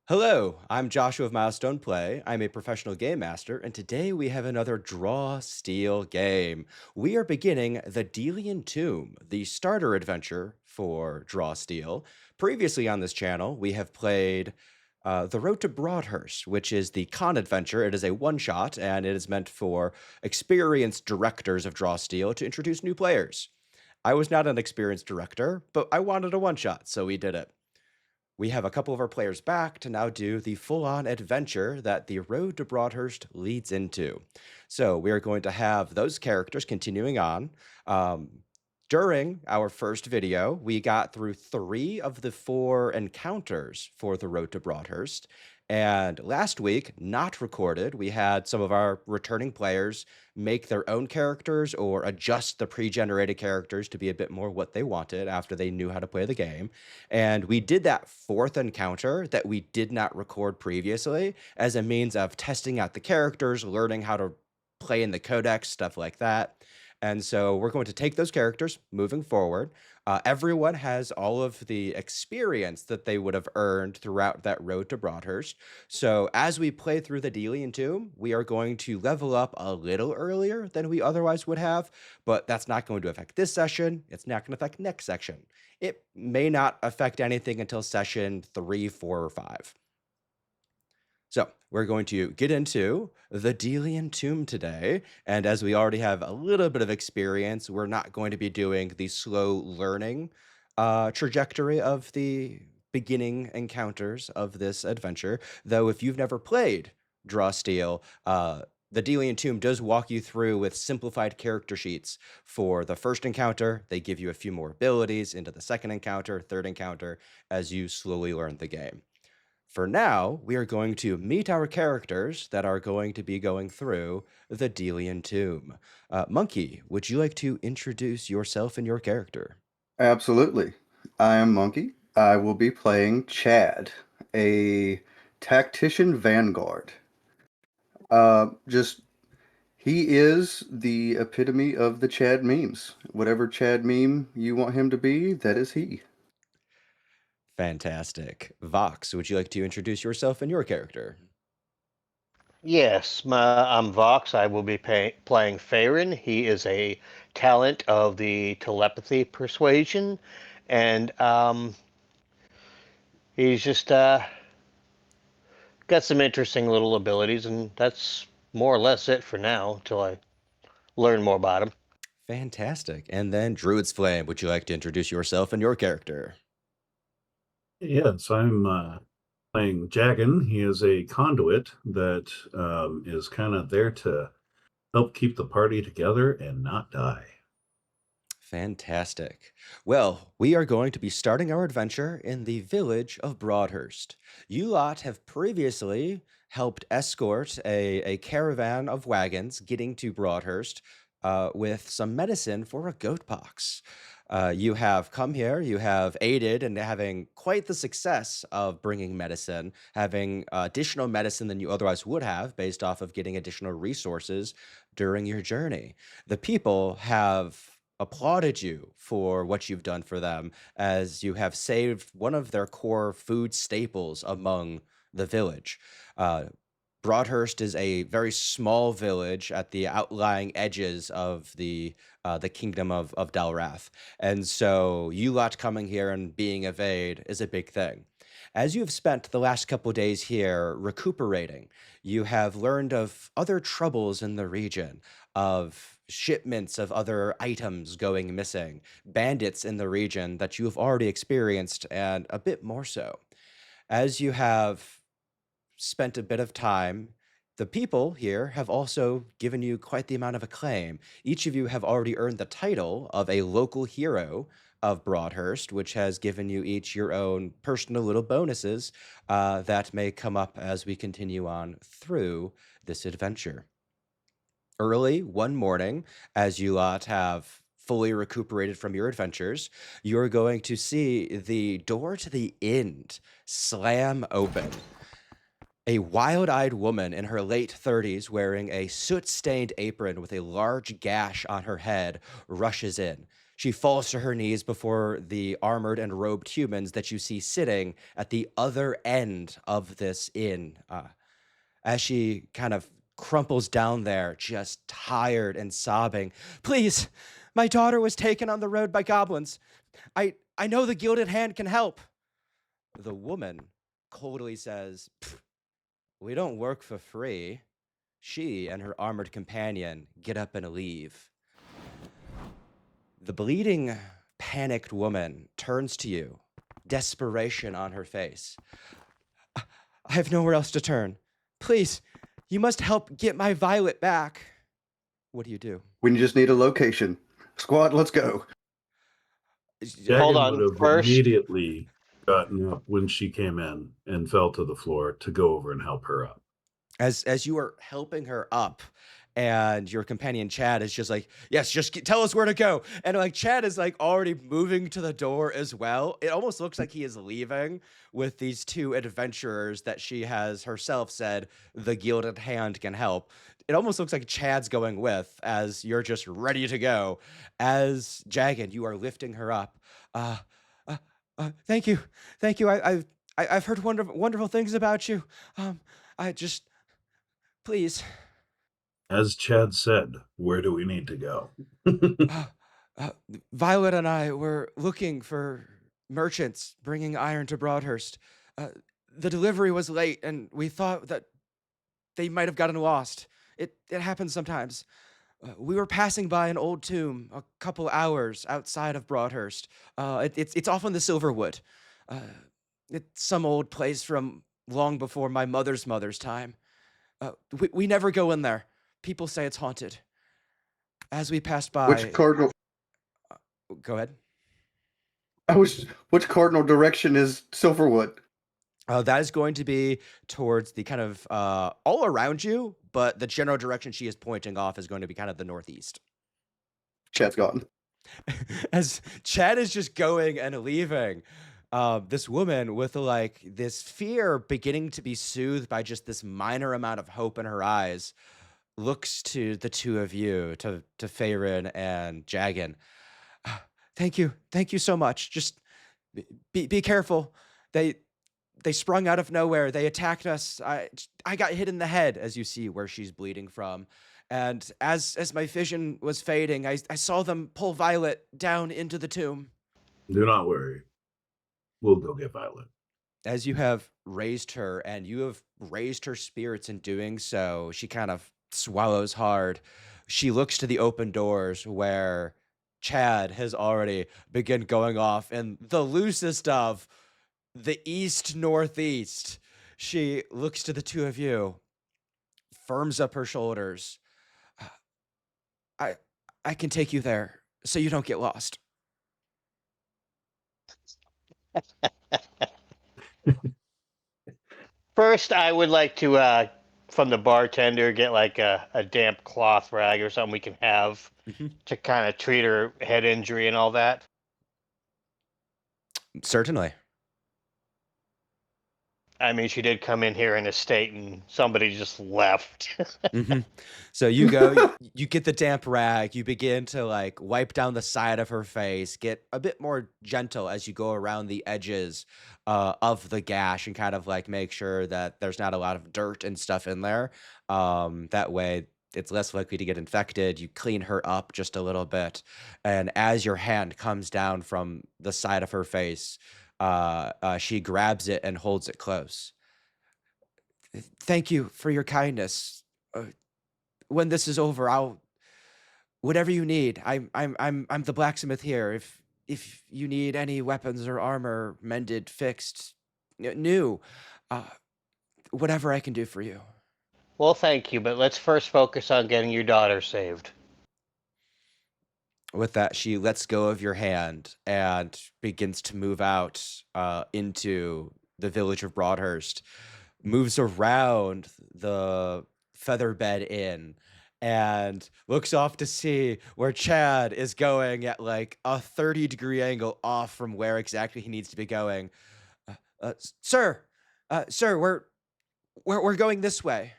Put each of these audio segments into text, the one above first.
Hello, I'm Joshua of Milestone Play. I'm a professional game master, and today we have another Draw Steel game. We are beginning the Delian Tomb, the starter adventure for Draw Steel. Previously on this channel, we have played The Road to Broadhurst, which is the con adventure. It is a one-shot, and it is meant for experienced directors of Draw Steel to introduce new players. I was not an experienced director, but I wanted a one-shot, so we did it. We have a couple of our players back to now do the full-on adventure that the Road to Broadhurst leads into. So we are going to have those characters continuing on. During our first video, we got through 3 of the 4 encounters for the Road to Broadhurst. And last week, not recorded, we had some of our returning players make their own characters or adjust the pre-generated characters to be a bit more what they wanted after they knew how to play the game. And we did that 4th encounter that we did not record previously as a means of testing out the characters, learning how to play in the Codex, stuff like that. And so we're going to take those characters moving forward. Everyone has all of the experience that they would have earned throughout that road to Broadhurst. So as we play through the Delian Tomb, we are going to level up a little earlier than we otherwise would have, but that's not going to affect this session. It's not going to affect next section. It may not affect anything until session 3, 4, or 5. So we're going to get into the Delian Tomb today. And as we already have a little bit of experience, we're not going to be doing the slow learning trajectory of the beginning encounters of this adventure. Though if you've never played Draw Steel, the Delian Tomb does walk you through with simplified character sheets for the first encounter. They give you a few more abilities into the second encounter, third encounter, as you slowly learn the game. For now, we are going to meet our characters that are going to be going through the Delian Tomb. Monkey, would you like to introduce yourself and your character? Absolutely. I am Monkey. I will be playing Chad, a tactician vanguard. Just he is the epitome of the Chad memes. Whatever Chad meme you want him to be, that is he. Fantastic. Vox, would you like to introduce yourself and your character? Yes, I'm Vox. I will be playing Farron. He is a talent of the telepathy persuasion, and he's just got some interesting little abilities, and that's more or less it for now until I learn more about him. Fantastic. And then Druid's Flame, would you like to introduce yourself and your character? Yes, I'm playing Jagan. He is a conduit that is kind of there to help keep the party together and not die. Fantastic. Well, we are going to be starting our adventure in the village of Broadhurst. You lot have previously helped escort a caravan of wagons getting to Broadhurst with some medicine for a goat pox. You have come here, you have aided in having quite the success of bringing medicine, having additional medicine than you otherwise would have based off of getting additional resources during your journey. The people have applauded you for what you've done for them as you have saved one of their core food staples among the village. Uh, Broadhurst is a very small village at the outlying edges of the kingdom of Dalrath. And so you lot coming here and being of aid is a big thing. As you have spent the last couple days here recuperating, you have learned of other troubles in the region, of shipments of other items going missing, bandits in the region that you have already experienced, and a bit more so. As you have spent a bit of time, the people here have also given you quite the amount of acclaim. Each of you have already earned the title of a local hero of Broadhurst, which has given you each your own personal little bonuses that may come up as we continue on through this adventure. Early one morning, as you lot have fully recuperated from your adventures, you're going to see the door to the inn slam open. A wild-eyed woman in her late 30s wearing a soot-stained apron with a large gash on her head rushes in. She falls to her knees before the armored and robed humans that you see sitting at the other end of this inn. As she kind of crumples down there, just tired and sobbing. Please, my daughter was taken on the road by goblins. I know the Gilded Hand can help. The woman coldly says, we don't work for free. She and her armored companion get up and leave. The bleeding, panicked woman turns to you, desperation on her face. I have nowhere else to turn. Please, you must help get my Violet back. What do you do? We just need a location. Squad, let's go. Hold Jagan would on. have First, immediately gotten up when she came in and fell to the floor to go over and help her up. As you are helping her up, and your companion Chad is just like, yes, just tell us where to go. And like Chad is like already moving to the door as well. It almost looks like he is leaving with these two adventurers that she has herself said the Gilded Hand can help. It almost looks like Chad's going with as you're just ready to go. As Jagged, you are lifting her up. Uh, thank you, thank you. I've heard wonderful things about you. I just please. As Chad said, where do we need to go? Uh, uh, Violet and I were looking for merchants bringing iron to Broadhurst. Uh, the delivery was late, and we thought that they might have gotten lost. It happens sometimes. We were passing by an old tomb a couple hours outside of Broadhurst. It's off on the Silverwood. Uh, it's some old place from long before my mother's time. We never go in there. People say it's haunted. As we passed Which by, cardinal? go ahead. Which cardinal direction is Silverwood? That is going to be towards the kind of all around you, but the general direction she is pointing off is going to be kind of the northeast. Chad's gone. As Chad is just going and leaving, this woman with like this fear beginning to be soothed by just this minor amount of hope in her eyes looks to the two of you, to Farin and Jagan. Thank you so much. Just be careful. They sprung out of nowhere. They attacked us. I got hit in the head, as you see where she's bleeding from. And as my vision was fading, I saw them pull Violet down into the tomb. Do not worry. We'll go get Violet. As you have raised her, and you have raised her spirits in doing so, she kind of swallows hard. She looks to the open doors where Chad has already begun going off in the loosest of the east northeast. She looks to the two of you, firms up her shoulders. I I can take you there so you don't get lost. first, I would like to, from the bartender, get like a damp cloth rag or something we can have to kind of treat her head injury and all that. Certainly. I mean, she did come in here in a state, and somebody just left. So you go, you get the damp rag, you begin to like wipe down the side of her face, get a bit more gentle as you go around the edges of the gash and kind of like make sure that there's not a lot of dirt and stuff in there. That way it's less likely to get infected. You clean her up just a little bit. And as your hand comes down from the side of her face, she grabs it and holds it close. Thank you for your kindness. When this is over, I'll whatever you need. I'm the blacksmith here. If you need any weapons or armor mended, fixed, new, uh, whatever I can do for you. Well, thank you, but let's first focus on getting your daughter saved. With that, she lets go of your hand and begins to move out into the village of Broadhurst, moves around the Featherbed Inn, and looks off to see where Chad is going at like a 30-degree angle off from where exactly he needs to be going. Sir, sir, we're going this way.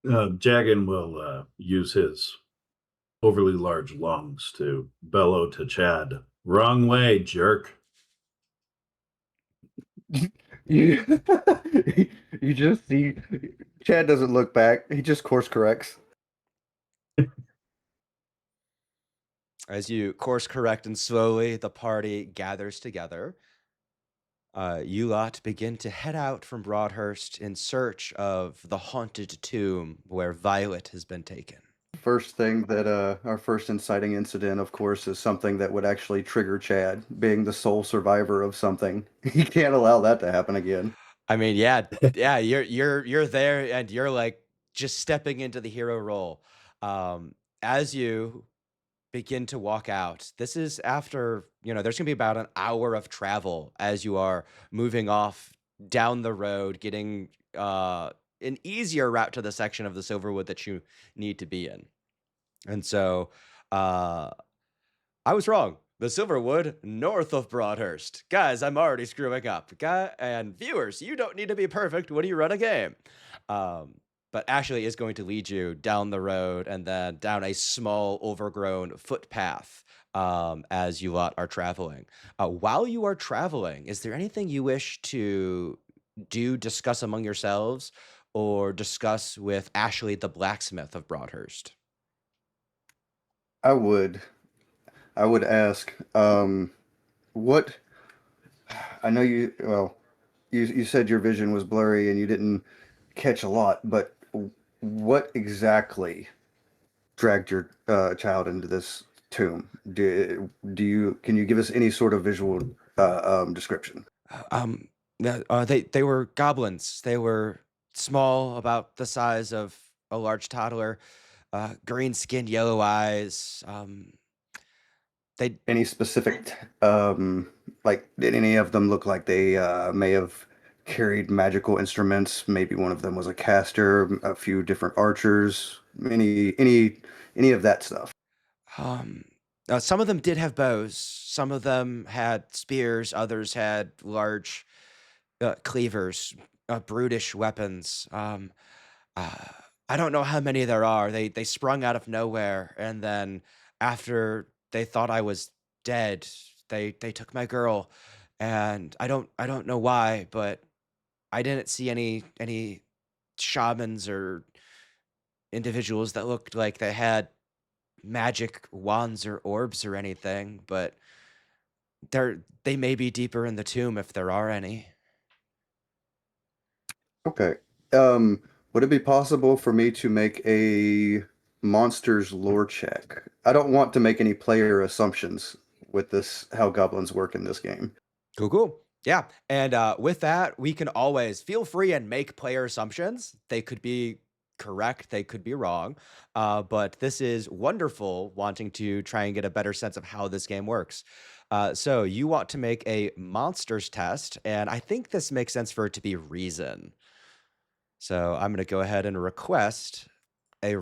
Jagan will use his overly large lungs to bellow to Chad, "Wrong way, jerk." You, you just see Chad doesn't look back. He just course corrects. As you course correct and slowly the party gathers together, you lot begin to head out from Broadhurst in search of the haunted tomb where Violet has been taken. First thing that our first inciting incident, of course, is something that would actually trigger Chad, being the sole survivor of something. He can't allow that to happen again. I mean, yeah, you're there and you're like just stepping into the hero role. As you begin to walk out, this is after, there's gonna be about an hour of travel as you are moving off down the road, getting an easier route to the section of the Silverwood that you need to be in. And so uh I was wrong. The Silverwood, north of Broadhurst. Guys, I'm already screwing up. And viewers, you don't need to be perfect when you run a game. Um, but Ashley is going to lead you down the road and then down a small, overgrown footpath as you lot are traveling. While you are traveling, is there anything you wish to discuss among yourselves, or discuss with Ashley, the blacksmith of Broadhurst? I would, I would ask, what? I know you. Well, you said your vision was blurry and you didn't catch a lot, but what exactly dragged your child into this tomb? Do you can you give us any sort of visual description? Um, they were goblins. They were small, about the size of a large toddler, green skin, yellow eyes. They Any specific, like, did any of them look like they may have carried magical instruments? Maybe one of them was a caster, a few different archers, any of that stuff. um, some of them did have bows. Some of them had spears. Others had large cleavers, brutish weapons. Uh, I don't know how many there are. They sprung out of nowhere, and then after they thought I was dead, they took my girl, and I don't know why, but I didn't see any shamans or individuals that looked like they had magic wands or orbs or anything, but they may be deeper in the tomb if there are any. Okay. Um, would it be possible for me to make a monsters lore check? I don't want to make any player assumptions with this, how goblins work in this game. Cool, cool. Yeah. And with that, we can always feel free and make player assumptions. They could be correct, they could be wrong. But this is wonderful, wanting to try and get a better sense of how this game works. So you want to make a monsters test, and I think this makes sense for it to be reason. So I'm going to go ahead and request a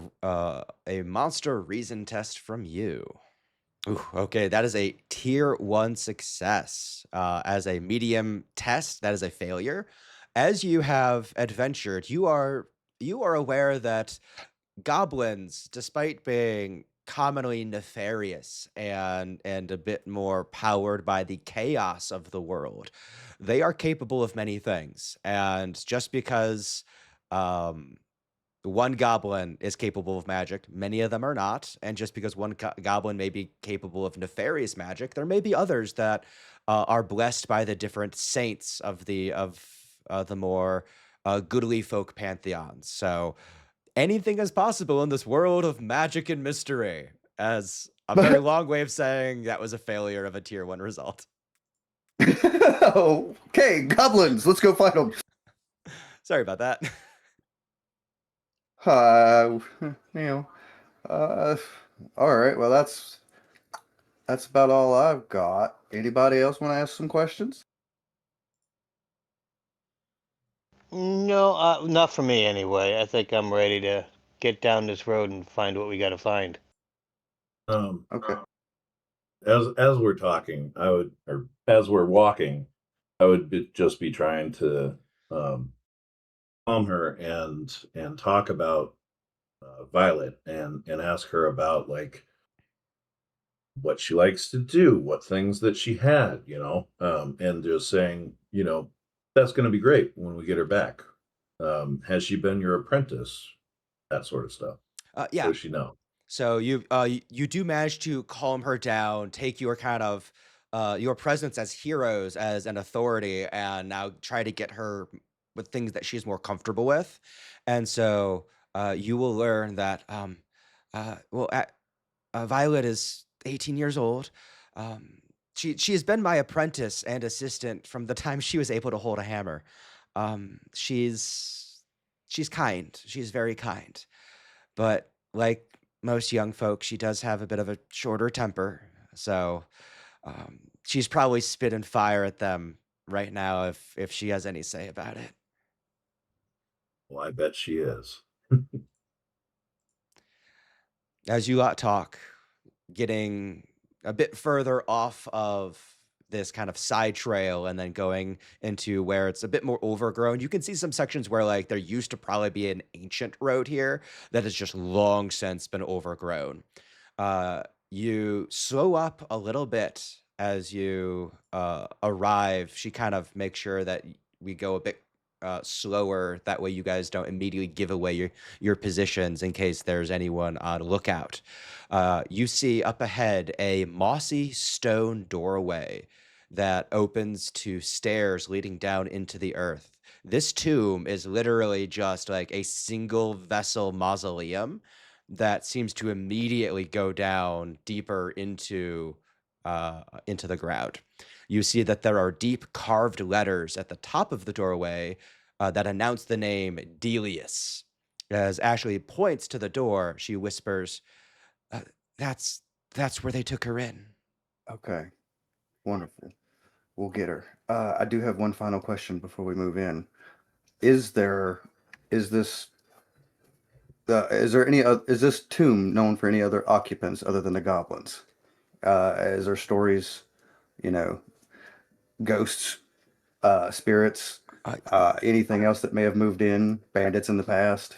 monster reason test from you. Ooh, okay, that is a tier 1 success. As a medium test, that is a failure. As you have adventured, you are aware that goblins, despite being commonly nefarious and a bit more powered by the chaos of the world, they are capable of many things. And just because um one goblin is capable of magic, many of them are not. And just because one goblin may be capable of nefarious magic, there may be others that are blessed by the different saints of the more goodly folk pantheons. So anything is possible in this world of magic and mystery. As a very long way of saying that was a failure of a tier 1 result. Okay, goblins, let's go fight them. Sorry about that. You know, uh, all right. Well, that's about all I've got. Anybody else want to ask some questions? No, not for me anyway. I think I'm ready to get down this road and find what we got to find. Um, Okay. as we're talking, or as we're walking, I would just be trying to calm her and talk about Violet and ask her about like what she likes to do, what things that she had, and just saying, that's going to be great when we get her back. Has she been your apprentice? That sort of stuff. What Yeah. does she know? So you do manage to calm her down, take your kind of your presence as heroes as an authority, and now try to get her with things that she's more comfortable with. And so you will learn that well, Violet is 18 years old. Um, she has been my apprentice and assistant from the time she was able to hold a hammer. She's kind. She's very kind. But like most young folks, she does have a bit of a shorter temper. So she's probably spitting fire at them right now if she has any say about it. Well, I bet she is. As you lot talk, getting a bit further off of this kind of side trail and then going into where it's a bit more overgrown. You can see some sections where like there used to probably be an ancient road here that has just long since been overgrown. You slow up a little bit as you arrive. She kind of makes sure that we go a bit slower. That way, you guys don't immediately give away your positions in case there's anyone on lookout. You see up ahead a mossy stone doorway that opens to stairs leading down into the earth. This tomb is literally just like a single vessel mausoleum that seems to immediately go down deeper into the ground. You see that there are deep carved letters at the top of the doorway that announce the name Delius. As Ashley points to the door, she whispers, uh, "That's that's where they took her in." Okay, wonderful. We'll get her. I do have one final question before we move in. Is there, is this, is there any, is this tomb known for any other occupants other than the goblins? Is there stories, you know, ghosts, spirits, Uh, anything else that may have moved in, bandits in the past?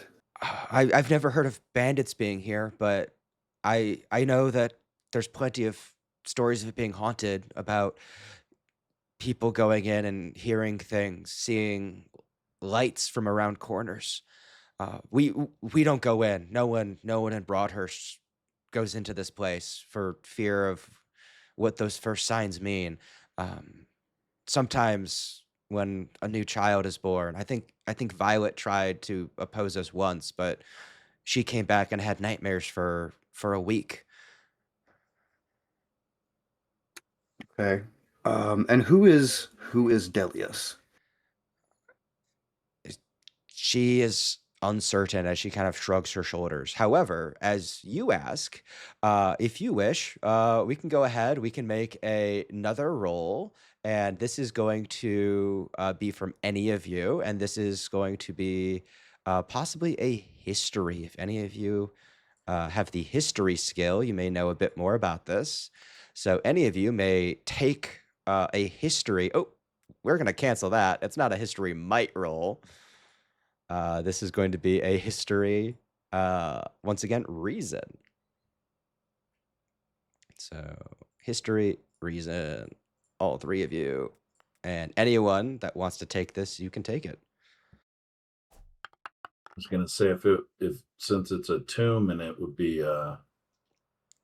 I've never heard of bandits being here, but I know that there's plenty of stories of it being haunted about people going in and hearing things, seeing lights from around corners. We don't go in. No one in Broadhurst goes into this place for fear of what those first signs mean. Um, Sometimes when a new child is born, I think Violet tried to oppose us once, but she came back and had nightmares for a week. Okay. And who is Delius? She is uncertain as she kind of shrugs her shoulders. However, as you ask, if you wish, we can go ahead. We can make another roll, and this is going to be from any of you, and this is going to be possibly a history. If any of you have the history skill, you may know a bit more about this. So any of you may take a history. Oh, we're going to cancel that. It's not a history might roll. This is going to be a history, once again, reason. So, history, reason, all three of you. And anyone that wants to take this, you can take it. I was gonna say if since it's a tomb and it would be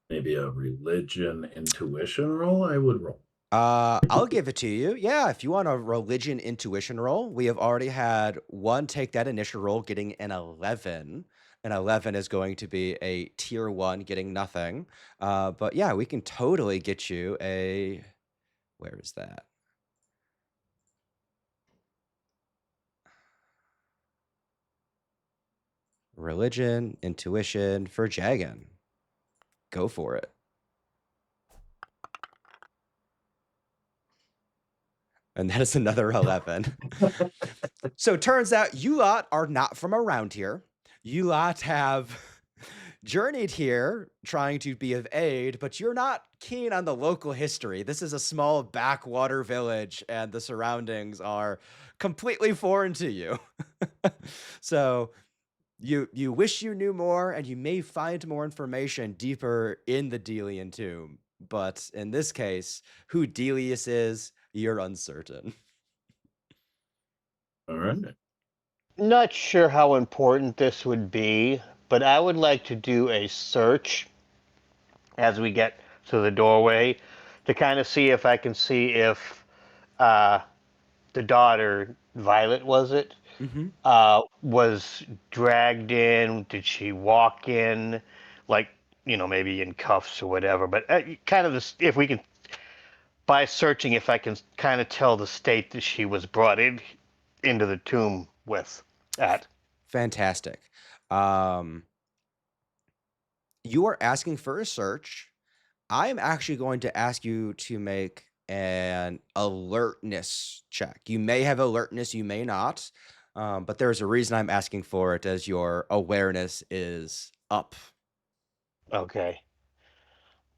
maybe a religion intuition roll, I would roll. I'll give it to you. Yeah, if you want a religion intuition roll, we have already had one take that initial roll, getting an 11. An 11 is going to be a tier one, getting nothing. But yeah, we can totally get you a. Where is that? Religion, intuition for Jagan. Go for it. And that is another 11. So it turns out you lot are not from around here. You lot have journeyed here trying to be of aid, but you're not keen on the local history. This is a small backwater village, and the surroundings are completely foreign to you. So You wish you knew more, and you may find more information deeper in the Delian Tomb. But in this case, who Delius is, you're uncertain. All right. Not sure how important this would be, but I would like to do a search as we get to the doorway to kind of see if I can see if uh, the daughter, Violet, was it, Hmm. was dragged in? Did she walk in, like, maybe in cuffs or whatever? But kind of this, if we can, by searching, if I can kind of tell the state that she was brought into the tomb with at. Fantastic. Um, you are asking for a search. I'm actually going to ask you to make an alertness check. You may have alertness, you may not, but there's a reason I'm asking for it, as your awareness is up. Okay.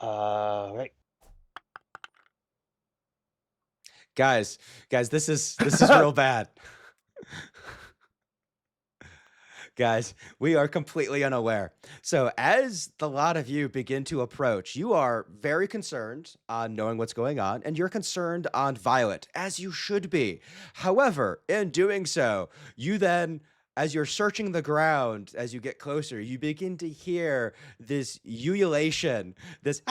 Right. Guys, this is real bad. Guys, we are completely unaware. So, as the lot of you begin to approach, you are very concerned on knowing what's going on, and you're concerned on Violet, as you should be. However, in doing so, you then, as you're searching the ground, as you get closer, you begin to hear this ululation, this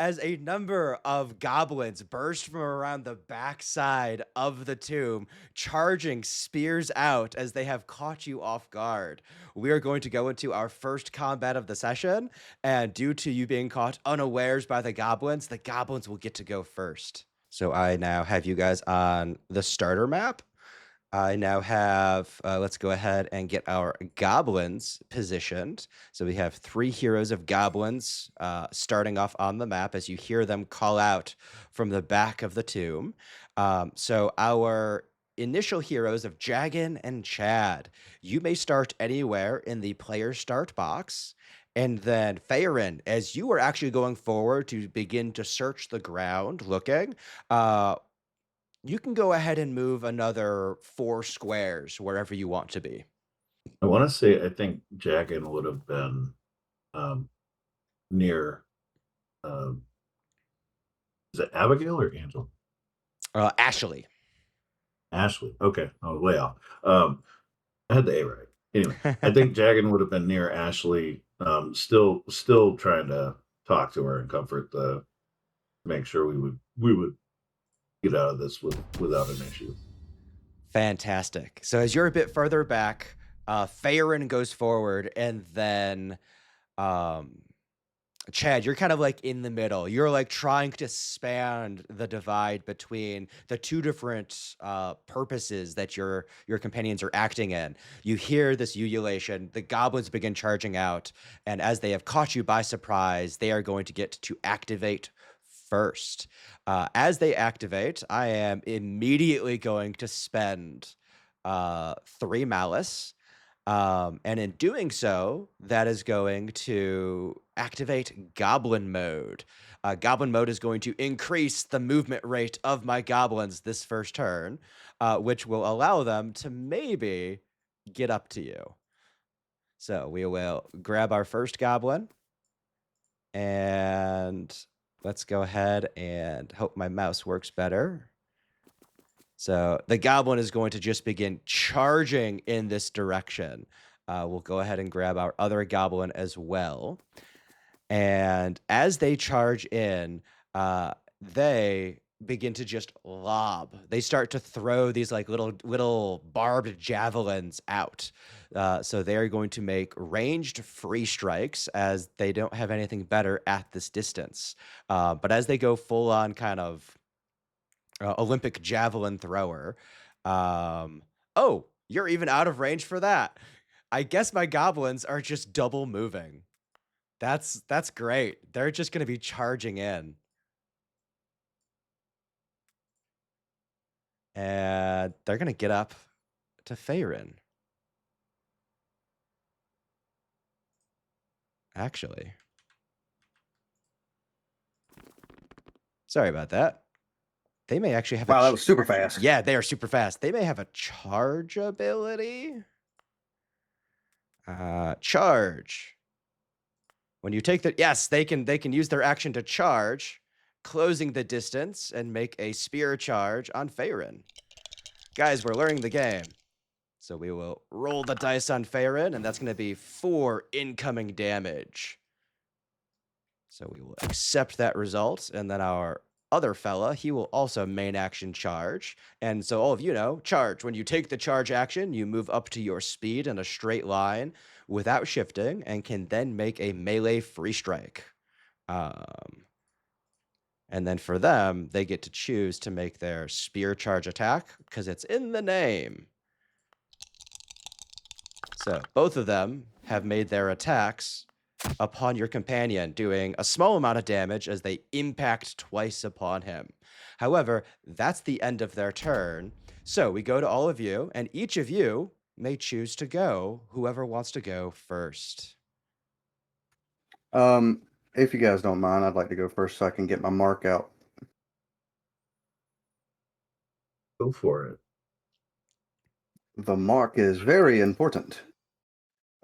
as a number of goblins burst from around the backside of the tomb, charging spears out as they have caught you off guard. We are going to go into our first combat of the session, and due to you being caught unawares by the goblins will get to go first. So I now have you guys on the starter map. I now have, let's go ahead and get our goblins positioned. So we have 3 heroes of goblins starting off on the map as you hear them call out from the back of the tomb. So our initial heroes of Jagan and Chad, you may start anywhere in the player start box. And then Farin, as you are actually going forward to begin to search the ground looking, uh, you can go ahead and move another 4 squares wherever you want to be. I want to say I think Jagan would have been um, near. Um, is it Abigail or Angel? Ashley. Ashley. Okay, I was way off. I had the A right. Anyway, I think Jagan would have been near Ashley. Still trying to talk to her and comfort the, make sure we would get out of this without an issue. Fantastic. So as you're a bit further back, Farin goes forward, and then um, Chad, you're kind of like in the middle. You're like trying to span the divide between the 2 different purposes that your companions are acting in. You hear this ululation. The goblins begin charging out, and as they have caught you by surprise, they are going to get to activate first. As they activate, I am immediately going to spend 3 malice. And in doing so, that is going to activate Goblin Mode. Goblin Mode is going to increase the movement rate of my goblins this first turn, which will allow them to maybe get up to you. So we will grab our first goblin, and let's go ahead and hope my mouse works better. So the goblin is going to just begin charging in this direction. We'll go ahead and grab our other goblin as well. And as they charge in, they begin to just lob. They start to throw these like little barbed javelins out. So they're going to make ranged free strikes, as they don't have anything better at this distance. But as they go full on kind of Olympic javelin thrower. Oh, you're even out of range for that. I guess my goblins are just double moving. That's great. They're just going to be charging in. And they're going to get up to Farin. Actually. Sorry about that. They may actually have Wow, a that was super fast. Yeah, they are super fast. They may have a charge ability. Charge. When you take the yes, they can use their action to charge, closing the distance and make a spear charge on Faerun. Guys, we're learning the game. So we will roll the dice on Faerun, and that's going to be 4 incoming damage. So we will accept that result, and then our other fella, he will also main action charge. And so all of you know, charge. When you take the charge action, you move up to your speed in a straight line without shifting and can then make a melee free strike. And then for them, they get to choose to make their spear charge attack because it's in the name. So both of them have made their attacks upon your companion, doing a small amount of damage as they impact twice upon him. However, that's the end of their turn. So we go to all of you, and each of you may choose to go, whoever wants to go first. If you guys don't mind, I'd like to go first so I can get my mark out. Go for it. The mark is very important.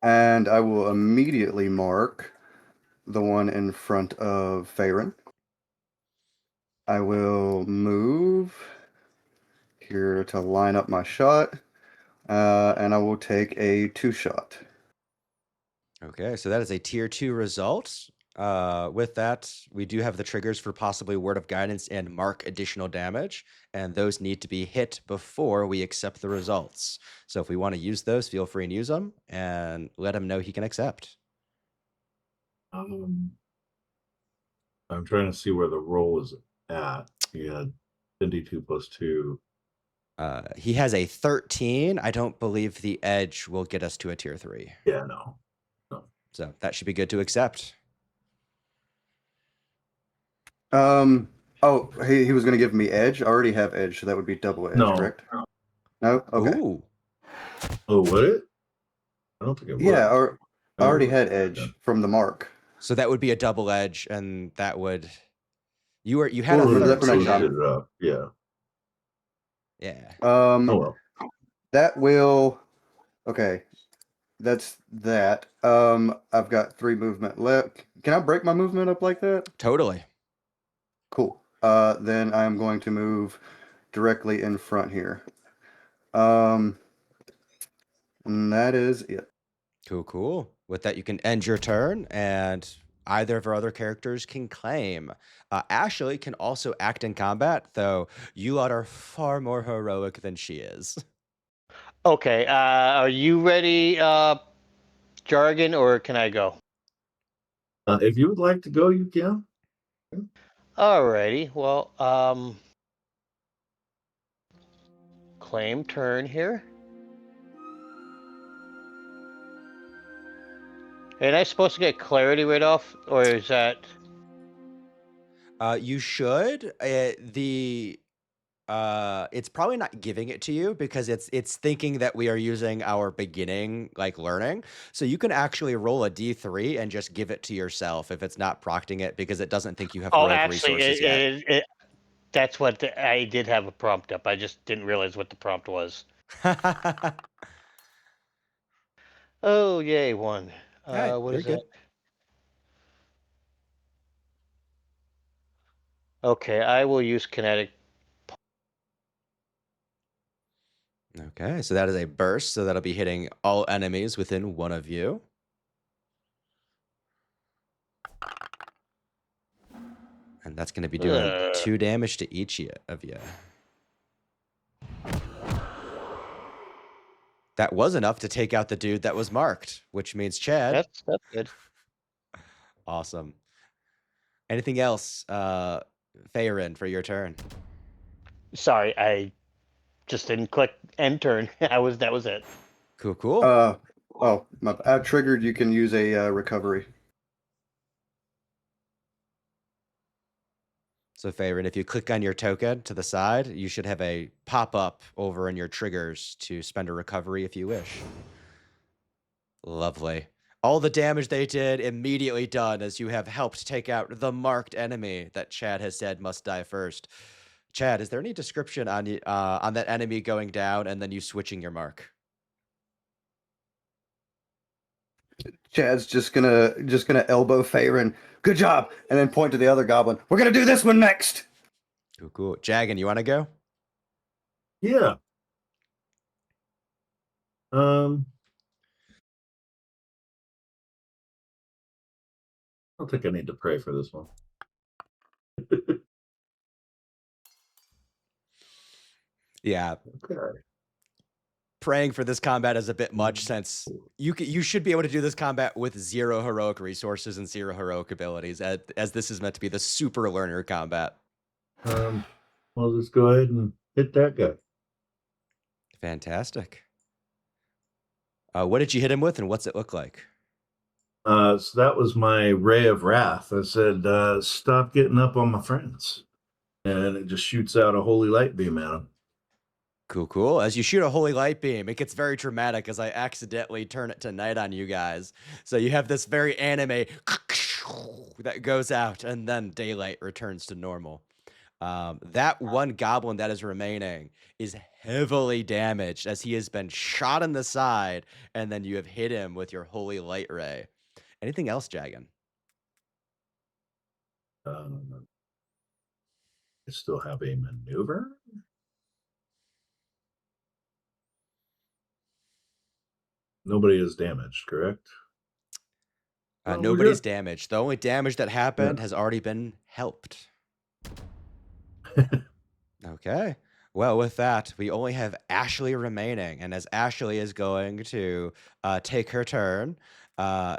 And I will immediately mark the one in front of Faerun. I will move here to line up my shot, and I will take a 2-shot. Okay, so that is a tier 2 result. With that, we do have the triggers for possibly Word of Guidance and mark additional damage, and those need to be hit before we accept the results. So if we want to use those, feel free and use them, and let him know he can accept. I'm trying to see where the roll is at. He had 10d2 plus 2. He has a 13. I don't believe the edge will get us to a tier 3. Yeah, no. So that should be good to accept. Oh, he was going to give me edge. I already have edge, so that would be double edge, No. correct? No? Okay. Ooh. Oh, would it? I don't think it would. Yeah, I already would. had edge from the mark. So that would be a double edge, and that would you had Or a was that for next 13. time? It up. Yeah. Yeah. Oh well. That will. Okay, that's that. I've got 3 movement left. Can I break my movement up like that? Totally. Cool. Then I'm going to move directly in front here. And that is it. Cool. With that, you can end your turn, and either of our other characters can claim. Ashley can also act in combat, though you lot are far more heroic than she is. Okay, are you ready, Jargon, or can I go? If you would like to go, you can. Alrighty, well, claim turn here. Ain't I supposed to get clarity right off, or is that... You should. It's probably not giving it to you because it's thinking that we are using our beginning learning. So you can actually roll a D3 and just give it to yourself if it's not procting it because it doesn't think you have heroic resources yet. That's what I did have a prompt up. I just didn't realize what the prompt was. Oh, yay, 1. Right, what you're is good. that? Okay, I will use kinetic. Okay, so that is a burst, so that'll be hitting all enemies within 1 of you. And that's going to be doing 2 damage to each of you. That was enough to take out the dude that was marked, which means Chad. That's good. Awesome. Anything else, Faerun, for your turn? Sorry, I just didn't click end turn. That was it. Cool. I triggered. You can use a recovery. So Faerun, if you click on your token to the side, you should have a pop-up over in your triggers to spend a recovery if you wish. Lovely. All the damage they did immediately done as you have helped take out the marked enemy that Chad has said must die first. Chad, is there any description on that enemy going down and then you switching your mark? Chad's just gonna elbow Faerun. Good job, and then point to the other goblin. We're gonna do this one next. Cool, cool. Jagan, you want to go? Yeah. Um, I don't think I need to pray for this one. Yeah, Okay. praying for this combat is a bit much since you should be able to do this combat with 0 heroic resources and 0 heroic abilities, as this is meant to be the super learner combat. We'll just go ahead and hit that guy. Fantastic. What did you hit him with, and what's it look like? So that was my ray of wrath. I said, stop getting up on my friends. And it just shoots out a holy light beam at him. Cool, cool. As you shoot a holy light beam, it gets very dramatic as I accidentally turn it to night on you guys. So you have this very anime that goes out, and then daylight returns to normal. That one goblin that is remaining is heavily damaged as he has been shot in the side, and then you have hit him with your holy light ray. Anything else, Jagan? I still have a maneuver. Nobody is damaged, correct? Well, we're Nobody's good. damaged. The only damage that happened Yeah. has already been helped. Okay. Well, with that, we only have Ashley remaining. And as Ashley is going to take her turn,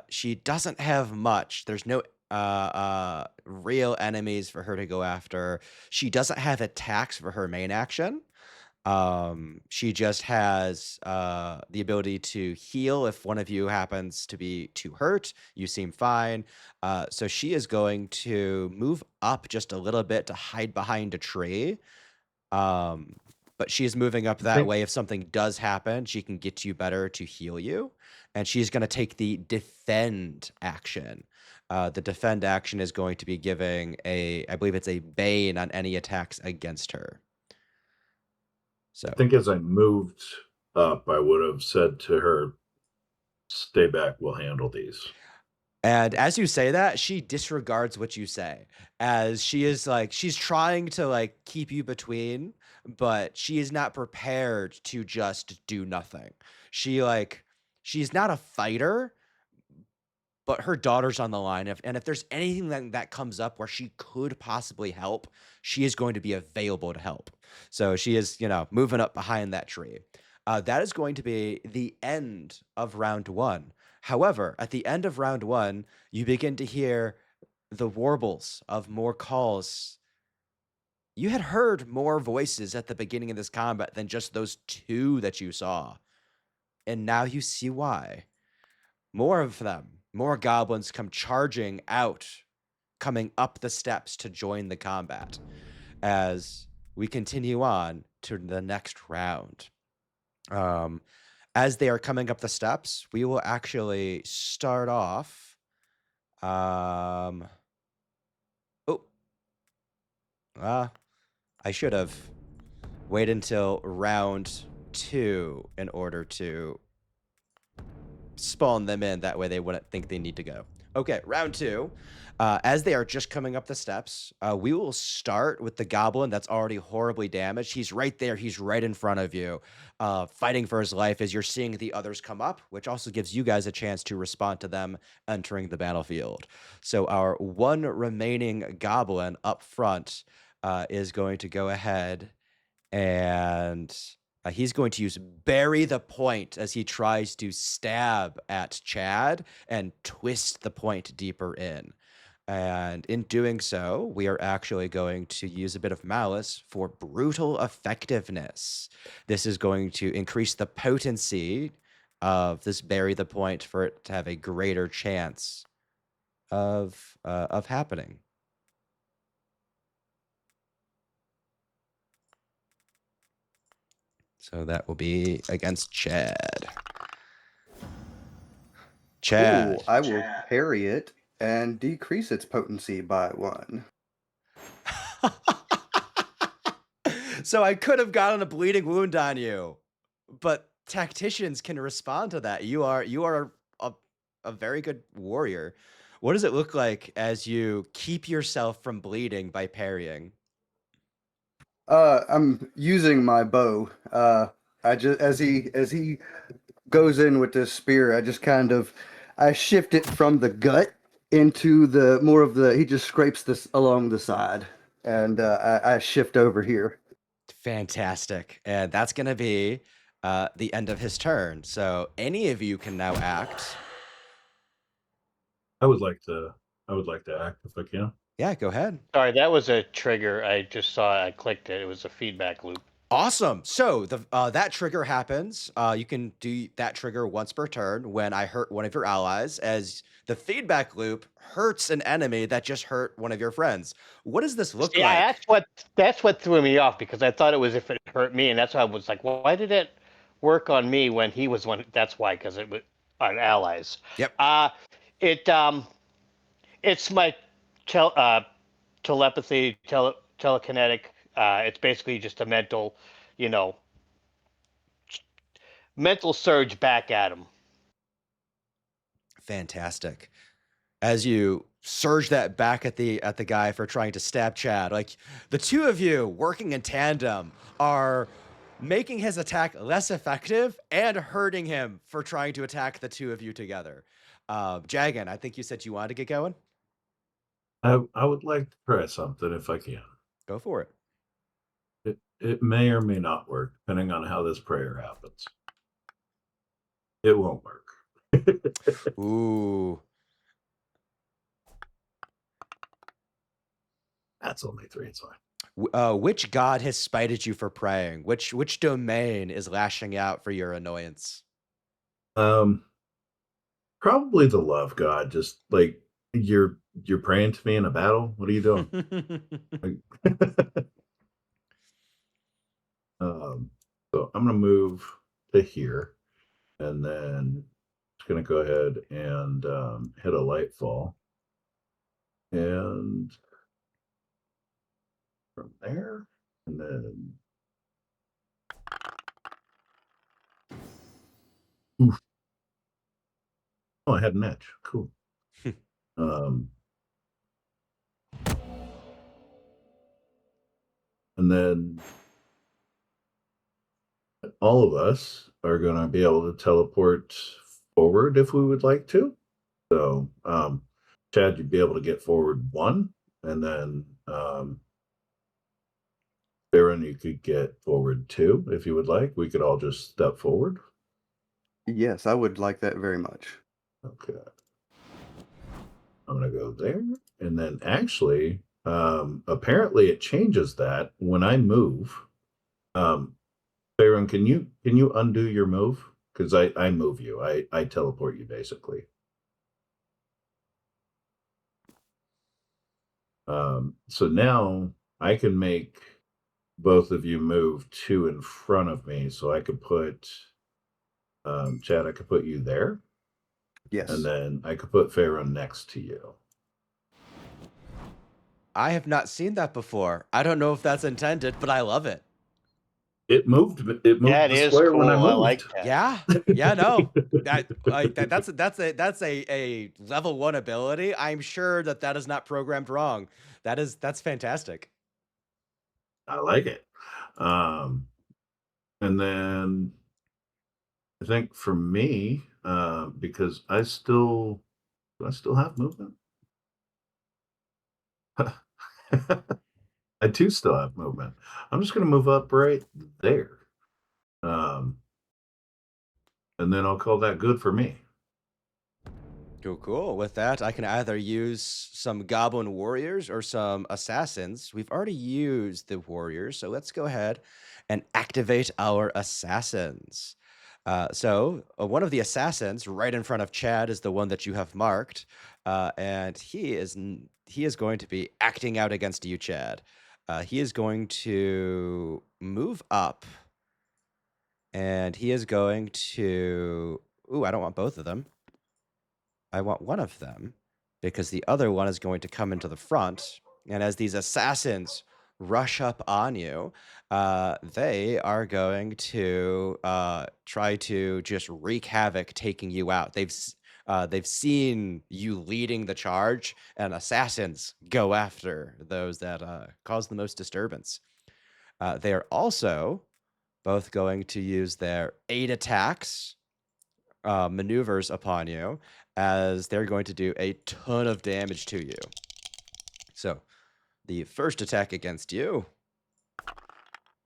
she doesn't have much. There's no real enemies for her to go after. She doesn't have attacks for her main action. She just has the ability to heal if one of you happens to be too hurt. You seem fine. So she is going to move up just a little bit to hide behind a tree. But she is moving up I that think way. If something does happen, she can get you better to heal you. And she's going to take the defend action. The defend action is going to be giving I believe it's a bane on any attacks against her. So, I think as I moved up, I would have said to her, stay back, we'll handle these. and as you say that, she disregards what you say, as she is like, she's trying to like keep you between, but she is not prepared to just do nothing. She's not a fighter, but her daughter's on the line. If there's anything that comes up where she could possibly help, she is going to be available to help. So she is, moving up behind that tree. That is going to be the end of round one. However, at the end of round one, you begin to hear the warbles of more calls. You had heard more voices at the beginning of this combat than just those 2 that you saw. And now you see why. More of them, more goblins come charging out, coming up the steps to join the combat as we continue on to the next round. As they are coming up the steps, we will actually start off. Oh, I should have waited until round 2 in order to spawn them in. That way they wouldn't think they need to go. Okay, round 2. As they are just coming up the steps, we will start with the goblin that's already horribly damaged. He's right there. He's right in front of you, fighting for his life as you're seeing the others come up, which also gives you guys a chance to respond to them entering the battlefield. So our one remaining goblin up front is going to go ahead and he's going to use bury the point as he tries to stab at Chad and twist the point deeper in. And in doing so, we are actually going to use a bit of malice for brutal effectiveness. This is going to increase the potency of this bury the point for it to have a greater chance of happening. So that will be against Chad. Chad. Cool. I will parry it and decrease its potency by 1. So I could have gotten a bleeding wound on you, but tacticians can respond to that. You are a a very good warrior. What does it look like as you keep yourself from bleeding by parrying? I'm using my bow. I just as he goes in with this spear, I just kind of I shift it from the gut into the more of the. He just scrapes this along the side, and I shift over here. Fantastic. And that's going to be the end of his turn. So any of you can now act. I would like to. I would like to act if I can. Yeah, go ahead. Sorry, that was a trigger. I just saw. I clicked it. It was a feedback loop. Awesome. So the that trigger happens. You can do that trigger once per turn when I hurt one of your allies, as the feedback loop hurts an enemy that just hurt one of your friends. What does this look Yeah, like? that's what threw me off because I thought it was if it hurt me, and that's why I was like, well, why did it work on me when he was one? That's why, because it was on allies. Yep. It it's my tel- telepathy, telekinetic. It's basically just a you know, mental surge back at him. Fantastic. As you surge that back at the guy for trying to stab Chad, like the two of you working in tandem are making his attack less effective and hurting him for trying to attack the two of you together. Jagan, I think you said you wanted to get going. I would like to try something if I can. Go for it. It may or may not work, depending on how this prayer happens. It won't work. Ooh. That's only 3. It's fine. Which god has spited you for praying? Which domain is lashing out for your annoyance? Um, Probably the love god. Just like you're praying to me in a battle. What are you doing? Like, so I'm gonna move to here, and then just gonna go ahead and hit a light fall, and from there, and then oof, oh, I had an edge. Cool. Um, and then all of us are gonna be able to teleport forward if we would like to. So, Chad, you'd be able to get forward 1, and then Baron, you could get forward 2 if you would like. We could all just step forward. Yes, I would like that very much. Okay. I'm gonna go there, and then actually, apparently it changes that when I move. Um, Baron, can you undo your move? Because I move you. I teleport you basically. So now I can make both of you move 2 in front of me, so I could put Chad, I could put you there, Yes. and then I could put Pharaoh next to you. I have not seen that before. I don't know if that's intended, but I love it. It moved. It moved Yeah, it the is square when I cool. I moved. like that. Yeah. Yeah, no. That's a level 1 ability. I'm sure that is not programmed wrong. That's fantastic. I like it. And then I think for me, because I still have movement. I do still have movement. I'm just gonna move up right there. Um, and then I'll call that good for me. Cool, cool. With that, I can either use some goblin warriors or some assassins. We've already used the warriors, so let's go ahead and activate our assassins. One of the assassins right in front of Chad is the one that you have marked, and he is going to be acting out against you, Chad. He is going to move up, and he is going to. Ooh, I don't want both of them. I want one of them because the other one is going to come into the front. And as these assassins rush up on you, they are going to try to just wreak havoc, taking you out. They've seen you leading the charge, and assassins go after those that cause the most disturbance. They are also both going to use their 8 attacks, maneuvers upon you, as they're going to do a ton of damage to you. So the first attack against you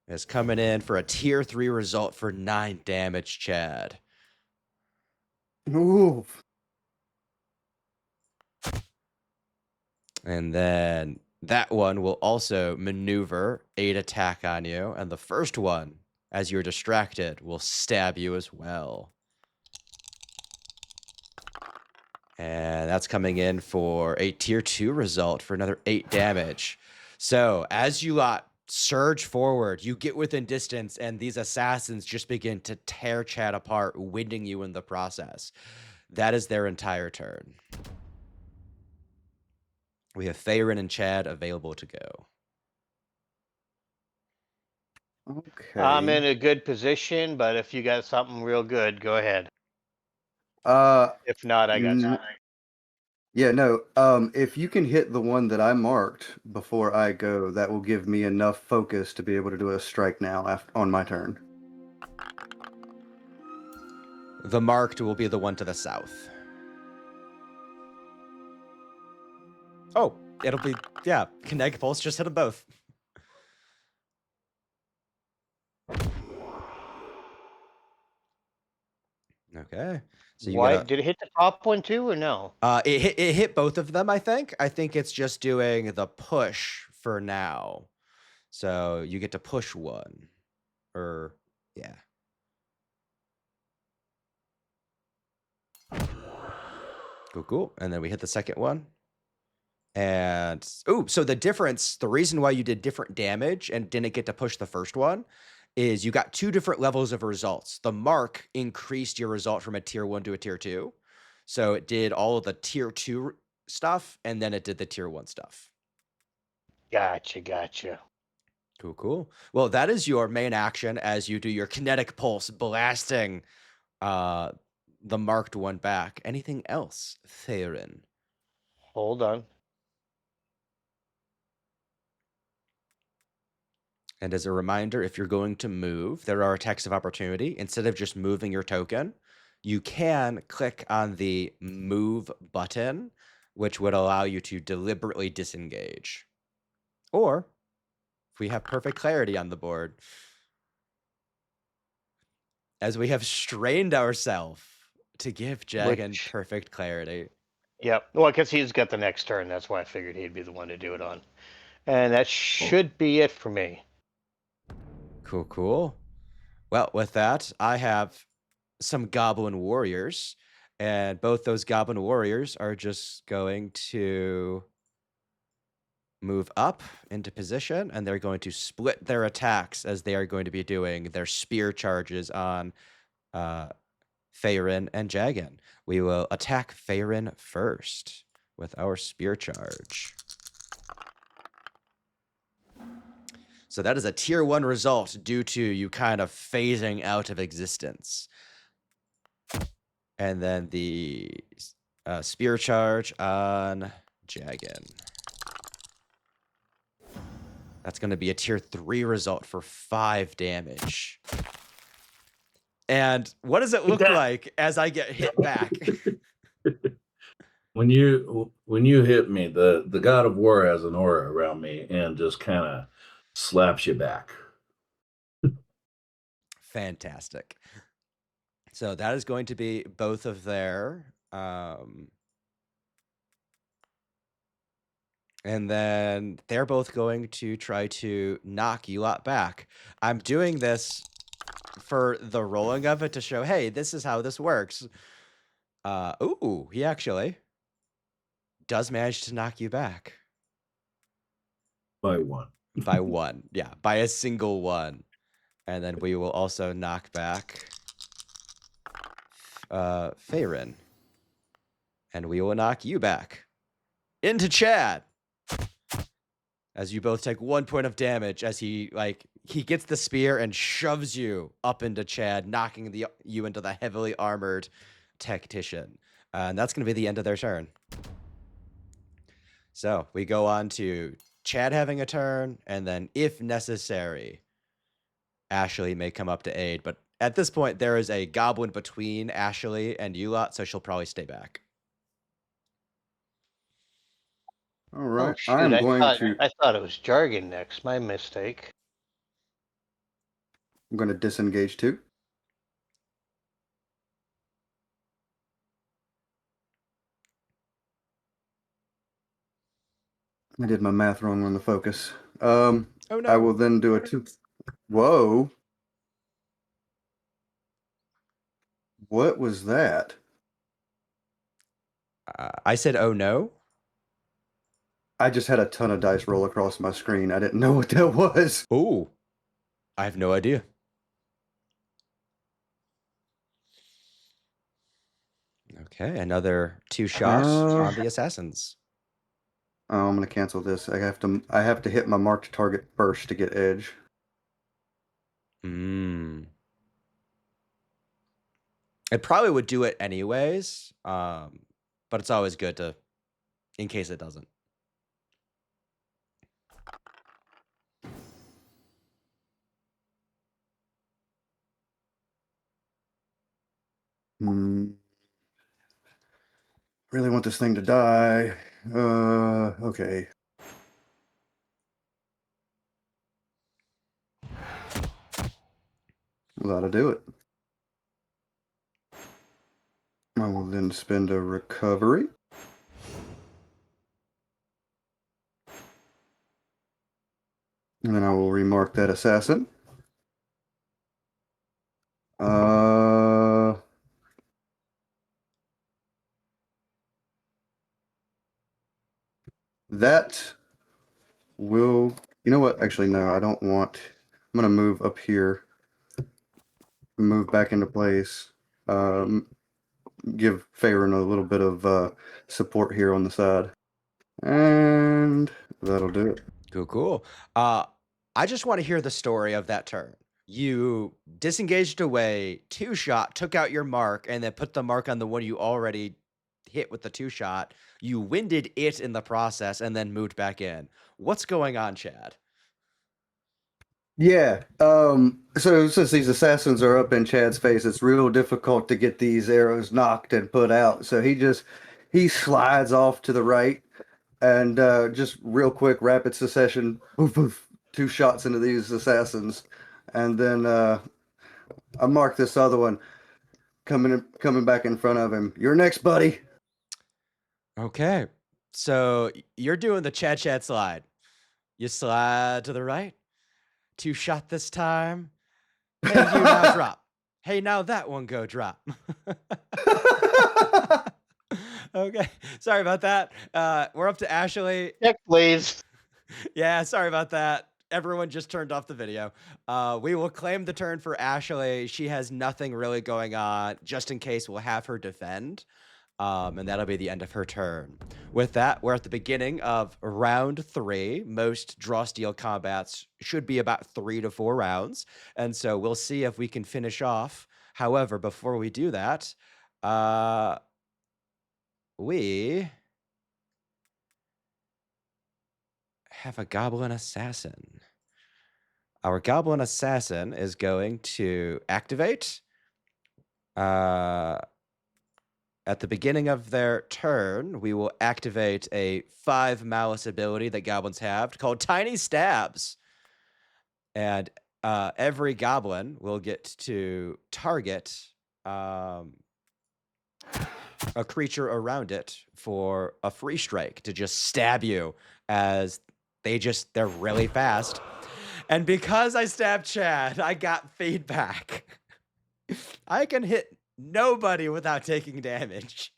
is coming in for a tier 3 result for 9 damage, Chad. Ooh. And then that one will also maneuver 8 attack on you. And the first one, as you're distracted, will stab you as well. And that's coming in for a tier 2 result for another 8 damage. So as you surge forward, you get within distance, and these assassins just begin to tear Chad apart, winning you in the process. That is their entire turn. We have Faerun and Chad available to go. Okay. I'm in a good position, but if you got something real good, go ahead. If not, I got n- something. yeah, no. If you can hit the one that I marked before I go, that will give me enough focus to be able to do a strike now on my turn. The marked will be the one to the south. Oh, it'll be, yeah, Kinetic Pulse, just hit them both. Okay. So you Why got did it hit the top one too, or no? it hit both of them, I think. I think it's just doing the push for now. So you get to push one. Or yeah. Cool. And then we hit the second one. And so the difference, the reason why you did different damage and didn't get to push the first one is you got 2 different levels of results. The mark increased your result from a tier 1 to a tier 2. So it did all of the tier 2 stuff, and then it did the tier 1 stuff. Gotcha. Cool. Well, that is your main action as you do your Kinetic Pulse, blasting the marked one back. Anything else, Theron? Hold on. And as a reminder, if you're going to move, there are attacks of opportunity. Instead of just moving your token, you can click on the move button, which would allow you to deliberately disengage. Or if we have perfect clarity on the board, as we have strained ourselves to give Jagan Which, perfect clarity. yep. Well, because he's got the next turn. That's why I figured he'd be the one to do it on. And that should be it for me. Cool. Well, with that, I have some Goblin Warriors, and both those Goblin Warriors are just going to move up into position, and they're going to split their attacks as they are going to be doing their spear charges on Faerun and Jagan. We will attack Faerun first with our spear charge. So that is a tier 1 result due to you kind of phasing out of existence. And then the spear charge on Jagan. That's going to be a tier 3 result for 5 damage. And what does it look like as I get hit back? When you hit me, the God of War has an aura around me and just kind of slaps you back. Fantastic. So that is going to be both of their and then they're both going to try to knock you lot back. I'm doing this for the rolling of it to show, hey, this is how this works. Ooh, he actually does manage to knock you back. By 1. By 1. Yeah, by a single 1. And then we will also knock back Faerun. And we will knock you back into Chad. As you both take 1 point of damage as he gets the spear and shoves you up into Chad, knocking you into the heavily armored tactician. And that's going to be the end of their turn. So we go on to Chad having a turn, and then if necessary, Ashley may come up to aid. But at this point, there is a goblin between Ashley and you lot, so she'll probably stay back. All Oh right. shoot! I'm going to I thought it was jargon next. My mistake. disengage too. I did my math wrong on the focus. Oh no! I will then do a 2. Whoa! What was that? I said, oh no. I just had a ton of dice roll across my screen. I didn't know what that was. Oh, I have no idea. Okay, another 2 shots on the assassins. Oh, I'm gonna cancel this. I have to hit my marked target first to get edge. It probably would do it anyways, but it's always good to, in case it doesn't. Really want this thing to die. Okay. Well, that'll do it. I will then spend a recovery. And then I will remark that assassin. That will... You know what? Actually, no, I don't want... I'm going to move up here. Move back into place. Give Faerun a little bit of support here on the side. And that'll do it. Cool. I just want to hear the story of that turn. You disengaged away, 2-shot, took out your mark, and then put the mark on the one you already hit with the 2-shot. You winded it in the process and then moved back in. What's going on, Chad? Yeah. So since these assassins are up in Chad's face, it's real difficult to get these arrows knocked and put out. So he slides off to the right and just real quick, rapid succession, poof, poof, 2 shots into these assassins, and then I mark this other one coming back in front of him. You're next, buddy. Okay. So you're doing the Chad slide. You slide to the right. 2-shot this time. Hey, you now drop. Hey, now that one go drop. Okay. Sorry about that. We're up to Ashley. Check, please. Yeah, sorry about that. Everyone just turned off the video. We will claim the turn for Ashley. She has nothing really going on. Just in case, we'll have her defend. And that'll be the end of her turn. With that, we're at the beginning of round 3. Most draw steel combats should be about 3 to 4 rounds. And so we'll see if we can finish off. However, before we do that, we have a goblin assassin. Our goblin assassin is going to activate. At the beginning of their turn, we will activate a 5 malice ability that goblins have called Tiny Stabs. And every goblin will get to target a creature around it for a free strike to just stab you as they're really fast. And because I stabbed Chad, I got feedback. I can hit nobody without taking damage.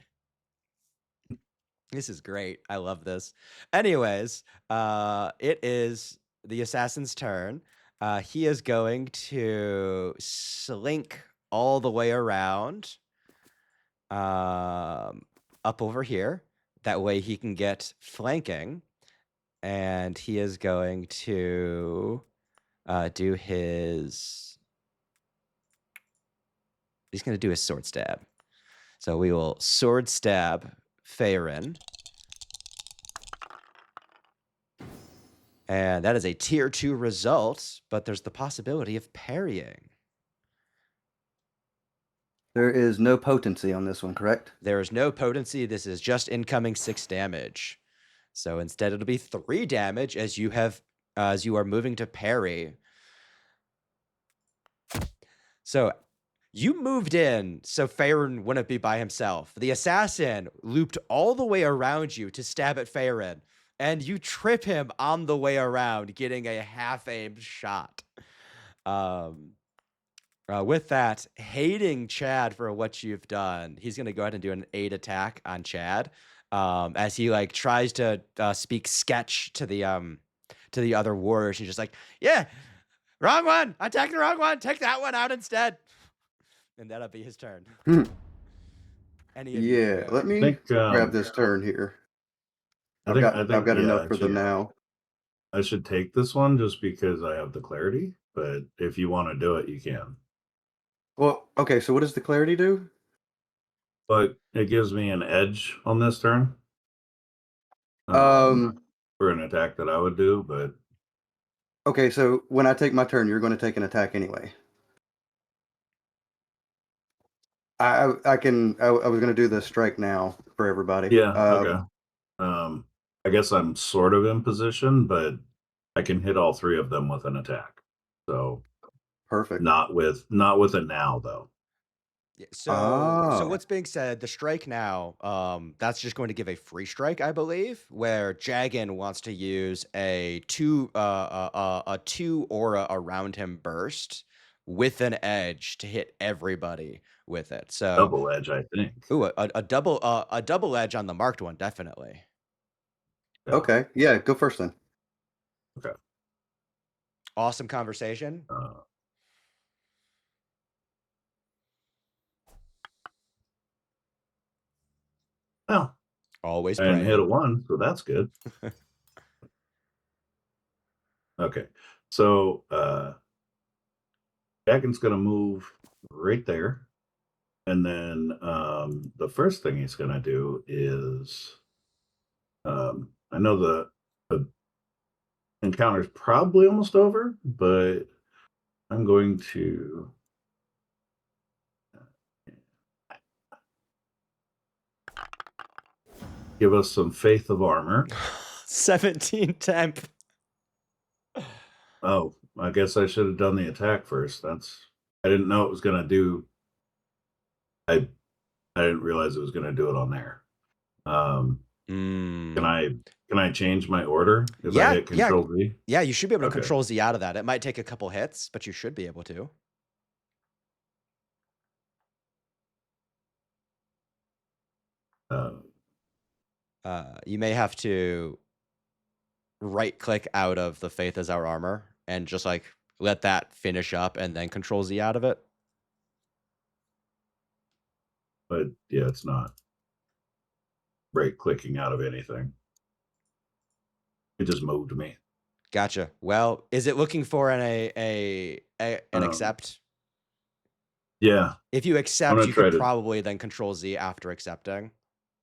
This is great. I love this. Anyways, it is the assassin's turn. He is going to slink all the way around up over here. That way he can get flanking. And he is going to do his... He's going to do his sword stab. So we will sword stab Faerun. And that is a tier 2 result, but there's the possibility of parrying. There is no potency on this one, correct? There is no potency. This is just incoming 6 damage. So instead it'll be 3 damage as you are moving to parry. So you moved in so Faerun wouldn't be by himself. The assassin looped all the way around you to stab at Faerun, and you trip him on the way around, getting a half-aimed shot. With that, hating Chad for what you've done, he's gonna go ahead and do an 8 attack on Chad, as he like tries to speak sketch to the other warriors. He's just like, "Yeah, wrong one. Attack the wrong one. Take that one out instead." And that'll be his turn. Hmm. Any of you Yeah, can go. let I me think grab this turn here. I I've think got yeah, enough for the actually, now. I should take this one just because I have the clarity. But if you want to do it, you can. Well, okay, so what does the clarity do? But it gives me an edge on this turn Um, for an attack that I would do. But okay, so when I take my turn, you're going to take an attack anyway. I was going to do the strike now for everybody. yeah, okay. I guess I'm sort of in position, but I can hit all 3 of them with an attack. So Perfect. not with a now though. Yeah, so Oh, what's being said, the strike now, that's just going to give a free strike, I believe, where Jagan wants to use a 2 aura around him burst with an edge to hit everybody with it. So, Double edge, I think. ooh, a double edge on the marked one, definitely. Yeah. okay. Yeah, go first then. Okay. Awesome conversation. Well, Always I didn't hit a praying. 1, so that's good. Okay. So Jagan's gonna move right there. And then the first thing he's gonna do is I know the encounter's probably almost over, but I'm going to give us some faith of armor. 17 temp. Oh, I guess I should have done the attack first. I didn't know it was gonna do. I didn't realize it was gonna do it on there. Can I change my order if I Yeah, hit yeah, Control V? yeah. You should be able to Okay. control Z out of that. It might take a couple hits, but you should be able to. You may have to right click out of the Faith as our armor and just like let that finish up and then control Z out of it. But yeah, it's not right clicking out of anything. It just moved me. Gotcha. Well, is it looking for an accept? Yeah, If you I'm accept, gonna you try could to. probably then control Z after accepting,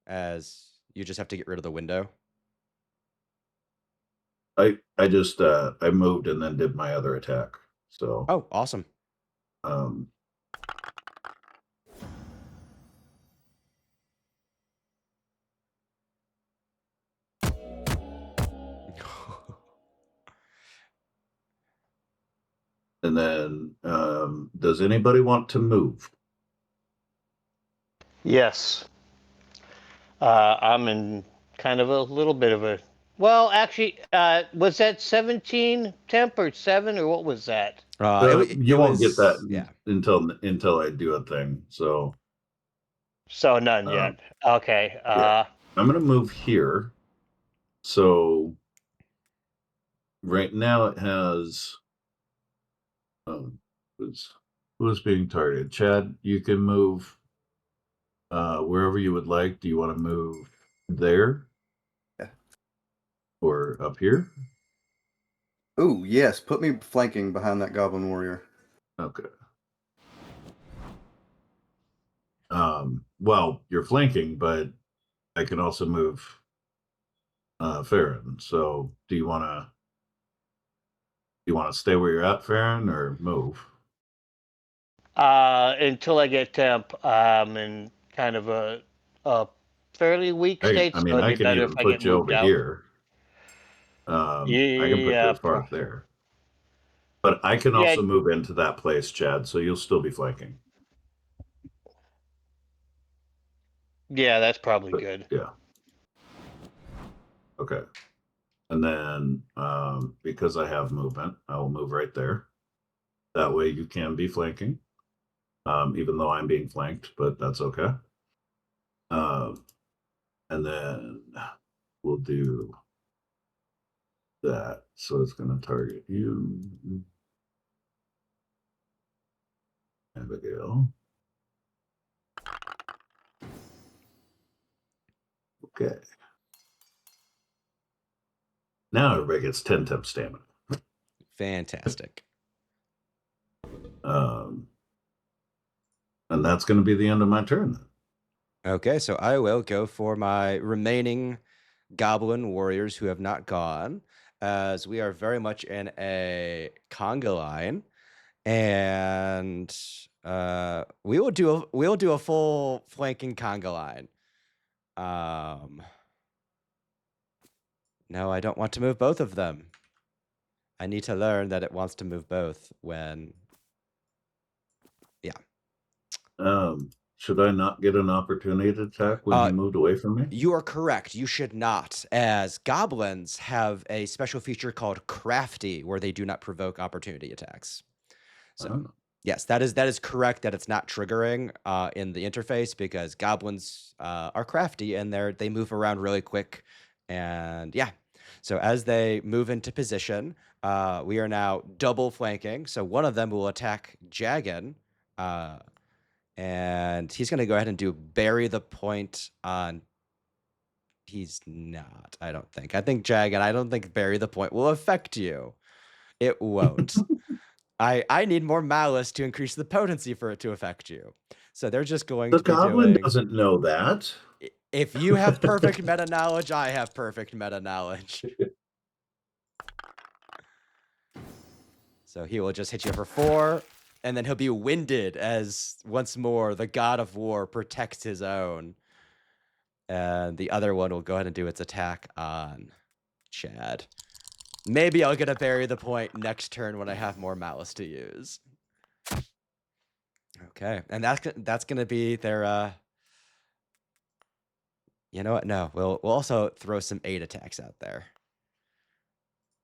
as you just have to get rid of the window. I just I moved and then did my other attack. So Oh, awesome. um and then does anybody want to move? Yes. I'm in kind of a little bit of a. Well, actually, was that 17 temp or 7 or what was that? You won't get that yeah. until I do a thing. So So none um, yet. Okay. yeah, I'm gonna move here. So right now it has who's being targeted. Chad, you can move wherever you would like. Do you want to move there Yeah. or up here? Ooh, yes. Put me flanking behind that goblin warrior. Okay. Well, you're flanking, but I can also move Farron. So do you want to stay where you're at, Farron, or move? Until I get temp, in kind of a fairly weak state, I so mean, it'd I be can better if even I get put you moved over out. here. I can put you Yeah, as far as there. But I can yeah, also move into that place, Chad, so you'll still be flanking. yeah, that's probably But good. yeah. Okay. And then because I have movement, I will move right there. That way you can be flanking, even though I'm being flanked, but that's okay. And then we'll do that. So it's going to target you, Abigail. Okay. Now everybody gets 10 temp stamina. Fantastic. And that's going to be the end of my turn then. Okay, so I will go for my remaining goblin warriors who have not gone, as we are very much in a conga line, and we'll do a full flanking conga line. No, I don't want to move both of them. I need to learn that it wants to move both when. Yeah. Should I not get an opportunity to attack when he moved away from me? You are correct. You should not, as goblins have a special feature called crafty, where they do not provoke opportunity attacks. So, yes, that is correct. That it's not triggering in the interface, because goblins are crafty and they move around really quick, and yeah. So as they move into position, we are now double flanking. So one of them will attack Jagan. And he's going to go ahead and do bury the point on. He's not, I don't think. I think Jagan, I don't think bury the point will affect you. It won't. I need more malice to increase the potency for it to affect you. So they're just going The to be goblin doing. doesn't know that. If you have perfect meta knowledge, I have perfect meta knowledge. So he will just hit you for 4, and then he'll be winded as once more the god of war protects his own. And the other one will go ahead and do its attack on Chad. Maybe I'll get a bury the point next turn when I have more malice to use. Okay, and that's gonna be their. You know what? No, we'll also throw some 8 attacks out there,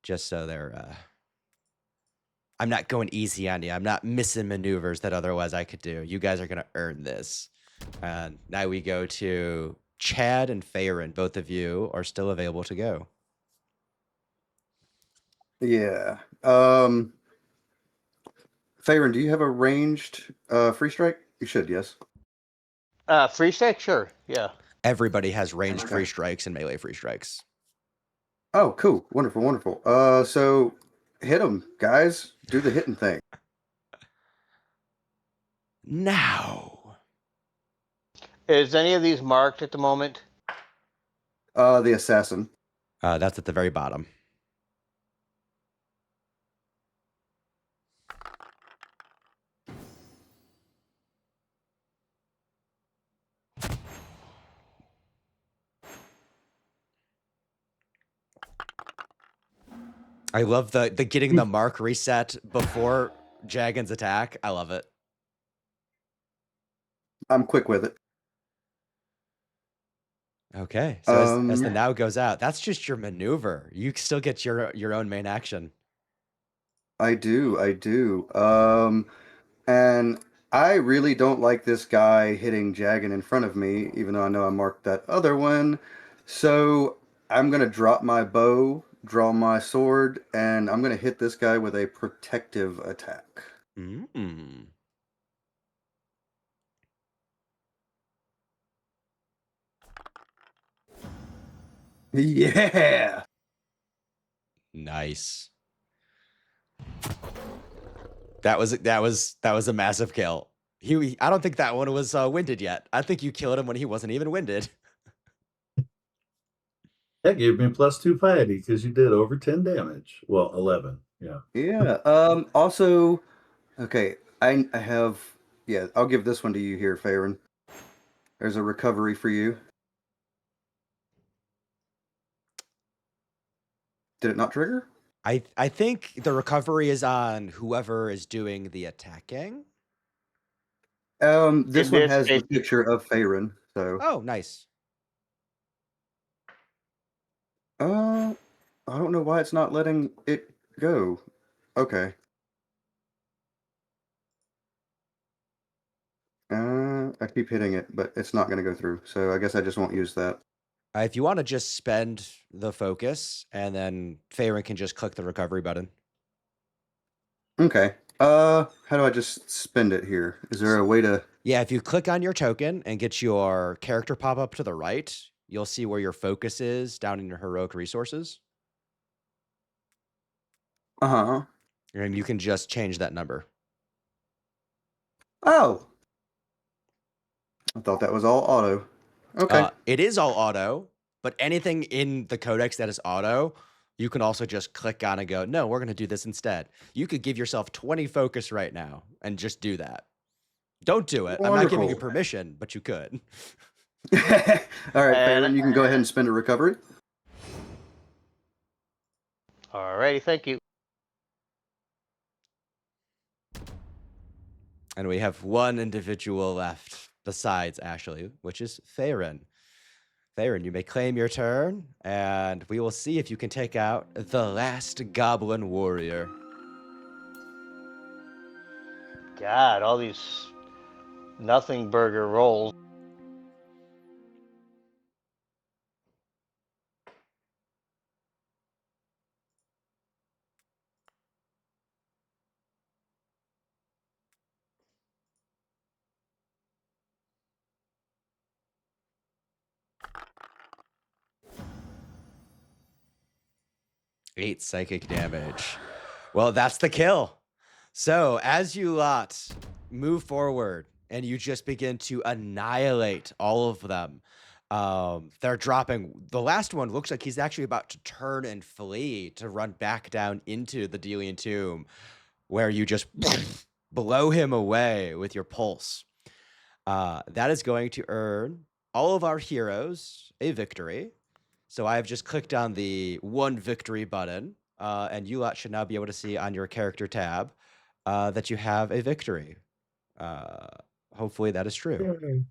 just so they're. I'm not going easy on you. I'm not missing maneuvers that otherwise I could do. You guys are gonna earn this. And now we go to Chad and Farron. Both of you are still available to go. Yeah. Farron, do you have a ranged free strike? You should, yes. Free strike, sure, yeah. Everybody has ranged Okay. free strikes and melee free strikes. Oh, cool. Wonderful, wonderful. So hit them, guys. Do the hitting thing. Now. Is any of these marked at the moment? The assassin. That's at the very bottom. I love the getting the mark reset before Jagan's attack. I love it. I'm quick with it. Okay, so as the now goes out, that's just your maneuver. You still get your own main action. I do. And I really don't like this guy hitting Jagan in front of me, even though I know I marked that other one. So I'm gonna drop my bow, draw my sword, and I'm gonna hit this guy with a protective attack. Mm. Yeah. Nice. That was a massive kill. I don't think that one was winded yet. I think you killed him when he wasn't even winded. That gave me +2 piety because you did over 10 damage. Well, 11. Yeah. Yeah. Also, okay. I have. Yeah. I'll give this one to you here, Farron. There's a recovery for you. Did it not trigger? I think the recovery is on whoever is doing the attacking. This In one this has the case, picture of Farron. So. Oh, nice. I don't know why it's not letting it go. Okay. I keep hitting it, but it's not going to go through. So I guess I just won't use that. If you want to just spend the focus, and then Farron can just click the recovery button. Okay. How do I just spend it here? Is there a way to? Yeah, if you click on your token and get your character pop up to the right, you'll see where your focus is down in your heroic resources. Uh-huh. And you can just change that number. Oh. I thought that was all auto. Okay. It is all auto, but anything in the Codex that is auto, you can also just click on and go, no, we're going to do this instead. You could give yourself 20 focus right now and just do that. Don't do it. I'm not giving you Wonderful. permission, but you could. All right, And- Farron, you can go ahead and spend a recovery. Alrighty, thank you. And we have one individual left besides Ashley, which is Farron. Farron, you may claim your turn, and we will see if you can take out the last goblin warrior. God, all these nothing burger rolls. Eight psychic damage. Well, that's the kill. So as you lot move forward and you just begin to annihilate all of them, they're dropping. The last one looks like he's actually about to turn and flee to run back down into the Delian Tomb, where you just blow him away with your pulse. That is going to earn all of our heroes a victory. So I have just clicked on the one victory button, and you lot should now be able to see on your character tab that you have a victory. Hopefully that is true.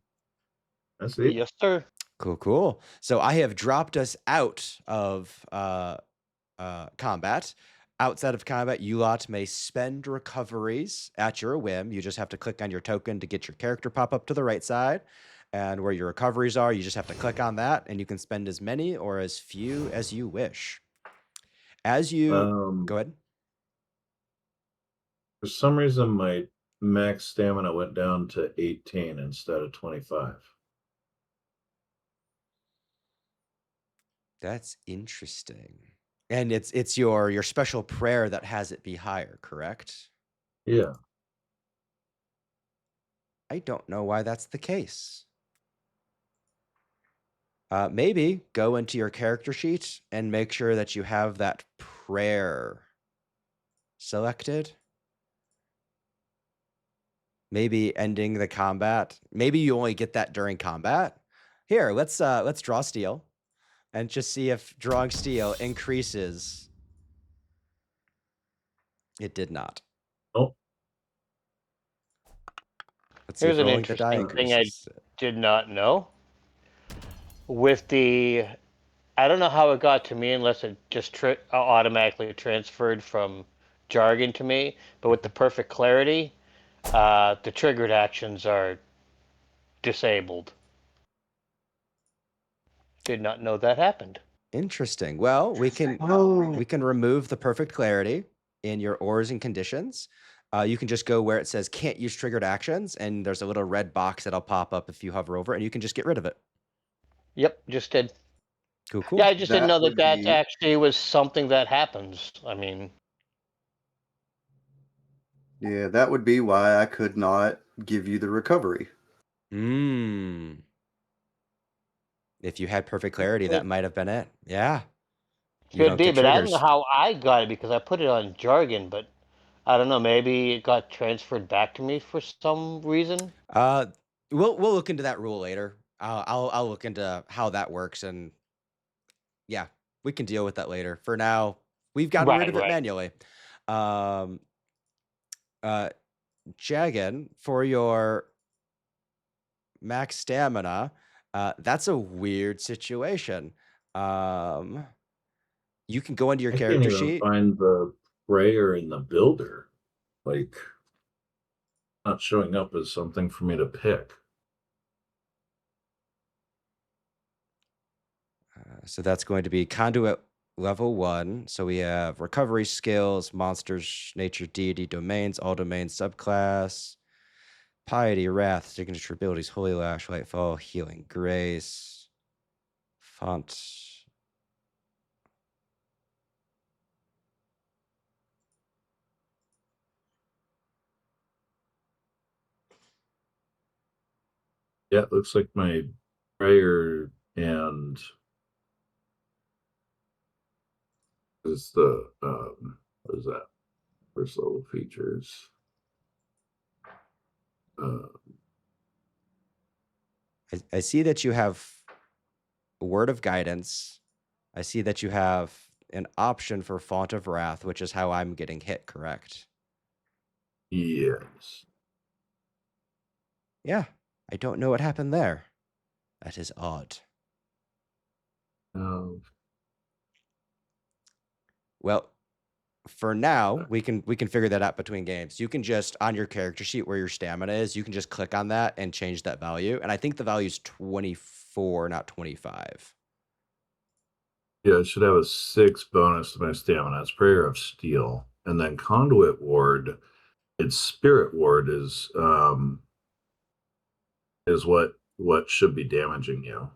That's it. Yes, sir. Cool, cool. So I have dropped us out of combat. Outside of combat, you lot may spend recoveries at your whim. You just have to click on your token to get your character pop up to the right side. And where your recoveries are, you just have to click on that, and you can spend as many or as few as you wish. As you go ahead. For some reason, my max stamina went down to 18 instead of 25. That's interesting. And it's your special prayer that has it be higher, correct? Yeah. I don't know why that's the case. Maybe go into your character sheet and make sure that you have that prayer selected. Maybe ending the combat. Maybe you only get that during combat. Here, let's draw steel and just see if drawing steel increases. It did not. Oh, Let's see Here's if an rolling the die interesting thing I increases. did not know. With the, I don't know how it got to me unless it just automatically transferred from jargon to me. But with the perfect clarity, the triggered actions are disabled. Did not know that happened. Interesting. Well, we can remove the perfect clarity in your ors and conditions. You can just go where it says can't use triggered actions, and there's a little red box that'll pop up if you hover over it, and you can just get rid of it. Yep, just did. Cool, cool. Yeah, I just didn't know would that that be- actually was something that happens. I mean, Yeah, that would be why I could not give you the recovery. If you had perfect clarity, that might have been it. Yeah. You Could don't be, get but I don't know triggers. how I got it because I put it on jargon, but I don't know, maybe it got transferred back to me for some reason. Uh, we'll look into that rule later. I'll look into how that works, and yeah, we can deal with that later. For now, we've gotten rid Right, of it right. manually. Um, uh, Jagan, for your max stamina, that's a weird situation. Um, you can go into your I can't character even sheet. find the prayer in the builder. Like, not showing up as something for me to pick. So that's going to be conduit level 1. So we have recovery skills, monsters, nature, deity, domains, all domains, subclass, piety, wrath, signature abilities, holy lash, lightfall, healing grace, font. Yeah, it looks like my prayer and is the what is that? First level features. Uh, I see that you have a word of guidance. I see that you have an option for font of wrath, which is how I'm getting hit, correct? yes. Yeah, I don't know what happened there. That is odd. Um, Well, for now, we can figure that out between games. You can just on your character sheet where your stamina is, you can just click on that and change that value. And I think the value is 24, not 25. yeah, I should have a 6 bonus to my stamina. It's prayer of steel. And then conduit ward, its spirit ward is what should be damaging you.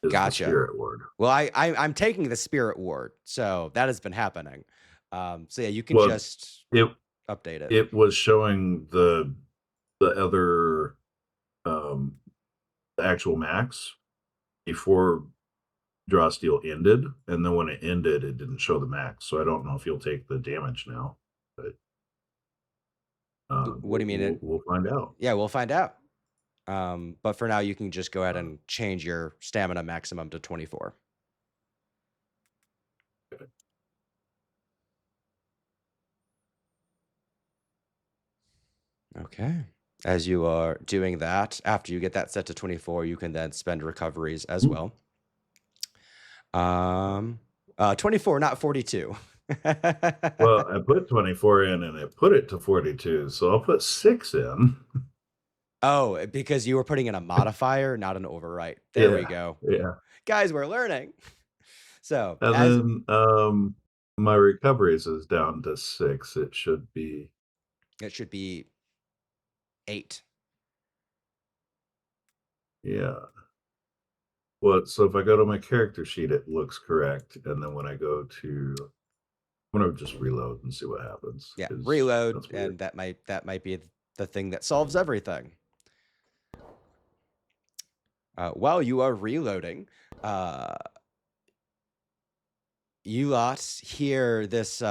Is the Gotcha. spirit ward. Well, I'm taking the spirit ward, so that has been happening. So yeah, you can Well, just it update it. it was showing the other um the actual max before draw steel ended, and then when it ended, it didn't show the max. So I don't know if you'll take the damage now, but What do you mean? we'll find out. Yeah, we'll find out. But for now, you can just go ahead and change your stamina maximum to 24. Okay. As you are doing that, after you get that set to 24, you can then spend recoveries as Mm. well. 24, not 42. Well, I put 24 in and it put it to 42, so I'll put 6 in. Oh, because you were putting in a modifier, not an overwrite. There we Yeah, go. yeah. Guys, we're learning. So, And as then my recoveries is down to 6. It should be it should be 8. yeah. Well, so if I go to my character sheet, it looks correct, and then when I go to I'm gonna just reload and see what happens Yeah, because reload, that's weird. and that might be the thing that solves everything. While you are reloading, uh, you lot hear this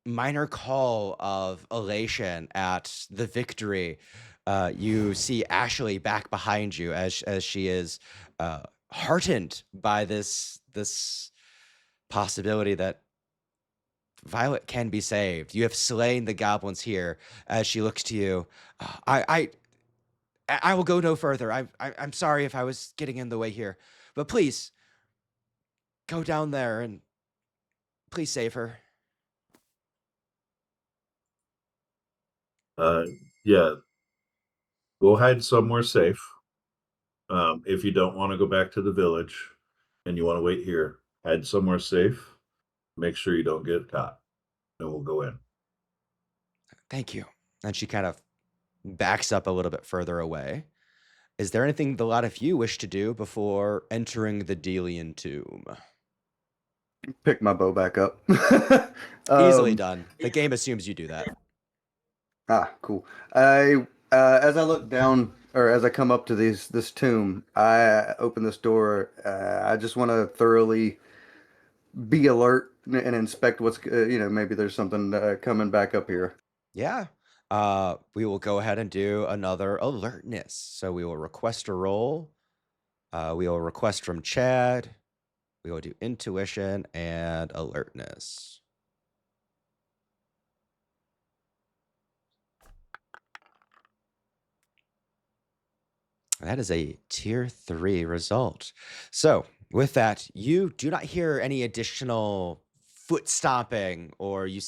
minor call of elation at the victory. You see Ashley back behind you as she is heartened by this possibility that Violet can be saved. You have slain the goblins here. As she looks to you, I will go no further. I'm sorry if I was getting in the way here, but please go down there and please save her. Uh, yeah, go hide somewhere safe. If you don't want to go back to the village and you want to wait here, hide somewhere safe. Make sure you don't get caught, and we'll go in. Thank you. And she kind of backs up a little bit further away. Is there anything the lot of you wish to do before entering the Delian Tomb? Pick my bow back up. Easily um, done. The game assumes you do that. Ah, cool. I as I look down, or as I come up to this tomb, I open this door. I just want to thoroughly be alert and inspect what's maybe there's something coming back up here. Yeah. We will go ahead and do another alertness. So we will request a roll. We will request from Chad. We will do intuition and alertness. That is a tier 3 result. So, with that, you do not hear any additional foot stomping, or you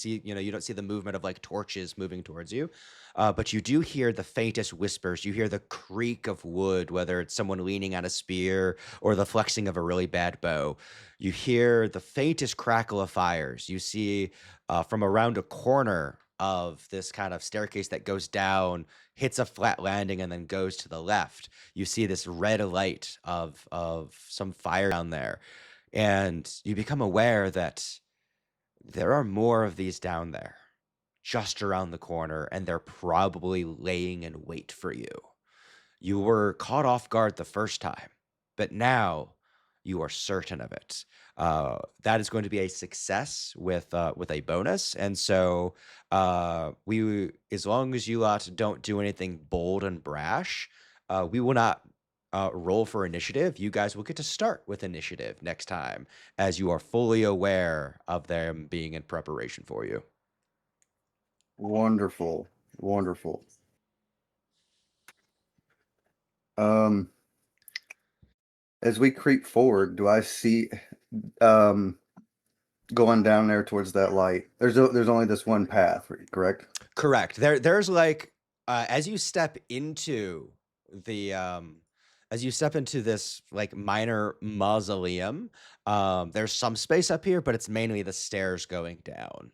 don't see the movement of like torches moving towards you. But you do hear the faintest whispers. You hear the creak of wood, whether it's someone leaning on a spear or the flexing of a really bad bow. You hear the faintest crackle of fires. You see from around a corner of this kind of staircase that goes down, hits a flat landing, and then goes to the left. You see this red light of some fire down there, and you become aware that there are more of these down there just around the corner, and they're probably laying in wait for you. You were caught off guard the first time, but now you are certain of it. That is going to be a success with a bonus, and so as long as you lot don't do anything bold and brash, we will not roll for initiative. You guys will get to start with initiative next time, as you are fully aware of them being in preparation for you. Wonderful, wonderful. Um, as we creep forward, do I see um going down there towards that light? There's only this one path, correct? Correct. There's like as you step into the as you step into this like minor mausoleum, there's some space up here, but it's mainly the stairs going down.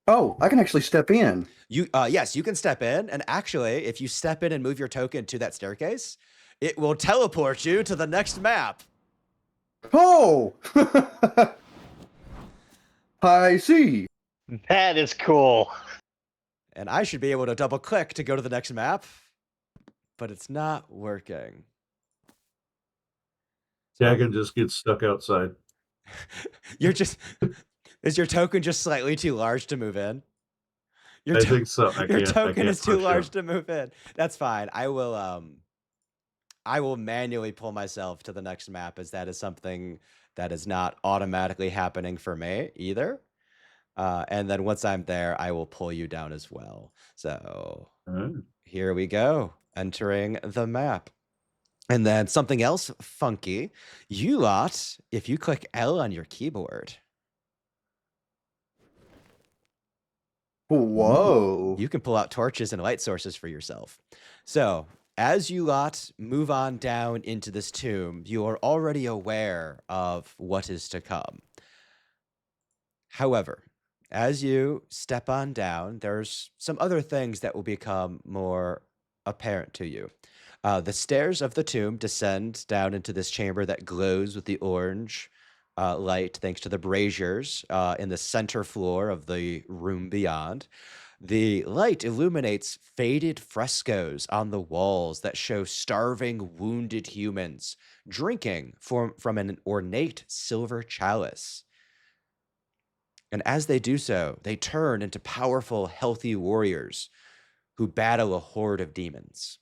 Oh, I can actually step in. Yes, you can step in, and actually, if you step in and move your token to that staircase, it will teleport you to the next map. Oh, I see. That is cool. And I should be able to double click to go to the next map, but it's not working. Dagon just gets stuck outside. Is your token just slightly too large to move in? I think so. Your token is too push large him. to move in. That's fine. I will manually pull myself to the next map, as that is something that is not automatically happening for me either. And then once I'm there, I will pull you down as well. So here we go, entering the map. And then something else funky, you lot, if you click L on your keyboard, Whoa. you can pull out torches and light sources for yourself. So as you lot move on down into this tomb, you are already aware of what is to come. However, as you step on down, there's some other things that will become more apparent to you. The stairs of the tomb descend down into this chamber that glows with the orange light, thanks to the braziers in the center floor of the room beyond. The light illuminates faded frescoes on the walls that show starving, wounded humans drinking from an ornate silver chalice. And as they do so, they turn into powerful, healthy warriors who battle a horde of demons.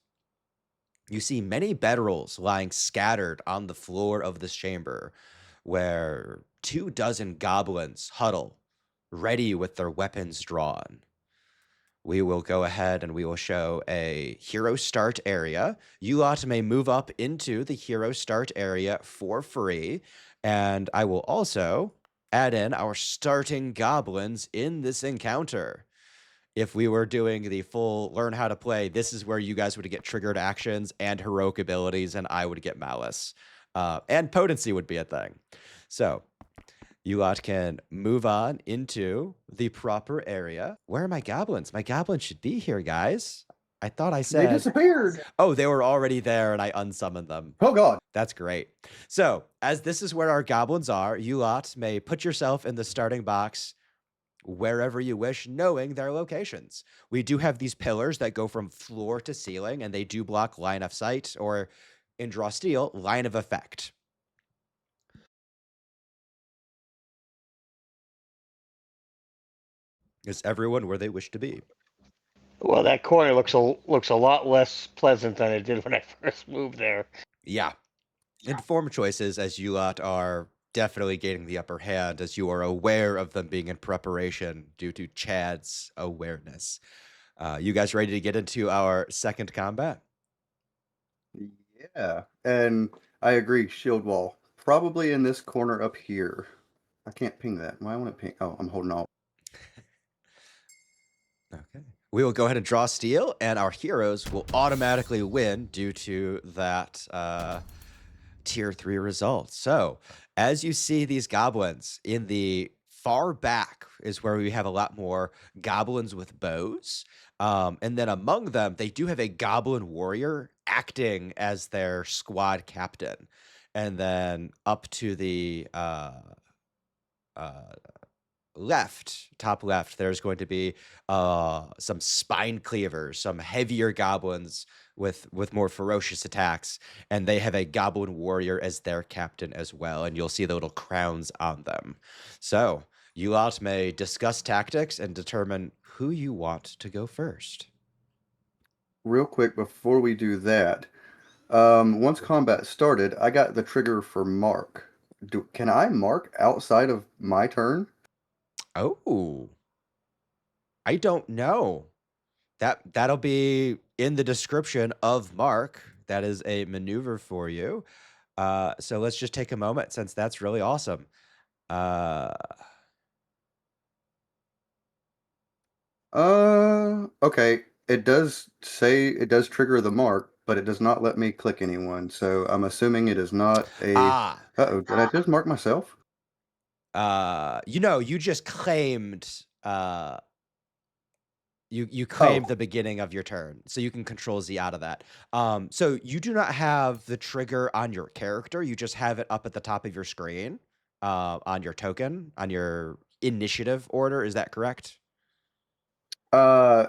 You see many bedrolls lying scattered on the floor of this chamber, where 24 goblins huddle, ready with their weapons drawn. We will go ahead and we will show a hero start area. You lot may move up into the hero start area for free. And I will also add in our starting goblins in this encounter. If we were doing the full learn how to play, this is where you guys would get triggered actions and heroic abilities, and I would get malice. And potency would be a thing. So you lot can move on into the proper area. Where are my goblins? My goblins should be here, guys. I thought I said... They disappeared. Oh, they were already there, and I unsummoned them. Oh, God. That's great. So, as this is where our goblins are, you lot may put yourself in the starting box wherever you wish, knowing their locations. We do have these pillars that go from floor to ceiling, and they do block line of sight, or in Draw Steel, line of effect. Is everyone where they wish to be? Well, that corner looks a lot less pleasant than it did when I first moved there. Yeah. Informed choices, as you lot are definitely gaining the upper hand, as you are aware of them being in preparation due to Chad's awareness. You guys ready to get into our second combat? Yeah, and I agree. Shield wall, probably in this corner up here. I can't ping that. Why won't it ping? Oh, I'm holding alt. Okay. We will go ahead and draw steel, and our heroes will automatically win due to that tier 3 result. So, as you see these goblins in the far back is where we have a lot more goblins with bows. And then among them, they do have a goblin warrior acting as their squad captain. And then up to the uh, top left, there's going to be some spine cleavers, some heavier goblins with more ferocious attacks, and they have a goblin warrior as their captain as well, and you'll see the little crowns on them. So you lot may discuss tactics and determine who you want to go first. Real quick before we do that, once combat started, I got the trigger for mark. Can I mark outside of my turn? Oh, I don't know. That'll be in the description of Mark. That is a maneuver for you. So let's just take a moment since that's really awesome. Uh, Okay. It does say it does trigger the mark, but it does not let me click anyone. So I'm assuming it is not a. ah, Uh-oh, did I just mark myself? you just claimed you Oh, claimed the beginning of your turn, so you can control Z out of that. So you do not have the trigger on your character. You just have it up at the top of your screen, on your token, on your initiative order. Is that correct? uh,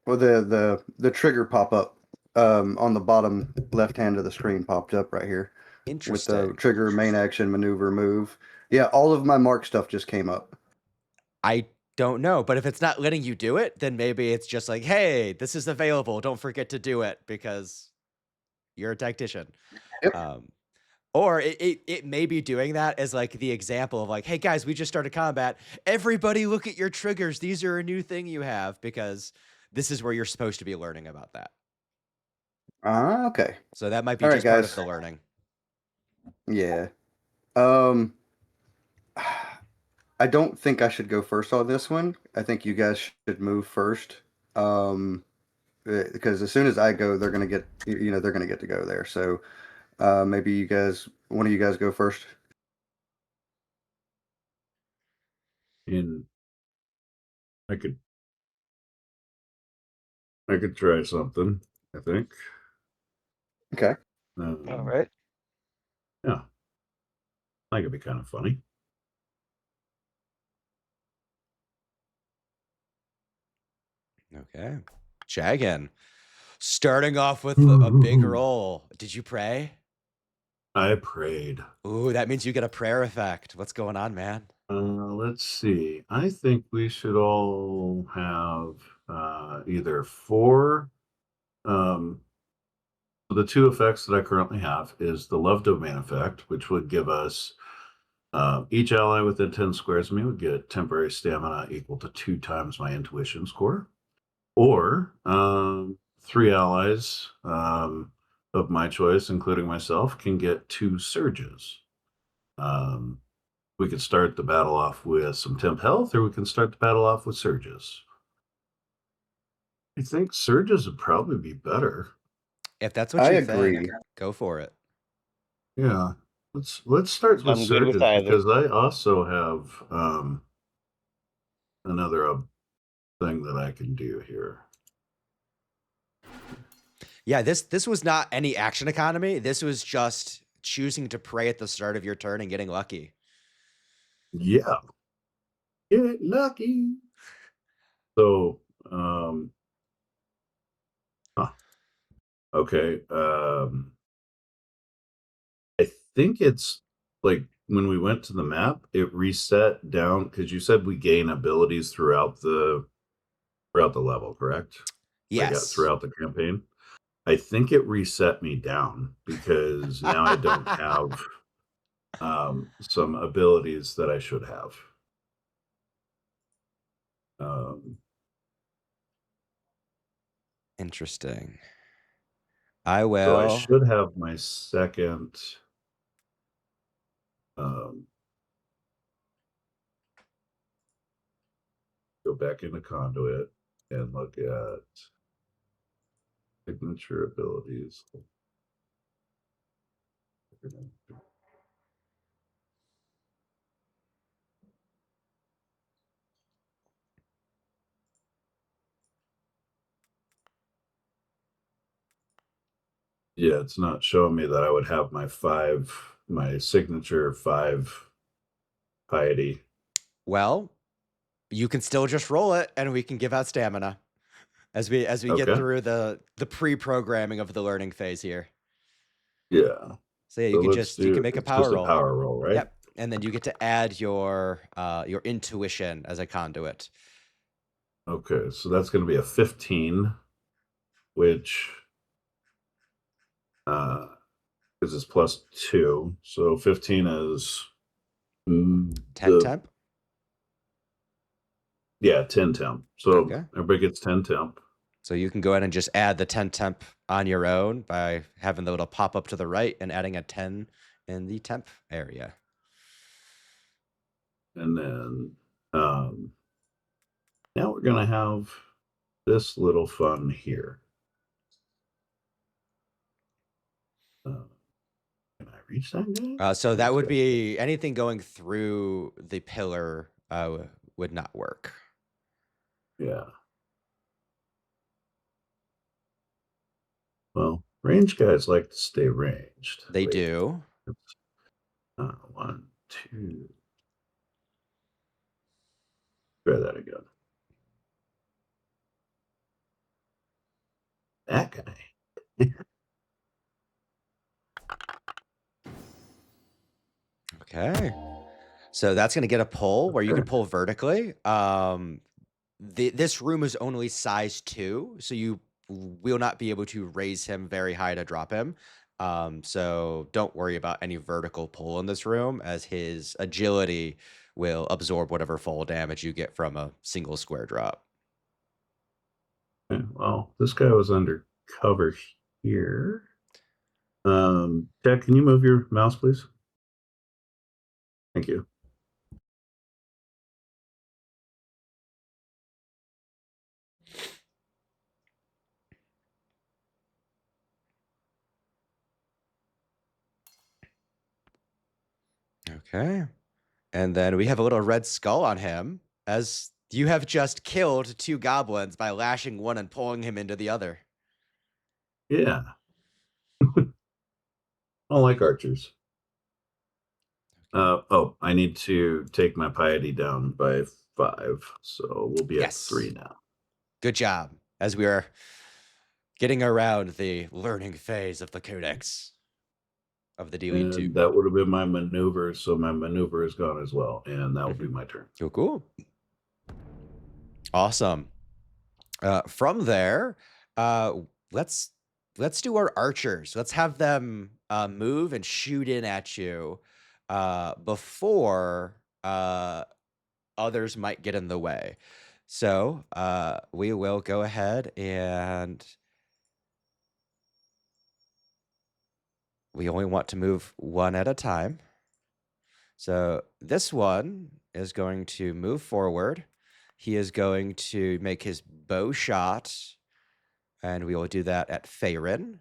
well, the trigger pop up on the bottom left hand of the screen popped up right here with the Interesting. trigger, main action, maneuver, move. Yeah, all of my mark stuff just came up. I don't know, but if it's not letting you do it, then maybe it's just like, hey, this is available. Don't forget to do it because you're a tactician. Yep. Or it may be doing that as like the example of like, hey guys, we just started combat. Everybody look at your triggers. These are a new thing you have because this is where you're supposed to be learning about that. Okay. So that might be All right, just part of guys. the learning. Yeah. Um, I don't think I should go first on this one. I think you guys should move first. Because as soon as I go, they're gonna get, they're gonna get to go there. So, maybe one of you guys go first. In I could try something, I think. Okay. All right. Yeah, I think it'd be kind of funny. Okay. Jagan. Starting off with a big roll. Did you pray? I prayed. Ooh, that means you get a prayer effect. What's going on, man? Let's see. I think we should all have either four. The two effects that I currently have is the Love Domain effect, which would give us each ally within 10 squares of me would get temporary stamina equal to 2 times my intuition score. Or three allies of my choice, including myself, can get 2 surges. We could start the battle off with some temp health, or we can start the battle off with surges. I think surges would probably be better. If that's what I you agree. think, go for it. Yeah. Let's start with I'm good with surges either. because I also have another thing that I can do here. Yeah, this was not any action economy. This was just choosing to pray at the start of your turn and getting lucky. Yeah. Get lucky. So, huh. Okay. I think it's like when we went to the map, it reset down because you said we gain abilities throughout the level, correct? Like Yes. throughout the campaign. I think it reset me down because now I don't have some abilities that I should have. Um, Interesting. I so I will. should have my second. Um, go back into conduit and look at signature abilities. Yeah, it's not showing me that I would have my signature 5 piety. Well, you can still just roll it, and we can give out stamina as we get Okay. through the pre-programming of the learning phase here. Yeah. So yeah, So you can make a it's just power a roll. power roll, right? Yep, and then you get to add your intuition as a conduit. Okay, so that's going to be a 15, which uh because it's plus 2. So 15 is 10 the temp. yeah, 10 temp. So Okay. everybody gets 10 temp. So you can go ahead and just add the 10 temp on your own by having the little pop up to the right and adding a 10 in the temp area. And then now we're gonna have this little fun here. Uh, can I reach that guy? So Oh, that he's would got be anything going through the pillar would not work. yeah. Well, range guys like to stay ranged. They Wait, do. it's, 1, 2. Try that again. That guy. Okay. So that's going to get a pull where you can Okay. pull vertically. This room is only size 2, so you will not be able to raise him very high to drop him. So don't worry about any vertical pull in this room, as his agility will absorb whatever fall damage you get from a single square drop. Okay, well, this guy was under cover here. Jack, can you move your mouse, please? Thank you. Okay. And then we have a little red skull on him, as you have just killed 2 goblins by lashing one and pulling him into the other. Yeah. I don't like archers. Oh, I need to take my piety down by 5, so we'll be at 3 Yes. now. Good job, as we are getting around the learning phase of the Codex of the Delian And Tomb. that would have been my maneuver, so my maneuver is gone as well, and that will be my turn. Cool. Awesome. From there, let's do our archers. Let's have them move and shoot in at you before others might get in the way. So we will go ahead and we only want to move one at a time. So this one is going to move forward. He is going to make his bow shot, and we will do that at Faerun.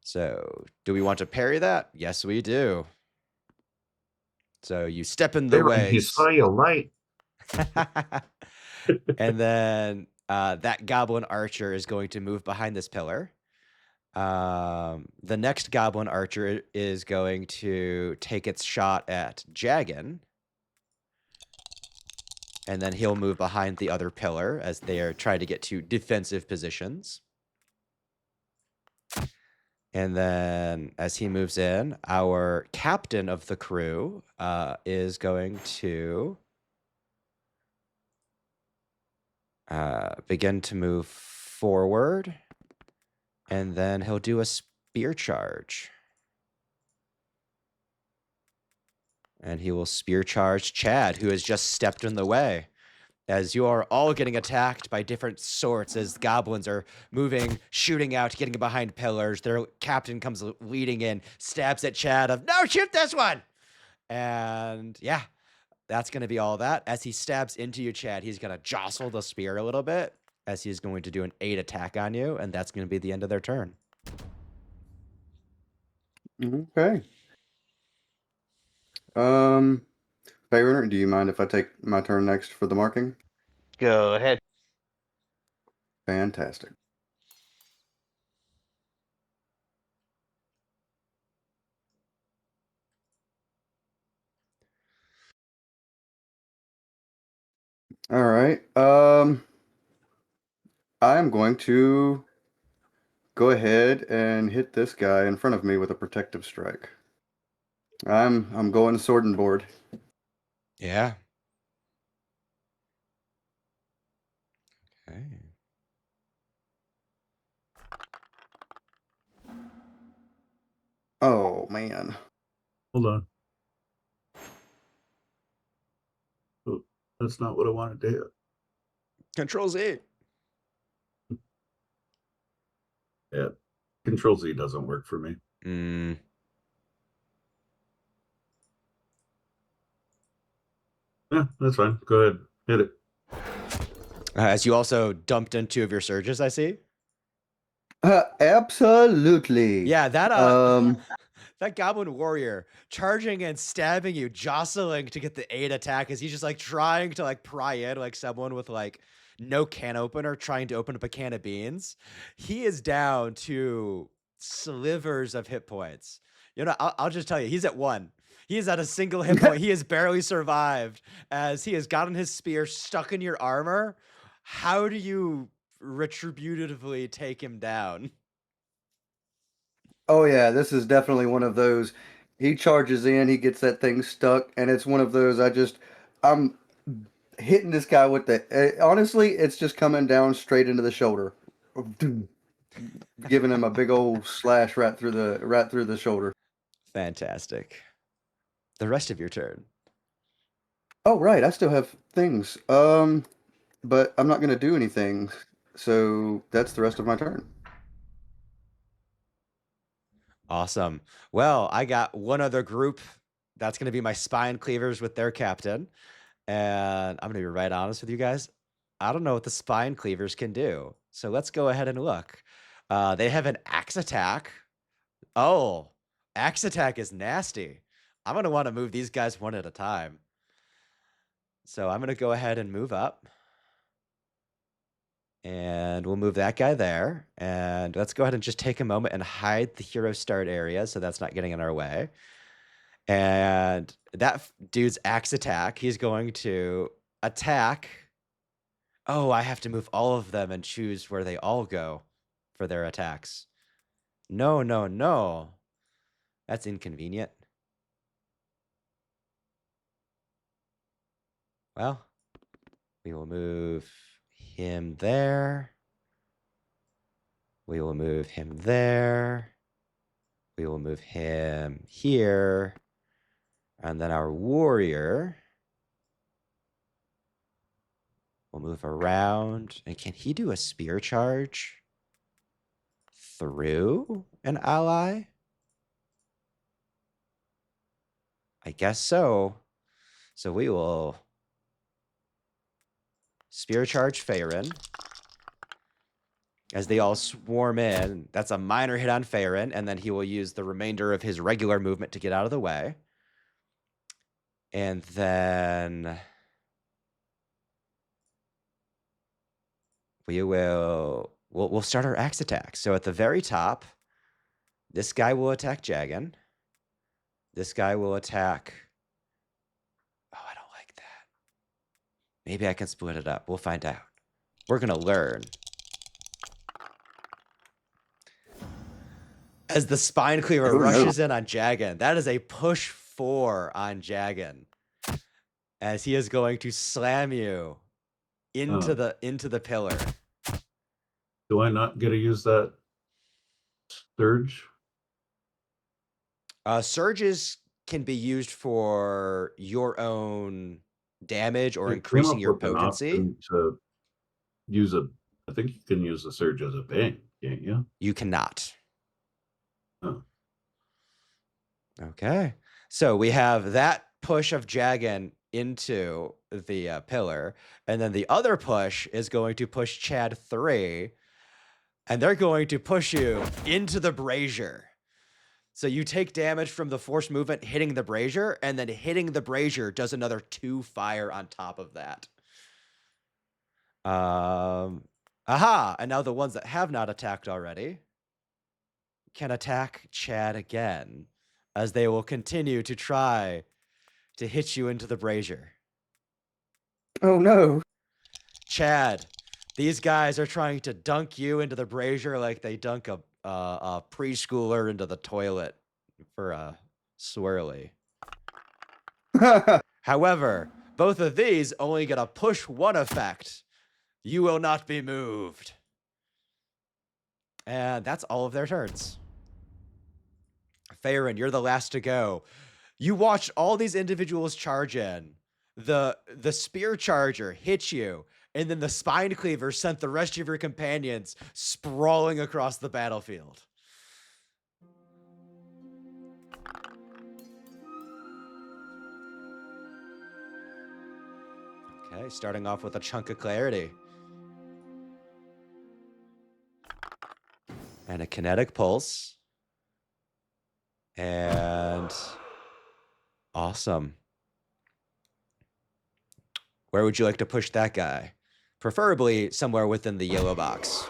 So do we want to parry that? Yes, we do. So you step in the Baron, way. he saw you light. And then that goblin archer is going to move behind this pillar. The next goblin archer is going to take its shot at Jagan. And then he'll move behind the other pillar as they are trying to get to defensive positions. And then as he moves in, our captain of the crew is going to begin to move forward. And then he'll do a spear charge. And he will spear charge Chad, who has just stepped in the way. As you are all getting attacked by different sorts, as goblins are moving, shooting out, getting behind pillars. Their captain comes leading in, stabs at Chad of, no, shoot this one! And yeah, that's going to be all that. As he stabs into you, Chad, he's going to jostle the spear a little bit, as he's going to do an 8 attack on you, and that's going to be the end of their turn. Okay. Favorite, do you mind if I take my turn next for the marking? Go ahead. Fantastic. All right. I'm going to go ahead and hit this guy in front of me with a protective strike. I'm going sword and board. Yeah. Okay. Oh man. Hold on. Oh, that's not what I wanted to hit. Control Z. Yeah. Control Z doesn't work for me. Yeah, that's fine. Go ahead. Hit it. As you also dumped in 2 of your surges, I see. Absolutely. Yeah, that that goblin warrior charging and stabbing you, jostling to get the 8 attack as he's just like trying to like pry in like someone with like no can opener trying to open up a can of beans. He is down to slivers of hit points. You know, I'll just tell you, he's at 1. He is at a single hit point. He has barely survived as he has gotten his spear stuck in your armor. How do you retributively take him down? Oh yeah, this is definitely one of those. He charges in, he gets that thing stuck, and it's one of those. I'm hitting this guy with the. Honestly, it's just coming down straight into the shoulder, giving him a big old slash right through the shoulder. Fantastic. The rest of your turn. Oh right, I still have things. But I'm not gonna do anything. So that's the rest of my turn. Awesome. Well, I got one other group. That's going to be my spine cleavers with their captain. And I'm going to be right honest with you guys. I don't know what the spine cleavers can do. So let's go ahead and look. They have an axe attack. Oh, axe attack is nasty. I'm going to want to move these guys one at a time. So I'm going to go ahead and move up. And we'll move that guy there. And let's go ahead and just take a moment and hide the hero start area so that's not getting in our way. And that dude's axe attack, he's going to attack. Oh, I have to move all of them and choose where they all go for their attacks. No, no, no. That's inconvenient. Well, we will move him there. We will move him there. We will move him here. And then our warrior will move around. And can he do a spear charge through an ally? I guess so. So we will spear charge Faerun. As they all swarm in, that's a minor hit on Faerun, and then he will use the remainder of his regular movement to get out of the way. And then we'll start our axe attack. So at the very top, This guy will attack Jagan. This guy will attack. Oh, I don't like that. Maybe I can split it up. We'll find out. We're going to learn. As the Spine Cleaver Oh, no. rushes in on Jagan, that is a push 4 on Jagan. As he is going to slam you into the pillar. Do I not get to use that surge? Surges can be used for your own damage or It came increasing up your with an potency. option to use I think you can use the surge as a bang, can't you? You cannot. Oh. Okay. So we have that push of Jagan into the pillar, and then the other push is going to push Chad 3, and they're going to push you into the brazier. So you take damage from the force movement hitting the brazier, and then hitting the brazier does another 2 fire on top of that. Aha! And now the ones that have not attacked already can attack Chad again, as they will continue to try to hit you into the brazier. Oh, no. Chad, these guys are trying to dunk you into the brazier like they dunk a preschooler into the toilet for a swirly. However, both of these only get a push 1 effect. You will not be moved. And that's all of their turns. Farron, you're the last to go. You watched all these individuals charge in. The spear charger hit you, and then the spine cleaver sent the rest of your companions sprawling across the battlefield. Okay, starting off with a chunk of clarity. And a kinetic pulse. And awesome. Where would you like to push that guy? Preferably somewhere within the yellow box.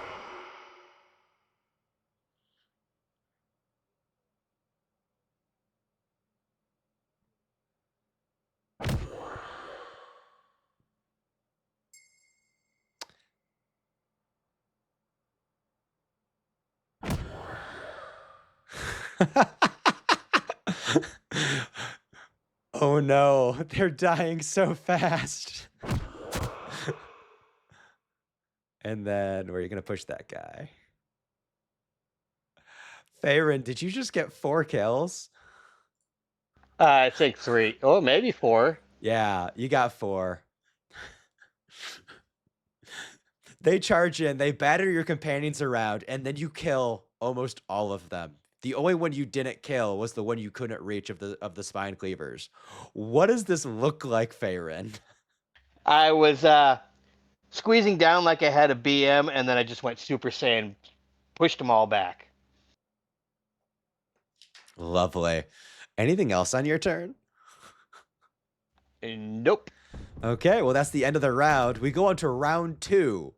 Oh no, they're dying so fast. And then where are you going to push that guy? Farron, did you just get 4 kills? I think 3. Oh, maybe 4. Yeah, you got 4. They charge in, they batter your companions around, and then you kill almost all of them. The only one you didn't kill was the one you couldn't reach of the spine cleavers. What does this look like, Farron? I was squeezing down like I had a BM, and then I just went Super Saiyan, pushed them all back. Lovely. Anything else on your turn? Nope. Okay, well, that's the end of the round. We go on to round 2.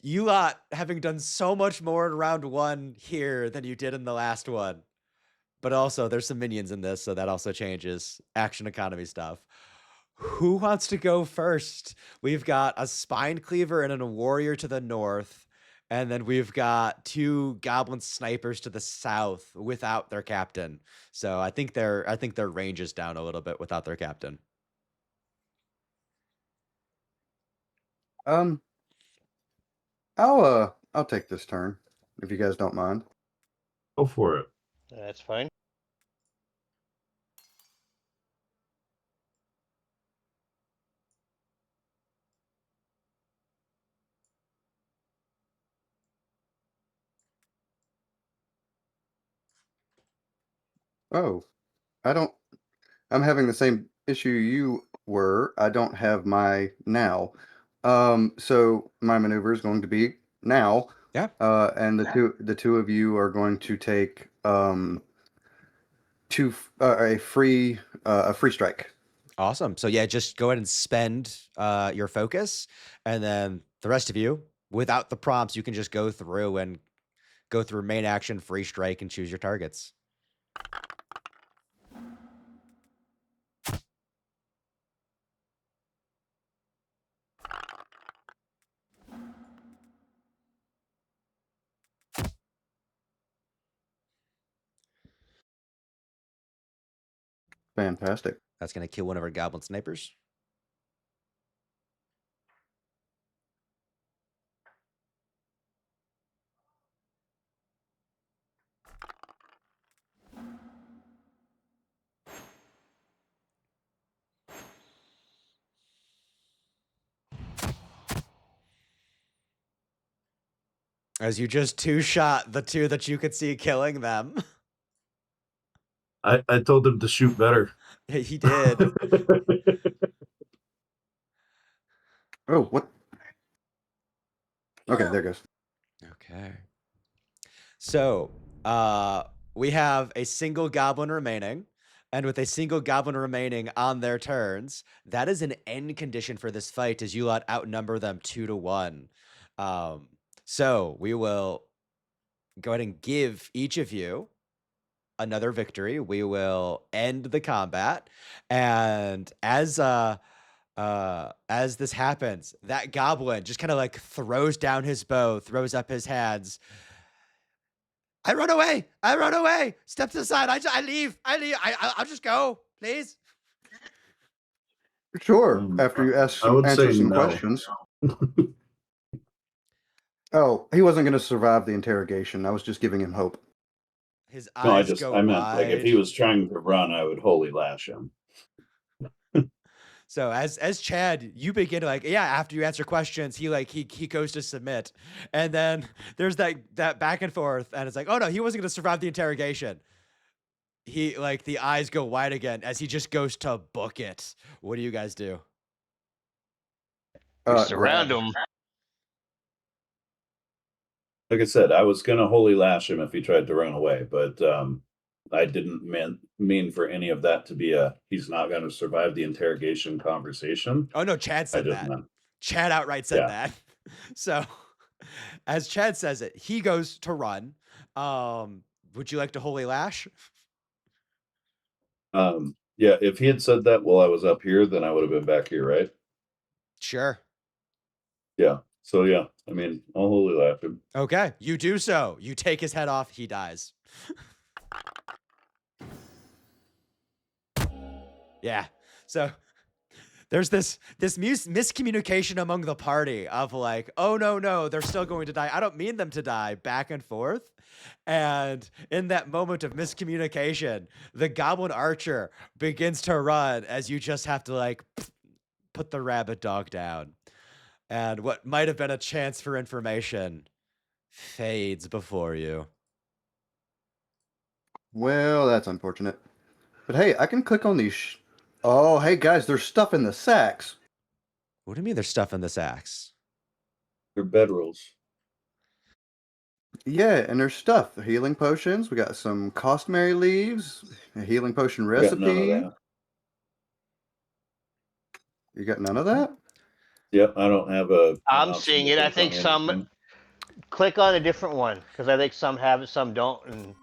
You lot having done so much more in round 1 here than you did in the last one. But also, there's some minions in this, so that also changes action economy stuff. Who wants to go first? We've got a spine cleaver and a warrior to the north, and then we've got 2 goblin snipers to the south without their captain. So I think their range is down a little bit without their captain. I'll take this turn if you guys don't mind. Go for it. That's fine. Oh, I'm having the same issue you were. I don't have my now. So my maneuver is going to be now. Yeah. And the two of you are going to take a free strike. Awesome. So yeah, just go ahead and spend your focus, and then the rest of you, without the prompts, you can just go through and go through main action, free strike, and choose your targets. Fantastic. That's going to kill one of our goblin snipers. As you just two-shot the two that you could see killing them. I told him to shoot better. He did. Oh, what? Okay, there it goes. Okay. So, we have a single goblin remaining, and with a single goblin remaining on their turns, that is an end condition for this fight as you lot outnumber them 2-1. So we will go ahead and give each of you another victory. We will end the combat, and as this happens, that goblin just kind of like throws down his bow, throws up his hands. I run away. I run away. Step to the side. I leave. I'll just go, please. Sure. After you I would answer say some no. questions. Oh, he wasn't going to survive the interrogation. I was just giving him hope. His No, eyes go I meant like if he wide. was trying to run, I would holy lash him. So as Chad, you begin to after you answer questions, he goes to submit. And then there's that back and forth, and it's like, oh no, he wasn't gonna survive the interrogation. He the eyes go wide again as he just goes to book it. What do you guys do? We surround Grab. him. Like I said, I was gonna holy lash him if he tried to run away, but I didn't mean for any of that to be he's not gonna survive the interrogation conversation. Oh no, Chad I said just that. meant Chad outright said that. So as Chad says it, he goes to run. Would you like to holy lash? yeah, if he had said that while I was up here, then I would have been back here, right? Sure. Yeah. So yeah, I mean, I'll holy lash him. Okay, you do so. You take his head off, he dies. Yeah. So there's this miscommunication among the party of like, oh no, they're still going to die. I don't mean them to die, back and forth. And in that moment of miscommunication, the goblin archer begins to run as you just have to put the rabbit dog down. And what might have been a chance for information fades before you. Well, that's unfortunate. But hey, I can click on these. Oh, hey guys, there's stuff in the sacks. What do you mean there's stuff in this axe? They're bedrolls. Yeah, and there's stuff. Healing potions. We got some cosmary leaves. A healing potion I got none of recipe. that. You got none of that? Yep, I don't have an I'm option seeing to it. I click think on some anything. click on a different one because I think some have it, some don't. And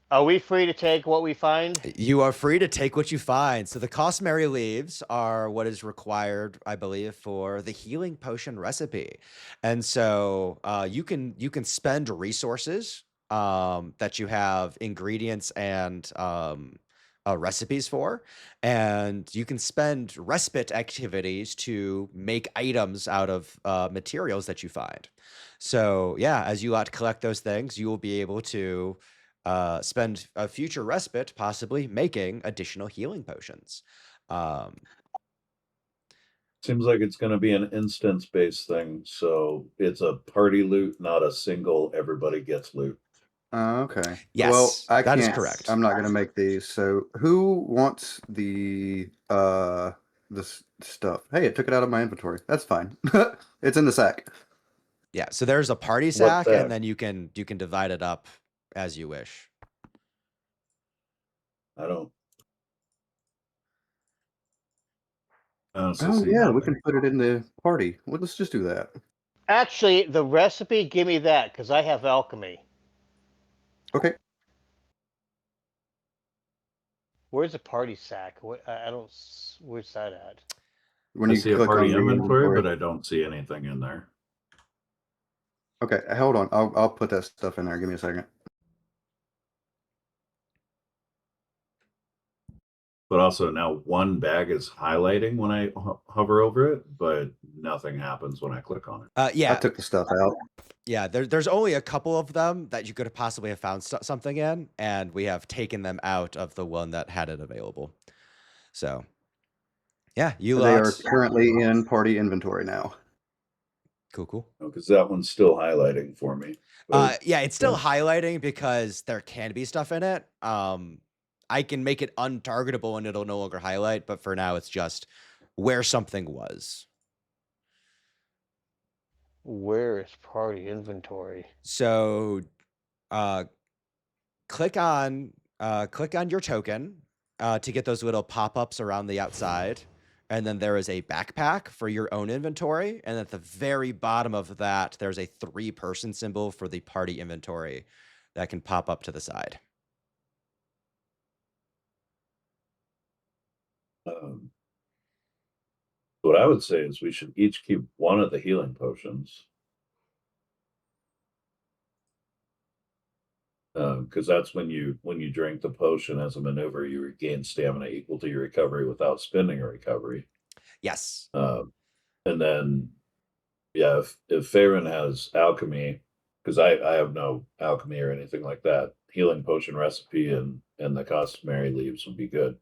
are we free to take what we find? You are free to take what you find. So the cosmary leaves are what is required, I believe, for the healing potion recipe. And so you can spend resources that you have ingredients and recipes for, and you can spend respite activities to make items out of materials that you find. So yeah, as you collect those things, you will be able to spend a future respite possibly making additional healing potions. Um, Seems like it's going to be an instance-based thing, so it's a party loot, not a single everybody gets loot. Okay. Well, yes, I that is can't. correct. I'm not gonna make these. So who wants the stuff? Hey, it took it out of my inventory. That's fine. It's in the sack. Yeah, so there's a party What sack, sack? and then you can divide it up as you wish. I honestly Oh see yeah, we nothing. can put it in the party. Well, let's just do that. Actually, the recipe, give me that, because I have alchemy. Okay. Where's the party sack? What I don't. Where's that at? When I you see a click party on the inventory, inventory. but I don't see anything in there. Okay, hold on. I'll put that stuff in there. Give me a second. But also now one bag is highlighting when I hover over it, but nothing happens when I click on it. I Yeah, took the stuff out. yeah. There's only a couple of them that you could possibly have found something in, and we have taken them out of the one that had it available. So, yeah, you They are lot. currently in party inventory now. Cool. Because that one's still highlighting for me. But Yeah, it's still yeah. highlighting because there can be stuff in it. I can make it untargetable and it'll no longer highlight, but for now it's just where something was. Where is party inventory? So, uh, click on your token to get those little pop-ups around the outside, and then there is a backpack for your own inventory, and at the very bottom of that there's a 3-person symbol for the party inventory that can pop up to the side. What I would say is we should each keep one of the healing potions. Because that's when you drink the potion as a maneuver, you regain stamina equal to your recovery without spending a recovery. Yes. And then, yeah, if Farron has alchemy, because I have no alchemy or anything like that, healing potion recipe and the customary leaves would be good.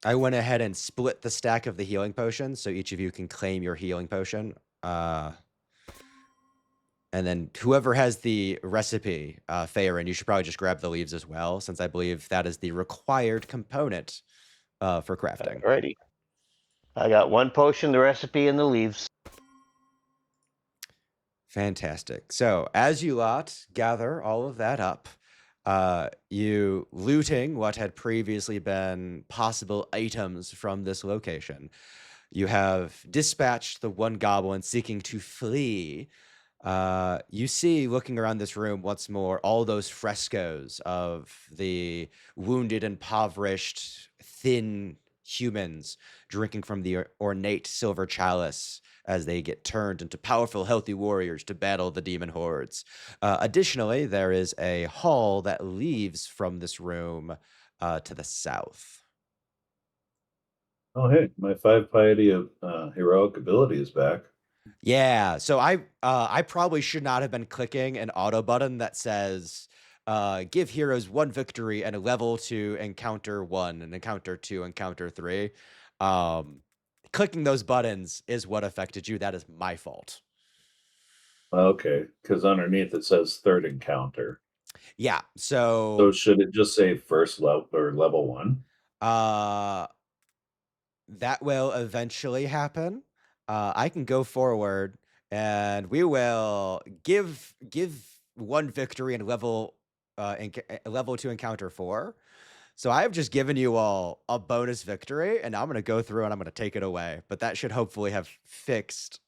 I went ahead and split the stack of the healing potions, so each of you can claim your healing potion. And then whoever has the recipe, Farron, you should probably just grab the leaves as well, since I believe that is the required component for crafting. Alrighty. I got one potion, the recipe, and the leaves. Fantastic. So as you lot gather all of that up, you looting what had previously been possible items from this location. You have dispatched the one goblin seeking to flee. You see, looking around this room once more, all those frescoes of the wounded, impoverished, thin humans drinking from the ornate silver chalice as they get turned into powerful, healthy warriors to battle the demon hordes. Additionally, there is a hall that leaves from this room to the south. Oh, hey, my 5 piety of heroic ability is back. Yeah, so I probably should not have been clicking an auto button that says give heroes 1 victory and a level to encounter 1 and encounter 2, encounter 3. Clicking those buttons is what affected you. That is my fault. Okay, because underneath it says third encounter. Yeah, So so should it just say first level or level 1? uh that will eventually happen. I can go forward and we will give 1 victory and level level to encounter 4. So I've just given you all a bonus victory, and I'm gonna go through and I'm gonna take it away. But that should hopefully have fixed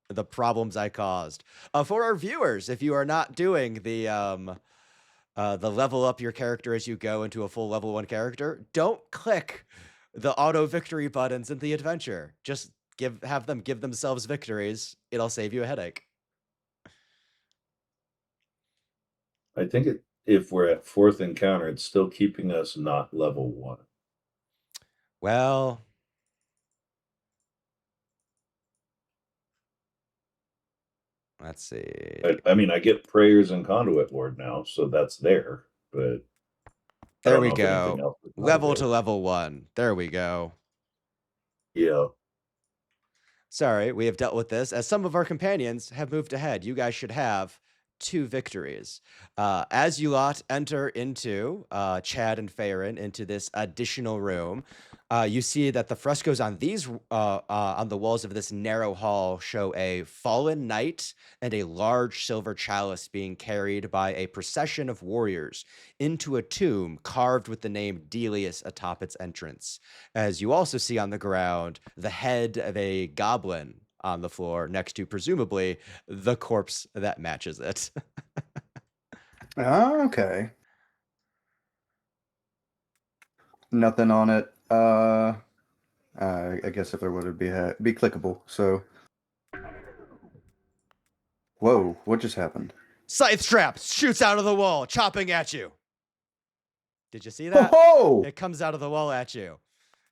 the problems I caused. For our viewers, if you are not doing the level up your character as you go into a full level 1 character, don't click the auto victory buttons in the adventure. Just have them give themselves victories. It'll save you a headache. I think if we're at 4th encounter, it's still keeping us not level 1. Well, let's see. I mean, I get prayers and conduit lord now, so that's there, but I There don't we know if anything go. else is not Level to available. level 1. There we go. Yeah. Sorry, we have dealt with this. As some of our companions have moved ahead, you guys should have 2 victories. As you lot enter into Chad and Farron into this additional room, you see that the frescoes on these on the walls of this narrow hall show a fallen knight and a large silver chalice being carried by a procession of warriors into a tomb carved with the name Delius atop its entrance. As you also see on the ground the head of a goblin on the floor next to presumably the corpse that matches it. Okay. Nothing on it. I guess if there would be clickable. So, whoa, what just happened? Scythe trap shoots out of the wall, chopping at you. Did you see that? Oh! It comes out of the wall at you.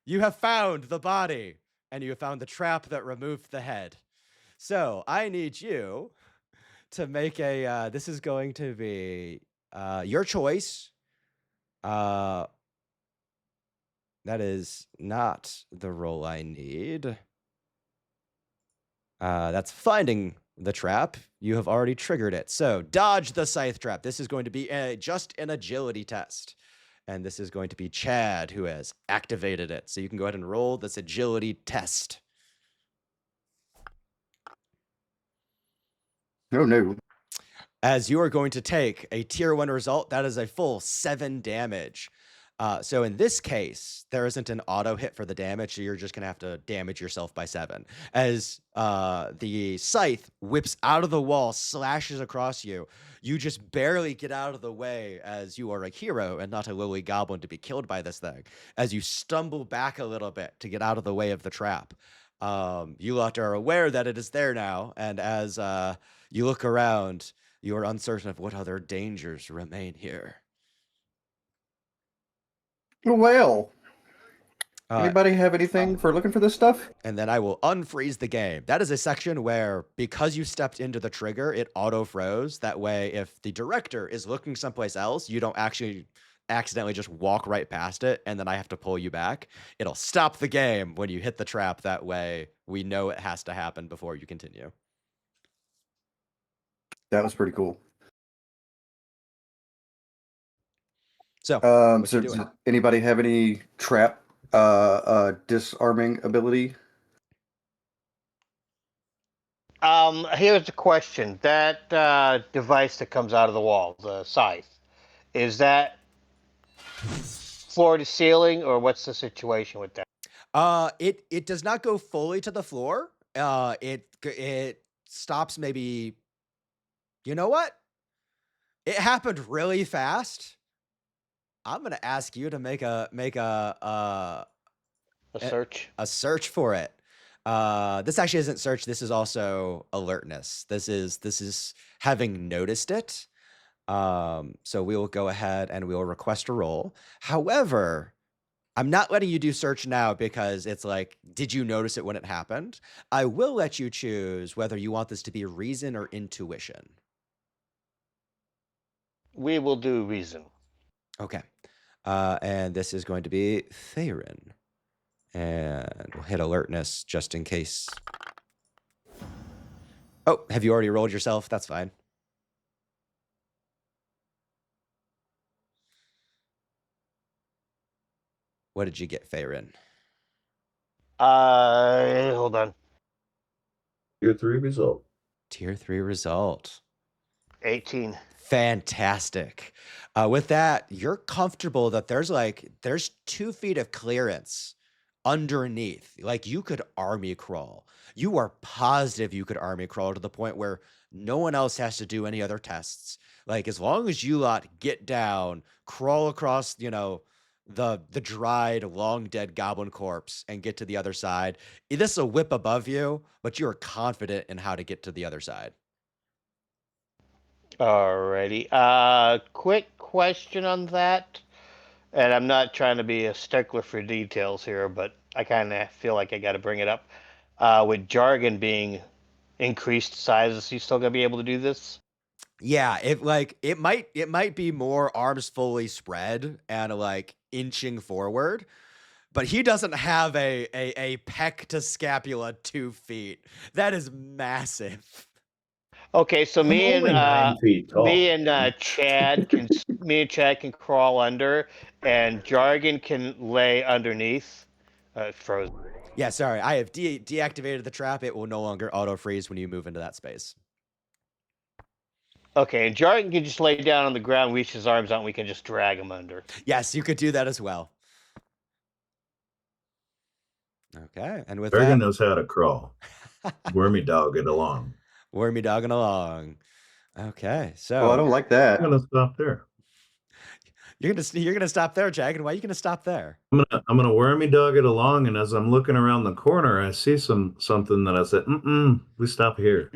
You have found the body, and you have found the trap that removed the head. So I need you to make a. This is going to be your choice. That is not the role I need. That's finding the trap. You have already triggered it. So dodge the scythe trap. This is going to be just an agility test. And this is going to be Chad who has activated it. So you can go ahead and roll this agility test. Oh, no. As you are going to take a tier 1 result, that is a full 7 damage. So in this case, there isn't an auto hit for the damage, so you're just going to have to damage yourself by 7. As the scythe whips out of the wall, slashes across you, you just barely get out of the way as you are a hero and not a lowly goblin to be killed by this thing. As you stumble back a little bit to get out of the way of the trap, you lot are aware that it is there now, and as you look around, you are uncertain of what other dangers remain here. Well, Uh, anybody have anything for looking for this stuff? and then I will unfreeze the game. That is a section where, because you stepped into the trigger, it auto froze. That way, if the director is looking someplace else, you don't actually accidentally just walk right past it, and then I have to pull you back. It'll stop the game when you hit the trap. That way, we know it has to happen before you continue. That was pretty cool. So, what So you does doing? anybody have any trap disarming ability? Here's a question. That device that comes out of the wall, the scythe, is that floor to ceiling, or what's the situation with that? It does not go fully to the floor. It stops maybe. You know what? It happened really fast. I'm gonna ask you to make a A search? a search for it. This actually isn't search. This is also alertness. This is having noticed it. So we will go ahead and we will request a roll. However, I'm not letting you do search now because it's like, did you notice it when it happened? I will let you choose whether you want this to be reason or intuition. We will do reason. Okay. And this is going to be Theron. And we'll hit alertness just in case. Oh, have you already rolled yourself? That's fine. What did you get, Theron? Hold on. Tier 3 result. Tier 3 result. 18. Fantastic. With that, you're comfortable that there's 2 feet of clearance underneath. Like you could army crawl. You are positive you could army crawl to the point where no one else has to do any other tests. Like as long as you lot get down, crawl across, the dried, long dead goblin corpse and get to the other side. This will whip above you, but you are confident in how to get to the other side. Alrighty. Quick question on that. And I'm not trying to be a stickler for details here, but I kind of feel like I got to bring it up. With jargon being increased size, is he still going to be able to do this? Yeah, it might be more arms fully spread and like inching forward, but he doesn't have a pec to scapula 2 feet. That is massive. Okay, so I'm only 9 feet tall. me and Chad can crawl under, and jargon can lay underneath. Frozen. Yeah, sorry, I have deactivated the trap. It will no longer auto freeze when you move into that space. Okay, and jargon can just lay down on the ground, reach his arms out, and we can just drag him under. Yes, you could do that as well. Okay, and with Bergen that, knows how to crawl. Wormy dog it along. Wormy dogging along. Okay, Oh, I so don't like I'm that. gonna stop there. you're gonna stop there, Jack, and why are you gonna stop there? I'm gonna wormy dog it along, and as I'm looking around the corner, I see something that I said, we stop here.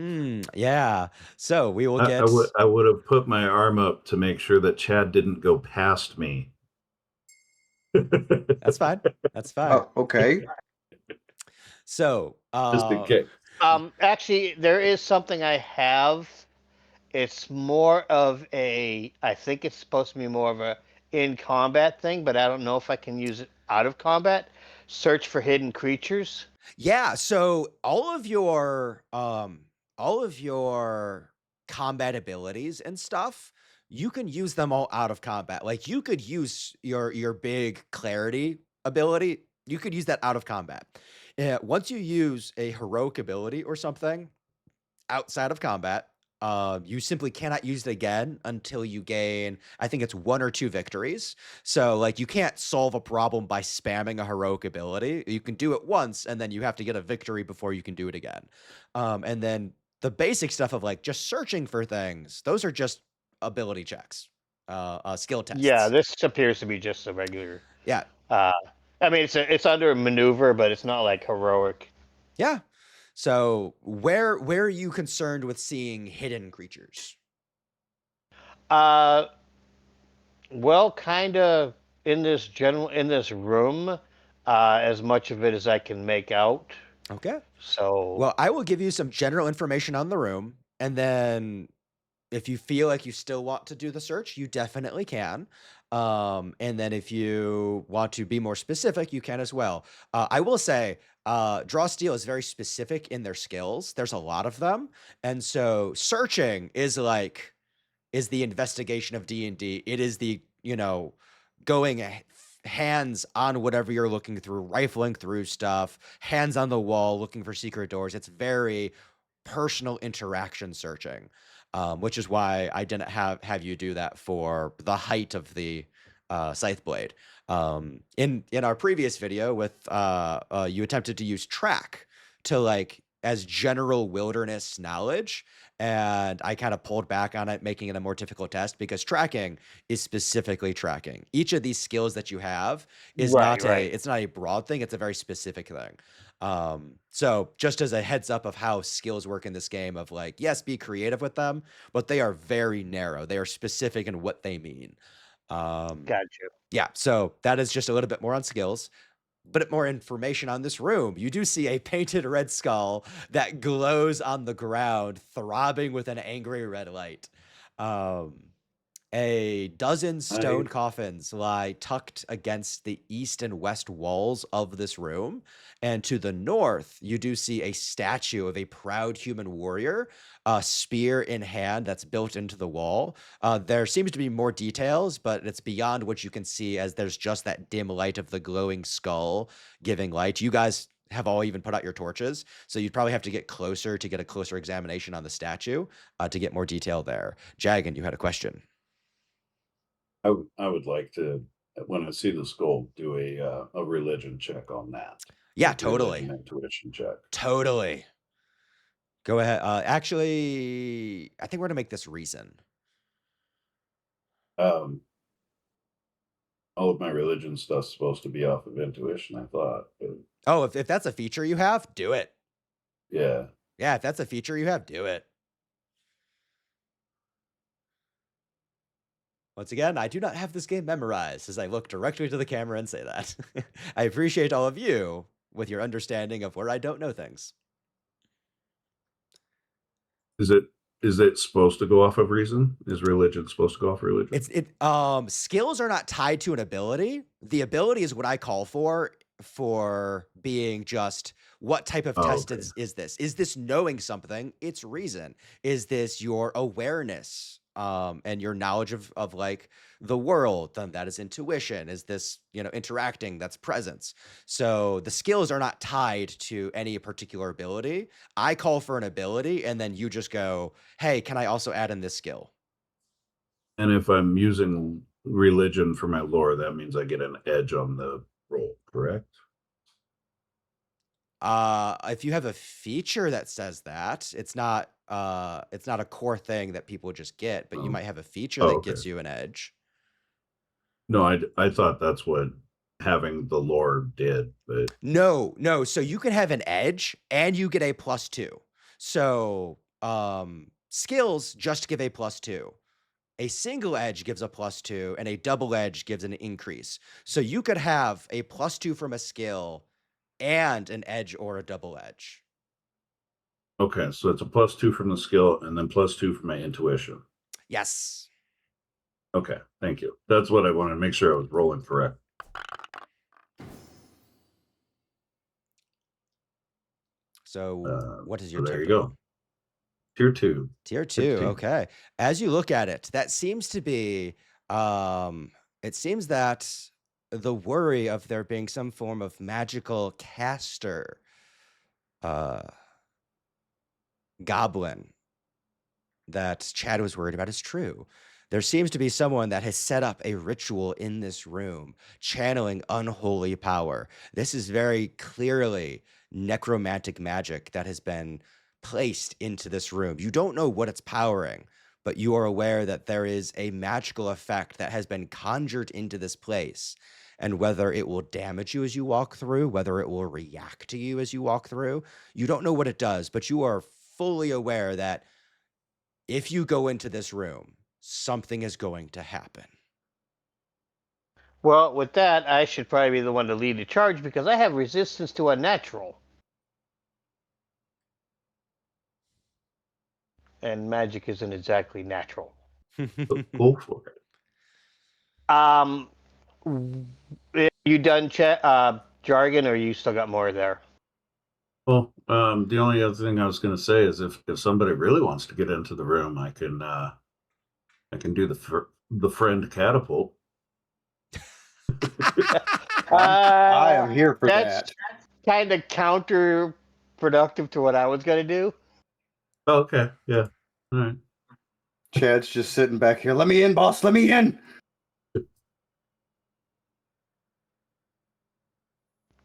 Yeah. So we will I get. would I would have put my arm up to make sure that Chad didn't go past me. That's fine. That's fine. Oh, okay. So, Just in case. Actually, there is something I have. It's more of a, I think it's supposed to be more of a in combat thing, but I don't know if I can use it out of combat. Search for hidden creatures. yeah. So all of your combat abilities and stuff, you can use them all out of combat. Like you could use your big clarity ability. You could use that out of combat. Once you use a heroic ability or something outside of combat, you simply cannot use it again until you gain, I think it's 1 or 2 victories. So, like, you can't solve a problem by spamming a heroic ability. You can do it once, and then you have to get a victory before you can do it again. And then the basic stuff of like just searching for things, those are just ability checks, skill Yeah, tests. this appears to be just a regular. Yeah, Uh, I mean, it's under maneuver, but it's not like heroic. yeah. So, where are you concerned with seeing hidden creatures? Uh, well, kind of in this room, as much of it as I can make out. Okay. So Well, I will give you some general information on the room, and then if you feel like you still want to do the search, you definitely can. And then if you want to be more specific, you can as well. I will say, Draw Steel is very specific in their skills. There's a lot of them, and so searching is the investigation of D&D. It is the, going hands on whatever you're looking through, rifling through stuff, hands on the wall, looking for secret doors. It's very personal interaction searching, which is why I didn't have you do that for the height of the scythe blade. In our previous video with you attempted to use track to like as general wilderness knowledge, and I kind of pulled back on it, making it a more difficult test because tracking is specifically tracking. Each of these skills that you have is right, right. it's not a broad thing, it's a very specific thing. So just as a heads up of how skills work in this game of like, yes, be creative with them, but they are very narrow. They are specific in what they mean. Gotcha. Yeah, so that is just a little bit more on skills. Bit more information on this room. You do see a painted red skull that glows on the ground, throbbing with an angry red light. Um, a dozen stone I coffins lie tucked against the east and west walls of this room. And to the north, you do see a statue of a proud human warrior, a spear in hand that's built into the wall. There seems to be more details, but it's beyond what you can see as there's just that dim light of the glowing skull giving light. You guys have all even put out your torches, so you'd probably have to get closer to get a closer examination on the statue to get more detail there. Jagan, you had a question. I would like to, when I see the skull, do a religion check on that. Yeah, Religion totally. intuition check. Totally. Go ahead. Actually, I think we're gonna make this reason. Um, all of my religion stuff's supposed to be off of intuition, I thought. But Oh, if that's a feature you have, do it. yeah. Yeah, if that's a feature you have, do it. Once again, I do not have this game memorized as I look directly to the camera and say that. I appreciate all of you with your understanding of where I don't know things. Is it supposed to go off of reason? Is religion supposed to go off of religion? Skills are not tied to an ability. The ability is what I call for being just what type of Oh, test okay. is this? Is this knowing something? It's reason. Is this your awareness and your knowledge of like the world? Then that is intuition. Is this, interacting? That's presence. So the skills are not tied to any particular ability. I call for an ability and then you just go, hey, can I also add in this skill? And if I'm using religion for my lore, that means I get an edge on the roll, correct? If you have a feature that says that, it's not a core thing that people just get, but you Oh. might have a feature Oh, that okay. gives you an edge. No, I thought that's what having the lore did, but No, no. So you can have an edge and you get a +2. So skills just give a +2. A single edge gives a +2, and a double edge gives an increase. So you could have a +2 from a skill and an edge or a double edge. okay, so it's a +2 from the skill and then +2 from my intuition. Yes. Okay, thank you. That's what I wanted to make sure I was rolling correct. So what is your So there you tempo? go. Tier 2. Tier 2, 15. okay. As you look at it, that seems to be, it seems that the worry of there being some form of magical caster, uh, goblin that Chad was worried about is true. There seems to be someone that has set up a ritual in this room, channeling unholy power. This is very clearly necromantic magic that has been placed into this room. You don't know what it's powering, but you are aware that there is a magical effect that has been conjured into this place. And whether it will damage you as you walk through, whether it will react to you as you walk through, you don't know what it does, but you are fully aware that if you go into this room, something is going to happen. Well, with that, I should probably be the one to lead the charge because I have resistance to unnatural. And magic isn't exactly natural. Go for it. You done jargon, or you still got more there? Well, the only other thing I was going to say is if somebody really wants to get into the room, I can do the friend catapult. I am here for That's that. kind of counterproductive to what I was going to do. Oh, okay, yeah, all right. Chad's just sitting back here. Let me in, boss. Let me in.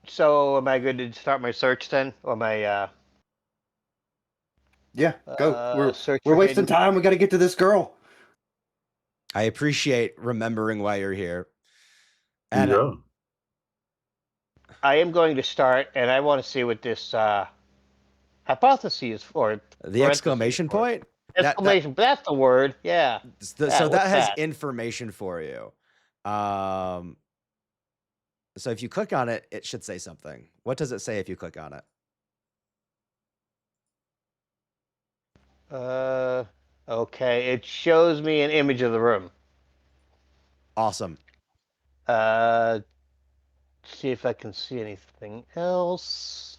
So, am I good to start my search then, or my Yeah, go. search We're for wasting hidden? time. We got to get to this girl. I appreciate remembering why you're here. And Yeah. I am going to start, and I want to see what this hypothesis is for. the exclamation point, Exclamation. That's the word. Yeah. so that What's has that? information for you. So if you click on it, it should say something. What does it say if you click on it? Okay. It shows me an image of the room. Awesome. See if I can see anything else.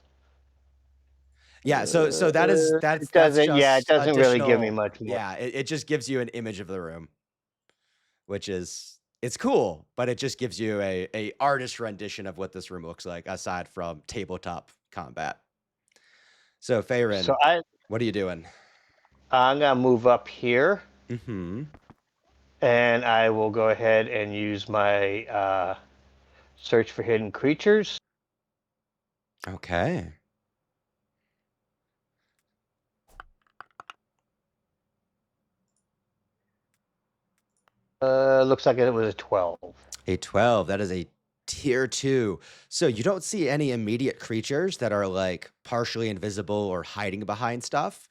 Yeah, so that's It just doesn't. Yeah, it doesn't really give me additional. much more. Yeah, it just gives you an image of the room, which is it's cool, but it just gives you a artist rendition of what this room looks like aside from tabletop combat. So Faerun, So what are you doing? I'm gonna move up here, Mm-hmm. and I will go ahead and use my search for hidden creatures. Okay. Looks like it was a 12. A 12. That is a tier 2. So you don't see any immediate creatures that are like partially invisible or hiding behind stuff.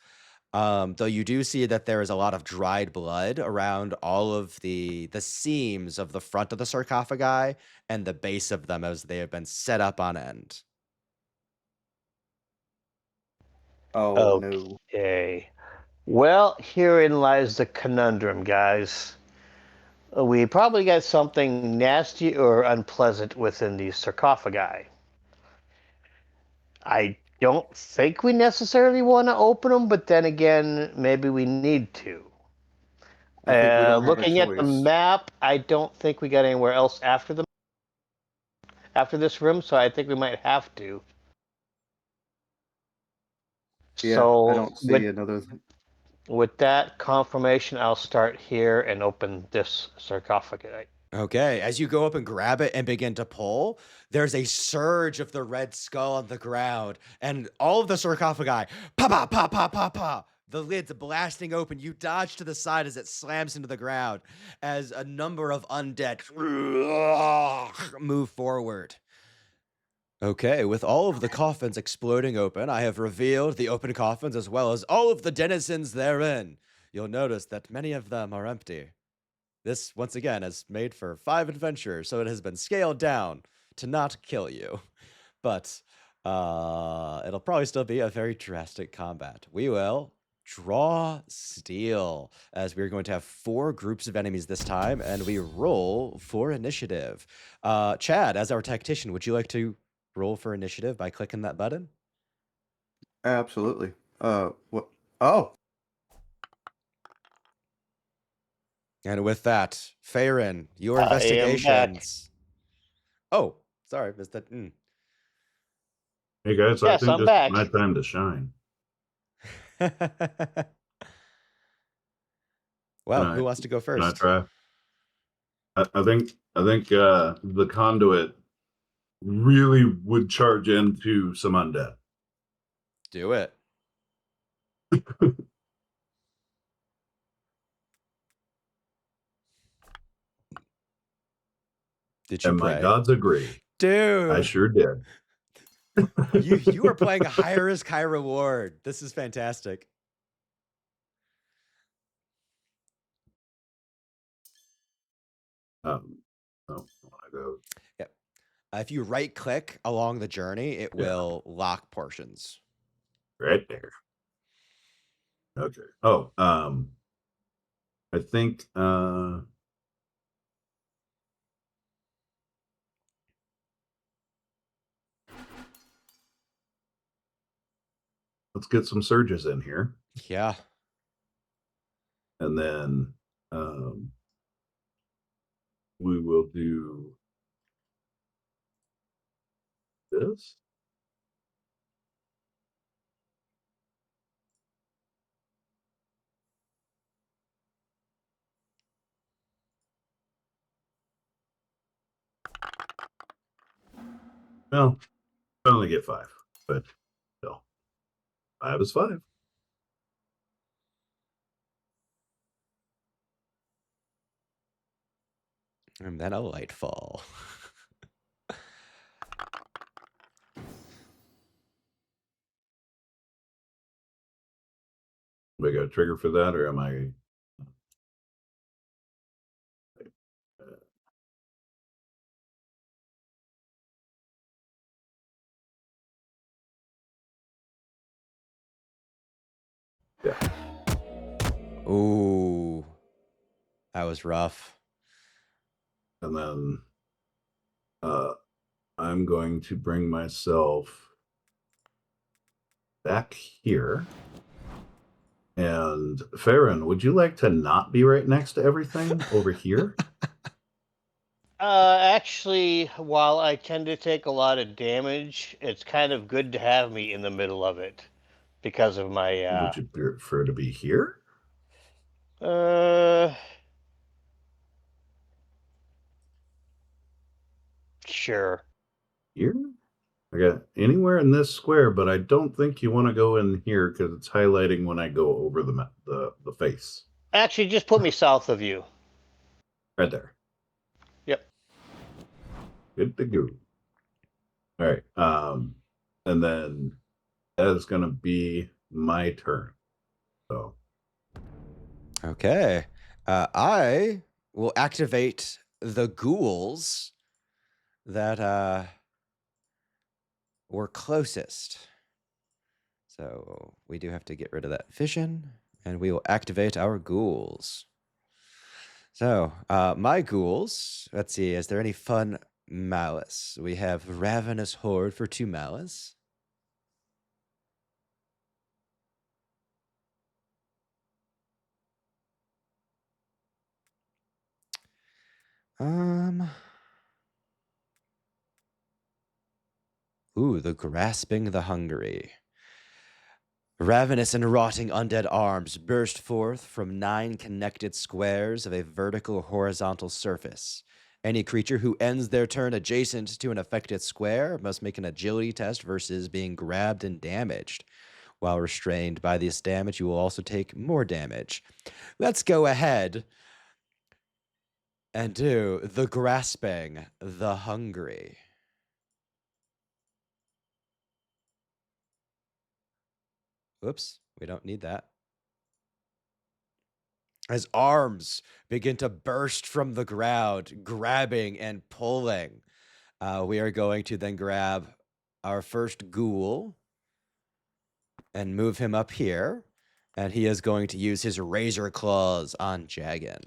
Though you do see that there is a lot of dried blood around all of the seams of the front of the sarcophagi and the base of them as they have been set up on end. Oh no. Okay. Well, herein lies the conundrum, guys. We probably got something nasty or unpleasant within these sarcophagi. I don't think we necessarily want to open them, but then again, maybe we need to. I think we don't have a Looking at the choice. map, I don't think we got anywhere else after this room, so I think we might have to. Yeah, So I don't see another. with that confirmation, I'll start here and open this sarcophagi. Okay, as you go up and grab it and begin to pull, there's a surge of the red skull on the ground, and all of the sarcophagi, pa pa pa pa pa pa. The lid's blasting open. You dodge to the side as it slams into the ground, as a number of undead move forward. Okay, with all of the coffins exploding open, I have revealed the open coffins as well as all of the denizens therein. You'll notice that many of them are empty. This, once again, is made for 5 adventurers, so it has been scaled down to not kill you. But it'll probably still be a very drastic combat. We will draw steel, as we're going to have 4 groups of enemies this time, and we roll for initiative. Chad, as our tactician, would you like to roll for initiative by clicking that button? Absolutely. What? Oh, And with that, Farron, your I am back. investigations. Oh, sorry, missed that. Hey guys, I Yes, think I'm this is back. my time to shine. Well, Can I who wants to go can I first? try? I think the conduit really would charge into some undead. Do it. Did you And my pray? gods agree. I Dude, sure did. you are playing a high risk, high reward. This is fantastic. Oh, I want to go. Yep. If you right click along the journey, it Yeah. will lock portions. Right there. Okay. Oh, I think let's get some surges in here. Yeah. And then we will do this. Well, I only get 5, but still, 5 is 5. And then a light fall. We got a trigger for that, or am I? Yeah. Ooh. That was rough. And then I'm going to bring myself back here. And Farron, would you like to not be right next to everything over here? Actually, while I tend to take a lot of damage, it's kind of good to have me in the middle of it because of my Would you prefer to be here? Sure. Here? I got anywhere in this square, but I don't think you want to go in here because it's highlighting when I go over the face. Actually, just put me south of you. Right there. Yep. Good to go. All right. And then that is going to be my turn. So. Okay. I will activate the ghouls that were closest. So we do have to get rid of that vision, and we will activate our ghouls. So my ghouls, let's see, is there any fun malice? We have Ravenous Horde for 2 malice. Ooh, the Grasping the Hungry. Ravenous and rotting undead arms burst forth from 9 connected squares of a vertical horizontal surface. Any creature who ends their turn adjacent to an affected square must make an agility test versus being grabbed and damaged. While restrained by this damage, you will also take more damage. Let's go ahead and do the grasping, the hungry. Whoops, we don't need that. As arms begin to burst from the ground, grabbing and pulling, we are going to then grab our first ghoul and move him up here. And he is going to use his razor claws on Jagan.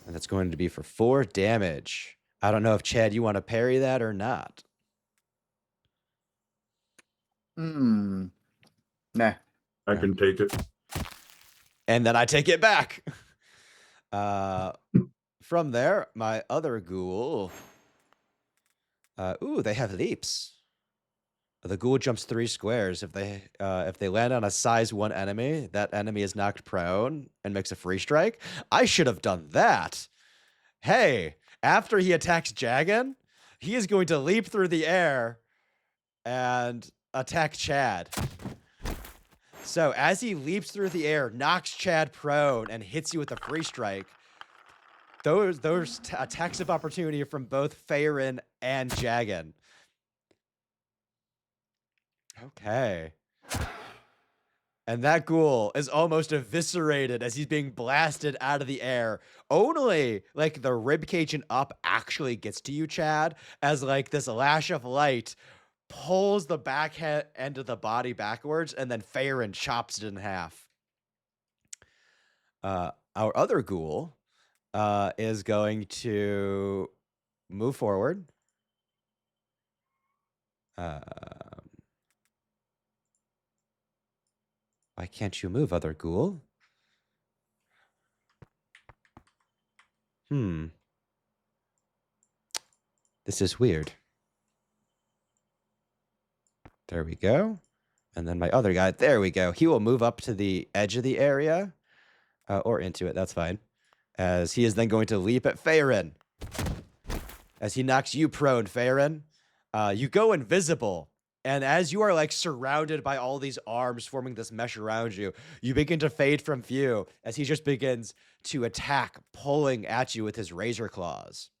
And that's going to be for 4 damage. I don't know if, Chad, you want to parry that or not. Nah. I can take it. And then I take it back. From there, my other ghoul. Ooh, they have leaps. The ghoul jumps 3 squares. If they land on a size 1 enemy, that enemy is knocked prone and makes a free strike. I should have done that. Hey, after he attacks Jagan, he is going to leap through the air and attack Chad. So as he leaps through the air, knocks Chad prone, and hits you with a free strike, those attacks of opportunity from both Faerun and Jagan. Okay. And that ghoul is almost eviscerated as he's being blasted out of the air. Only like the ribcage and up actually gets to you, Chad, as like this lash of light pulls the back end of the body backwards, and then Faerun chops it in half. Our other ghoul is going to move forward. Why can't you move, other ghoul? This is weird. There we go. And then my other guy, there we go. He will move up to the edge of the area, or into it, that's fine. As he is then going to leap at Faerun. As he knocks you prone, Faerun, you go invisible. And as you are like surrounded by all these arms forming this mesh around you, you begin to fade from view as he just begins to attack, pulling at you with his razor claws.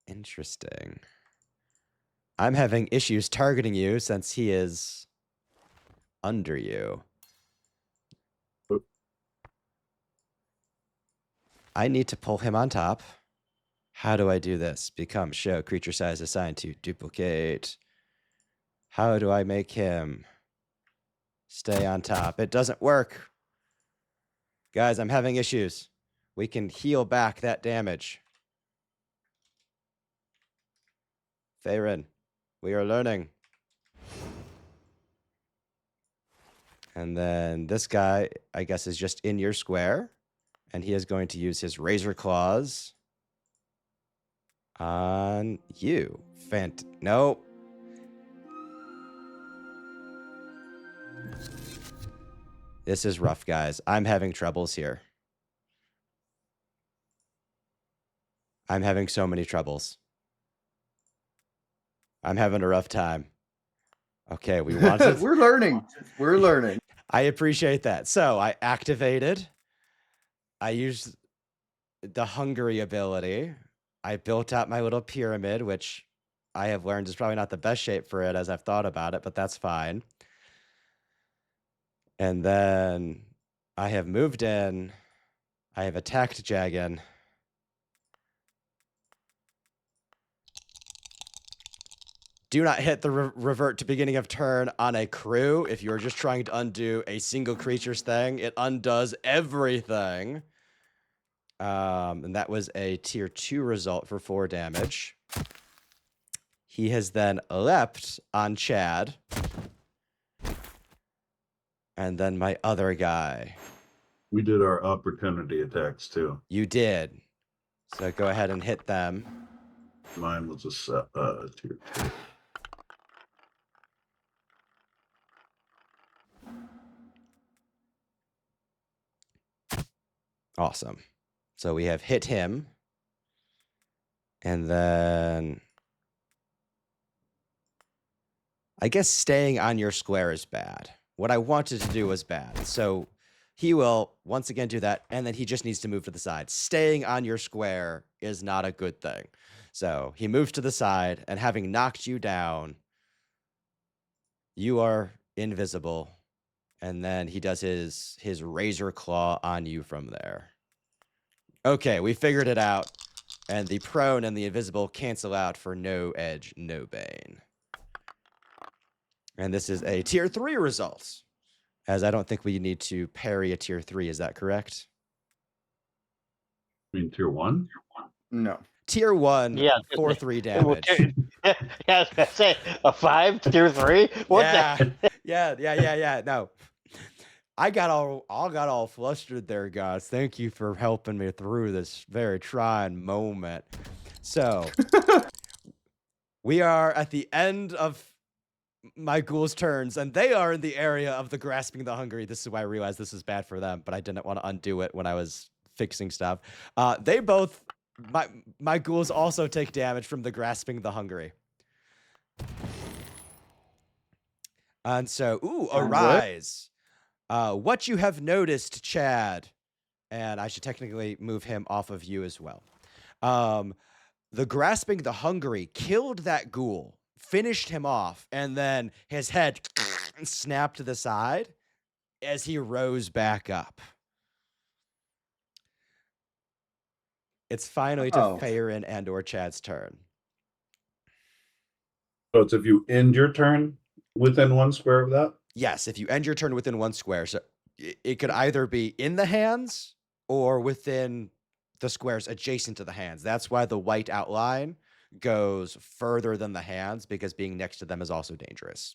Interesting. I'm having issues targeting you since he is under you. I need to pull him on top. How do I do this? Become show creature size assigned to duplicate. How do I make him stay on top? It doesn't work. Guys, I'm having issues. We can heal back that damage. Faerun, we are learning. And then this guy, I guess, is just in your square. And he is going to use his razor claws on you. Nope. This is rough, guys. I'm having troubles here. I'm having so many troubles. I'm having a rough time. Okay, we wanted... We're learning. We're learning. I appreciate that. So I activated. I used the hungry ability. I built out my little pyramid, which I have learned is probably not the best shape for it as I've thought about it, but that's fine. And then I have moved in. I have attacked Jagan. Do not hit the revert to beginning of turn on a crew. If you're just trying to undo a single creature's thing, it undoes everything. And that was a tier 2 result for 4 damage. He has then leapt on Chad. And then my other guy. We did our opportunity attacks too. You did. So go ahead and hit them. Mine was a tier 2. Awesome. So we have hit him. And then I guess staying on your square is bad. What I wanted to do was bad. So he will once again do that, and then he just needs to move to the side. Staying on your square is not a good thing. So he moves to the side, and having knocked you down, you are invisible. And then he does his razor claw on you from there. Okay, we figured it out. And the prone and the invisible cancel out for no edge, no bane. And this is a tier 3 result, as I don't think we need to parry a tier 3. Is that correct? I mean, tier 1? No. Tier 1 Yeah, for 3 Well, damage. yeah, I was gonna say a 5 tier 3. What Yeah, the? yeah. No, I got all flustered there, guys. Thank you for helping me through this very trying moment. So we are at the end of my ghoul's turns, and they are in the area of the grasping the hungry. This is why I realized this is bad for them, but I didn't want to undo it when I was fixing stuff. They both, my ghouls also take damage from the grasping the hungry. And so, arise. What you have noticed, Chad, and I should technically move him off of you as well. The grasping the hungry killed that ghoul, finished him off, and then his head snapped to the side as he rose back up. It's finally to Faerun and or Chad's turn. So it's if you end your turn within 1 square of that? Yes, if you end your turn within 1 square. So it could either be in the hands or within the squares adjacent to the hands. That's why the white outline goes further than the hands, because being next to them is also dangerous.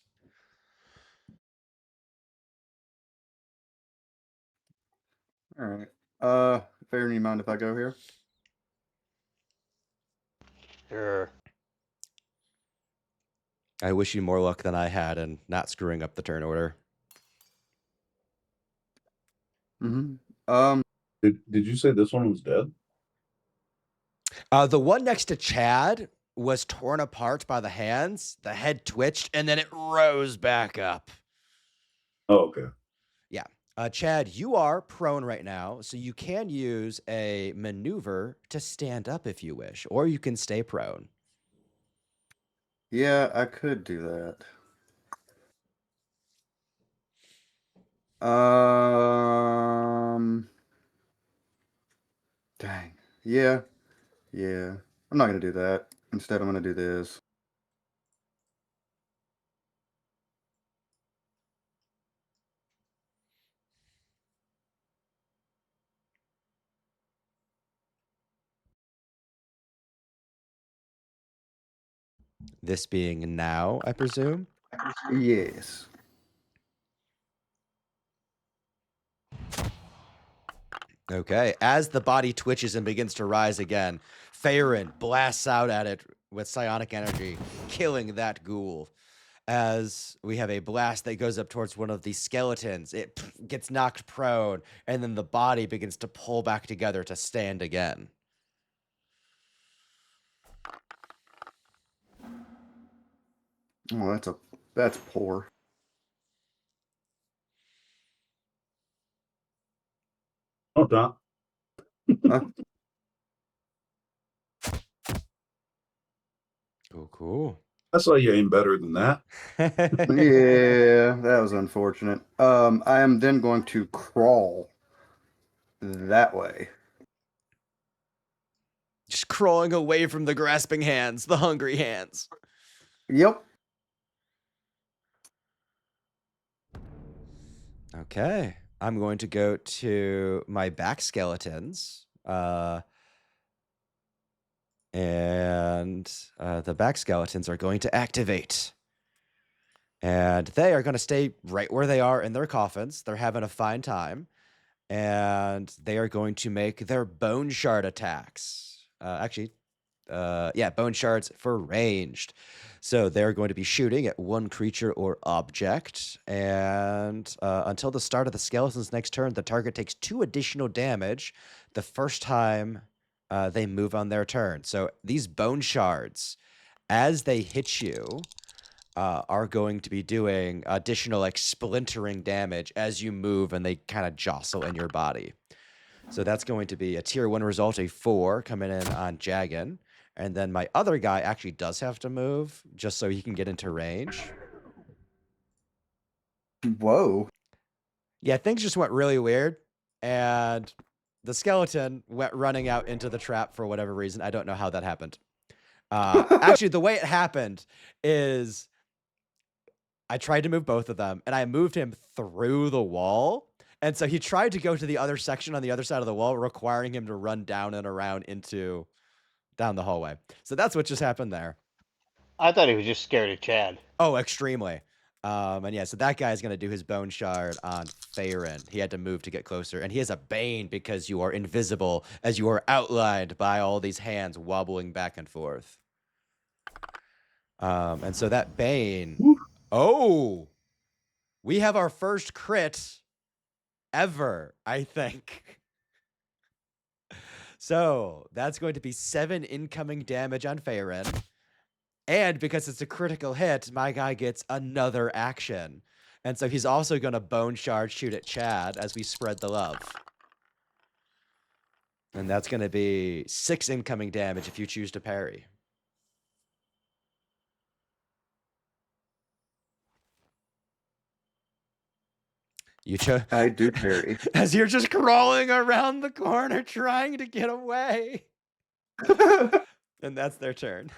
All right. Fair, you mind if I go here? Sure. I wish you more luck than I had in not screwing up the turn order. Mm-hmm. Did you say this one was dead? The one next to Chad was torn apart by the hands. The head twitched, and then it rose back up. Oh, okay. Yeah. Chad, you are prone right now, so you can use a maneuver to stand up if you wish, or you can stay prone. Yeah, I could do that. Dang. Yeah. I'm not gonna do that. Instead, I'm gonna do this. This being now, I presume. Yes. Okay. As the body twitches and begins to rise again, Faerun blasts out at it with psionic energy, killing that ghoul. As we have a blast that goes up towards one of the skeletons, it gets knocked prone, and then the body begins to pull back together to stand again. Oh, that's poor. Oh, Don. Huh? Cool. I saw you aim better than that. Yeah, that was unfortunate. I am then going to crawl that way. Just crawling away from the grasping hands, the hungry hands. Yep. Okay. I'm going to go to my back skeletons. And the back skeletons are going to activate. And they are going to stay right where they are in their coffins. They're having a fine time. And they are going to make their bone shard attacks. Actually, bone shards for ranged. So they're going to be shooting at one creature or object, and until the start of the skeleton's next turn, the target takes 2 additional damage the first time they move on their turn. So these bone shards, as they hit you, are going to be doing additional like splintering damage as you move, and they kind of jostle in your body. So that's going to be a tier 1 result, a 4 coming in on Jagan. And then my other guy actually does have to move just so he can get into range. Whoa. Yeah, things just went really weird. And the skeleton went running out into the trap for whatever reason. I don't know how that happened. Actually, the way it happened is I tried to move both of them, and I moved him through the wall. And so he tried to go to the other section on the other side of the wall, requiring him to run down and around down the hallway. So that's what just happened there. I thought he was just scared of Chad. Oh, extremely. And yeah, so that guy is going to do his bone shard on Farron. He had to move to get closer, and he has a bane because you are invisible as you are outlined by all these hands wobbling back and forth. And so that bane. Woo. Oh, we have our first crit ever, I think. So that's going to be 7 incoming damage on Farron. And because it's a critical hit, my guy gets another action. And so he's also going to bone shard shoot at Chad as we spread the love. And that's going to be 6 incoming damage if you choose to parry. You chose. I do parry. As you're just crawling around the corner trying to get away. And that's their turn.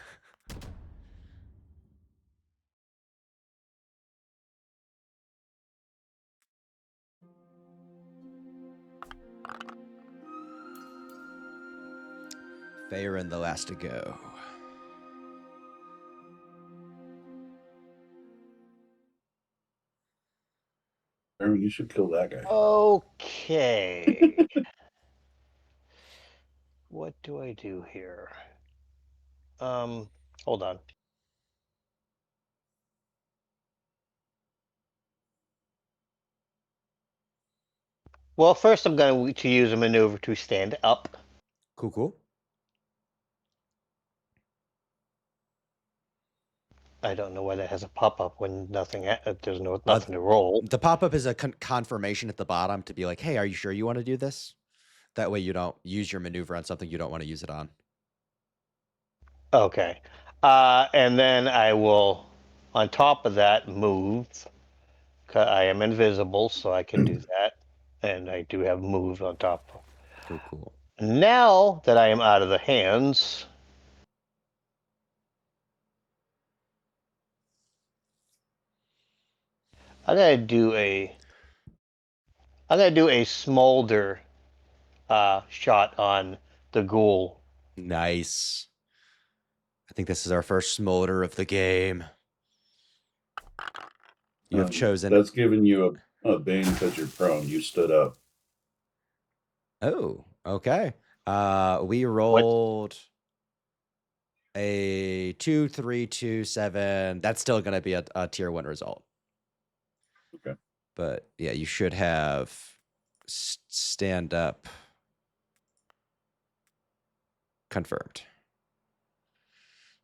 Farron the last to go. Aaron, you should kill that guy. Okay. What do I do here? Hold on. Well, first I'm going to use a maneuver to stand up. Cool, cool. I don't know why that has a pop-up when nothing. There's nothing to roll. The pop-up is a confirmation at the bottom to be like, hey, are you sure you want to do this? That way you don't use your maneuver on something you don't want to use it on. Okay. And then I will, on top of that, move. I am invisible, so I can do that. And I do have move on top. Cool, cool. Now that I am out of the hands, I'm gonna do a smolder shot on the ghoul. Nice. I think this is our first smolder of the game. You have chosen. That's giving you a bane because you're prone. You stood up. Oh, okay. We rolled a 2, 3, 2, 7. That's still going to be a tier 1 result. Okay. But yeah, you should have stand up confirmed.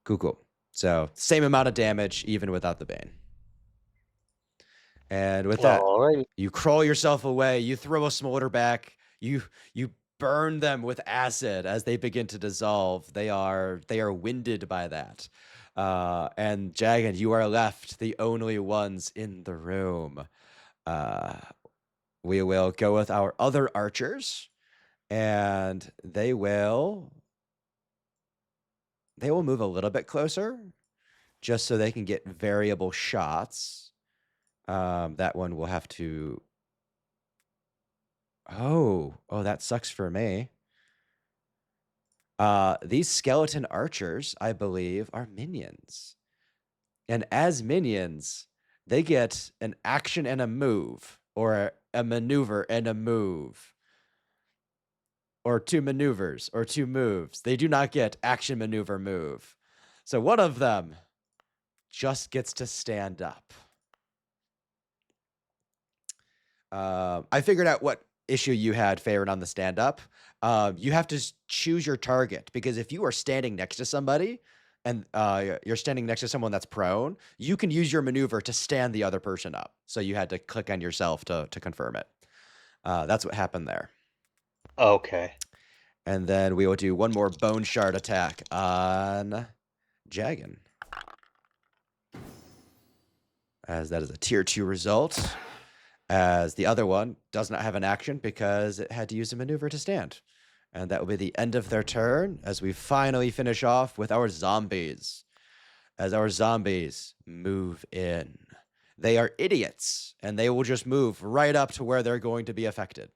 Cool. So same amount of damage, even without the bane. And with that, you crawl yourself away. You throw a smolder back. You burn them with acid as they begin to dissolve. They are winded by that. And Jagan, you are left the only ones in the room. We will go with our other archers, and they will move a little bit closer just so they can get variable shots. That one will have to. Oh, that sucks for me. These skeleton archers, I believe, are minions. And as minions, they get an action and a move, or a maneuver and a move. or 2 maneuvers or 2 moves. They do not get action, maneuver, move. So one of them just gets to stand up. I figured out what issue you had, Farron, on the stand up. You have to choose your target, because if you are standing next to somebody and you're standing next to someone that's prone, you can use your maneuver to stand the other person up. So you had to click on yourself to confirm it. That's what happened there. Okay. And then we will do one more bone shard attack on Jagan, as that is a tier 2 result, as the other one does not have an action because it had to use a maneuver to stand. And that will be the end of their turn, as we finally finish off with our zombies. As our zombies move in. They are idiots, and they will just move right up to where they're going to be affected.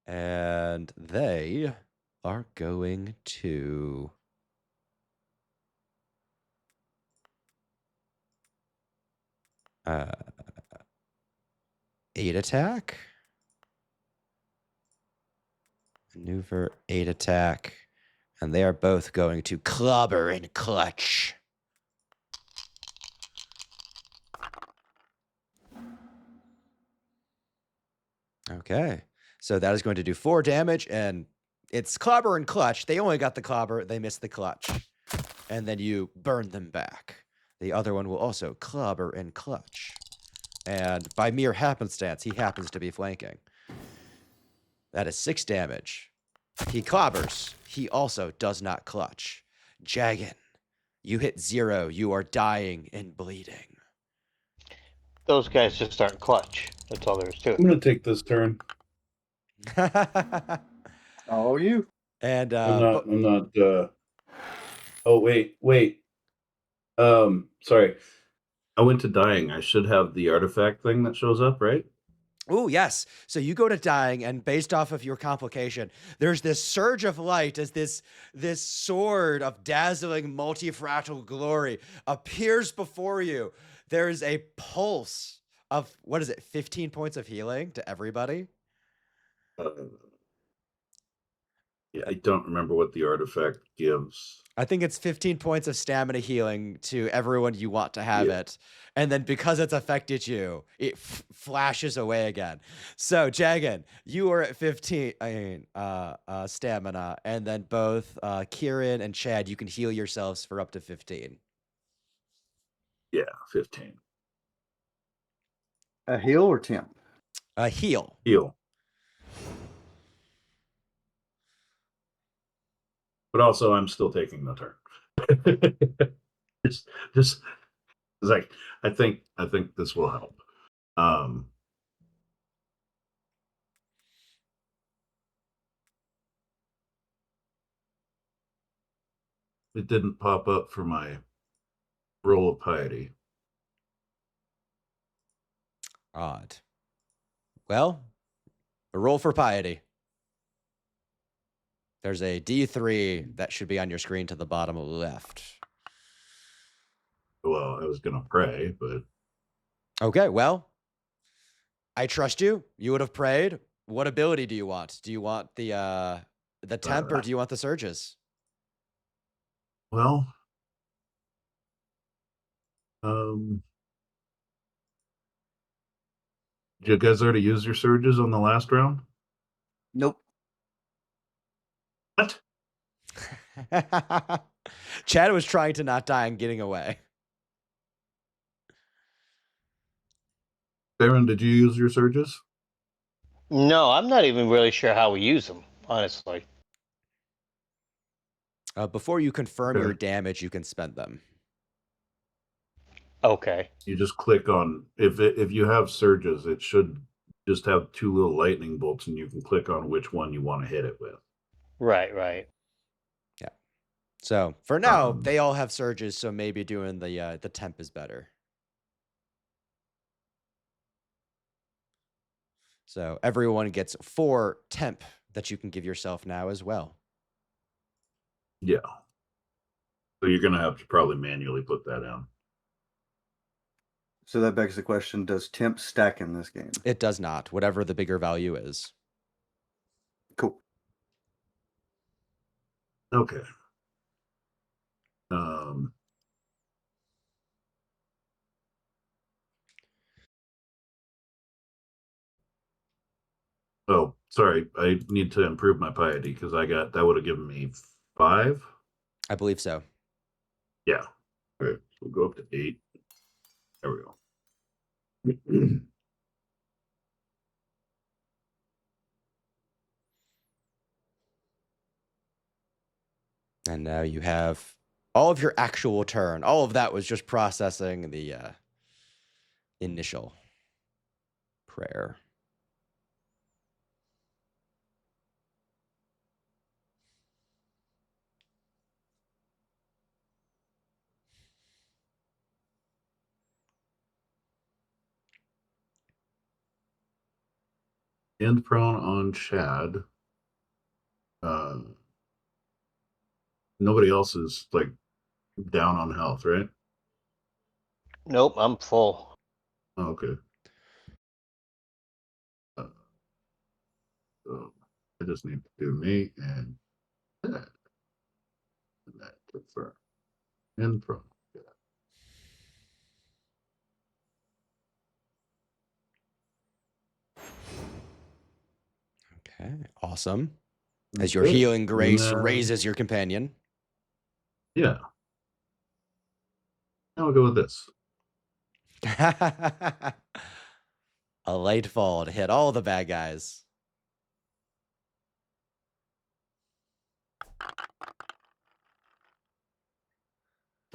And they are going to... 8 attack. Maneuver, 8 attack. And they are both going to clobber and clutch. Okay. So that is going to do 4 damage, and it's clobber and clutch. They only got the clobber, they missed the clutch. And then you burn them back. The other one will also clobber and clutch. And by mere happenstance, he happens to be flanking. That is 6 damage. He clobbers. He also does not clutch. Jagan, you hit 0. You are dying and bleeding. Those guys just aren't clutch. That's all there is to I'm it. gonna take this turn. Oh, you. And I'm not. Oh wait. Sorry. I went to dying. I should have the artifact thing that shows up, right? oh, yes. So you go to dying, and based off of your complication, there's this surge of light as this sword of dazzling multifractal glory appears before you. There's a pulse of, 15 points of healing to everybody? Yeah, I don't remember what the artifact gives. I think it's 15 points of stamina healing to everyone you want to have it. And then because it's affected you, it flashes away again. So, Jagan, you are at 15 stamina. And then both Kieran and Chad, you can heal yourselves for up to 15. Yeah, 15. A heal or temp? Heal. Heal. But also, I'm still taking the turn. just like I think this will help. It didn't pop up for my roll of piety. Odd. Well, a roll for piety. There's a D3 that should be on your screen to the bottom left. Well, I was gonna pray, but Okay, well, I trust you. You would have prayed. What ability do you want? Do you want the temp, or do you want the surges? well, did you guys already use your surges on the last round? Nope. What? Chad was trying to not die and getting away. Darren, did you use your surges? No, I'm not even really sure how we use them, honestly. Before you confirm Okay. your damage, you can spend them. Okay. You just click on if you have surges, it should just have 2 little lightning bolts, and you can click on which one you want to hit it with. Right. Yeah. So for now, they all have surges, so maybe doing the temp is better. So everyone gets 4 temp that you can give yourself now as well. Yeah. So you're gonna have to probably manually put that in. So that begs the question, does temp stack in this game? It does not, whatever the bigger value is. Cool. Okay. Um, oh, sorry. I need to improve my piety because that would have given me 5. I believe so. Yeah. All right. We'll go up to 8. There we go. And now you have all of your actual turn. All of that was just processing the initial prayer. End prone on Chad. Nobody else is like down on health, right? Nope, I'm full. Oh, okay. So I just need to do me and that. And that confirm. End prone. Yeah. Okay, awesome. As your Okay. healing grace And, raises your companion. yeah. Now we'll go with this. A light fall to hit all the bad guys.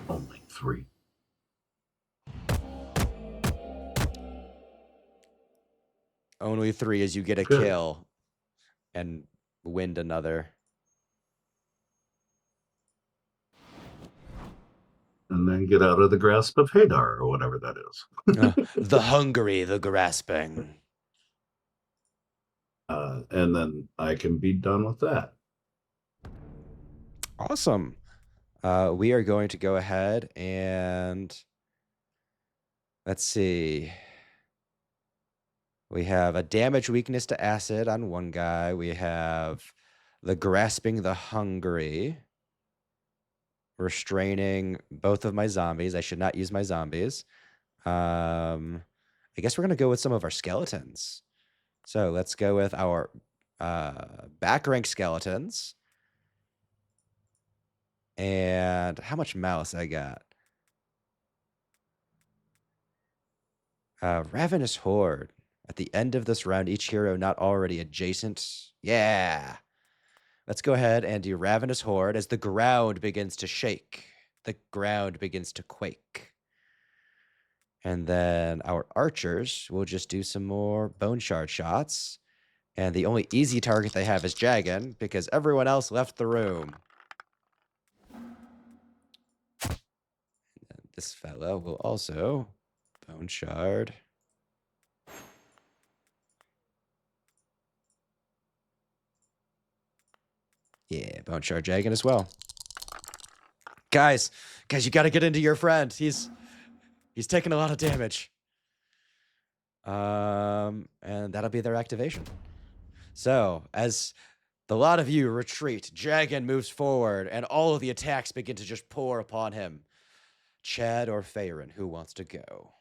Only 3. Only 3 as you get a Okay. kill and wind another. And then get out of the grasp of Hadar or whatever that is. The hungry, the grasping. And then I can be done with that. Awesome. We are going to go ahead and let's see. We have a damage weakness to acid on one guy. We have the grasping the hungry. Restraining both of my zombies. I should not use my zombies. I guess we're going to go with some of our skeletons. So let's go with our back rank skeletons. And how much mouse I got? Ravenous Horde. At the end of this round, each hero not already adjacent. Yeah. Let's go ahead and do Ravenous Horde as the ground begins to shake. The ground begins to quake. And then our archers will just do some more bone shard shots. And the only easy target they have is Jagan because everyone else left the room. And this fellow will also bone shard. Yeah, bone shard Jagan as well. Guys, you got to get into your friend. He's taking a lot of damage. And that'll be their activation. So, as the lot of you retreat, Jagan moves forward, and all of the attacks begin to just pour upon him. Chad or Faerun, who wants to go?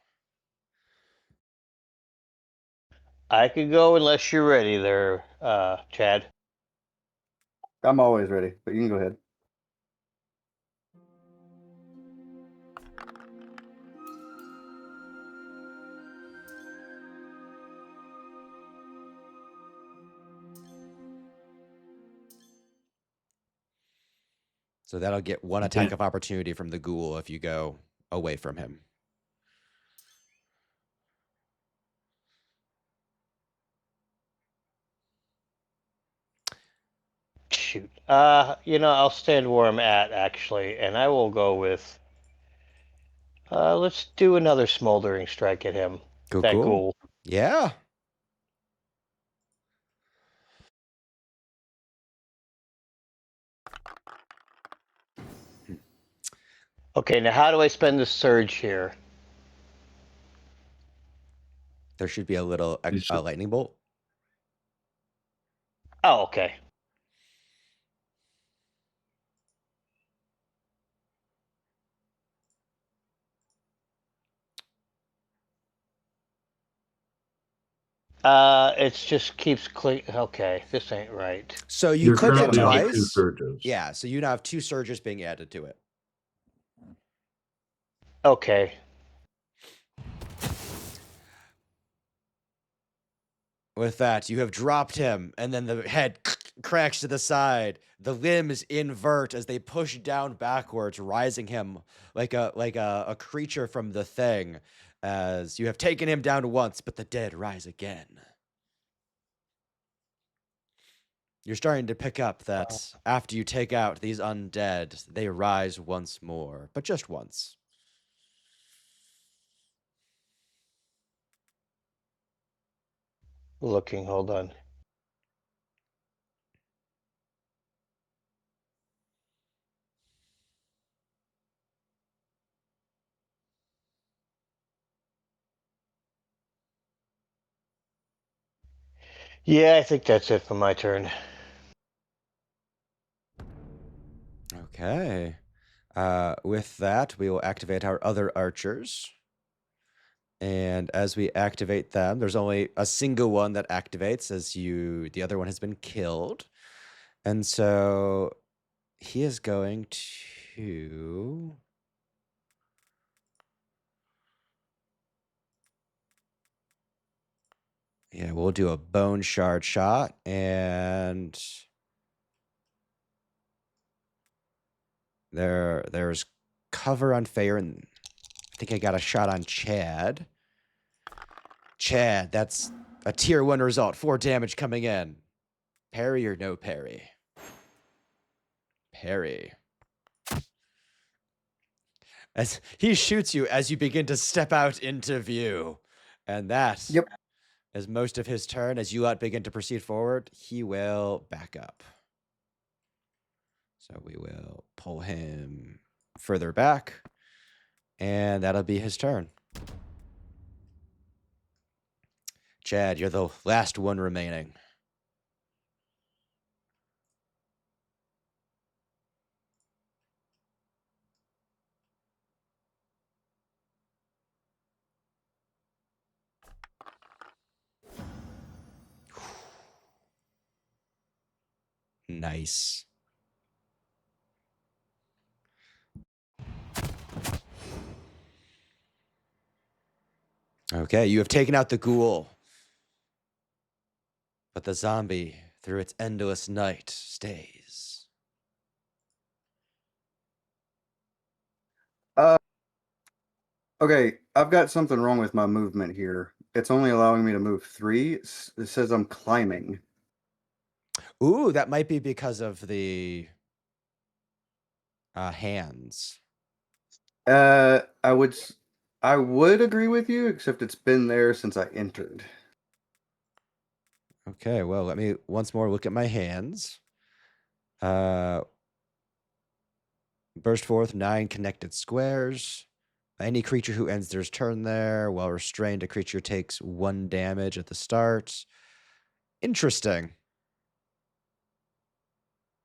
I could go unless you're ready there, Chad. I'm always ready, but you can go ahead. So that'll get one attack of opportunity from the ghoul if you go away from him. Shoot. I'll stand where I'm at actually, and I will go with. Let's do another smoldering strike at him. Cool, That cool. ghoul. Yeah. Okay, now how do I spend the surge here? There should be a little You should- lightning bolt. Oh, okay. It just keeps click. Okay, this ain't right. So you You're clicked it currently on the 2 twice. surges. Yeah, so you now have 2 surges being added to it. Okay. With that, you have dropped him, and then the head cracks to the side. The limbs invert as they push down backwards, rising him like a creature from the thing. As you have taken him down once, but the dead rise again. You're starting to pick up that after you take out these undead, they rise once more, but just once. Looking. Hold on. Yeah, I think that's it for my turn. Okay. With that, we will activate our other archers. And as we activate them, there's only a single one that activates as the other one has been killed. And so he is going to yeah, we'll do a bone shard shot, and there's cover on Fair, and I think I got a shot on Chad. Chad, that's a tier 1 result, 4 damage coming in. Parry or no parry? Parry. As he shoots you as you begin to step out into view. And that Yep. is most of his turn. As you begin to proceed forward, he will back up. So we will pull him further back, and that'll be his turn. Chad, you're the last one remaining. Nice. Okay, you have taken out the ghoul. But the zombie, through its endless night, stays. Okay, I've got something wrong with my movement here. It's only allowing me to move 3. It says I'm climbing. Ooh, that might be because of the hands. I would agree with you, except it's been there since I entered. Okay, well, let me once more look at my hands. Burst forth 9 connected squares. Any creature who ends their turn there, while restrained, a creature takes 1 damage at the start. Interesting.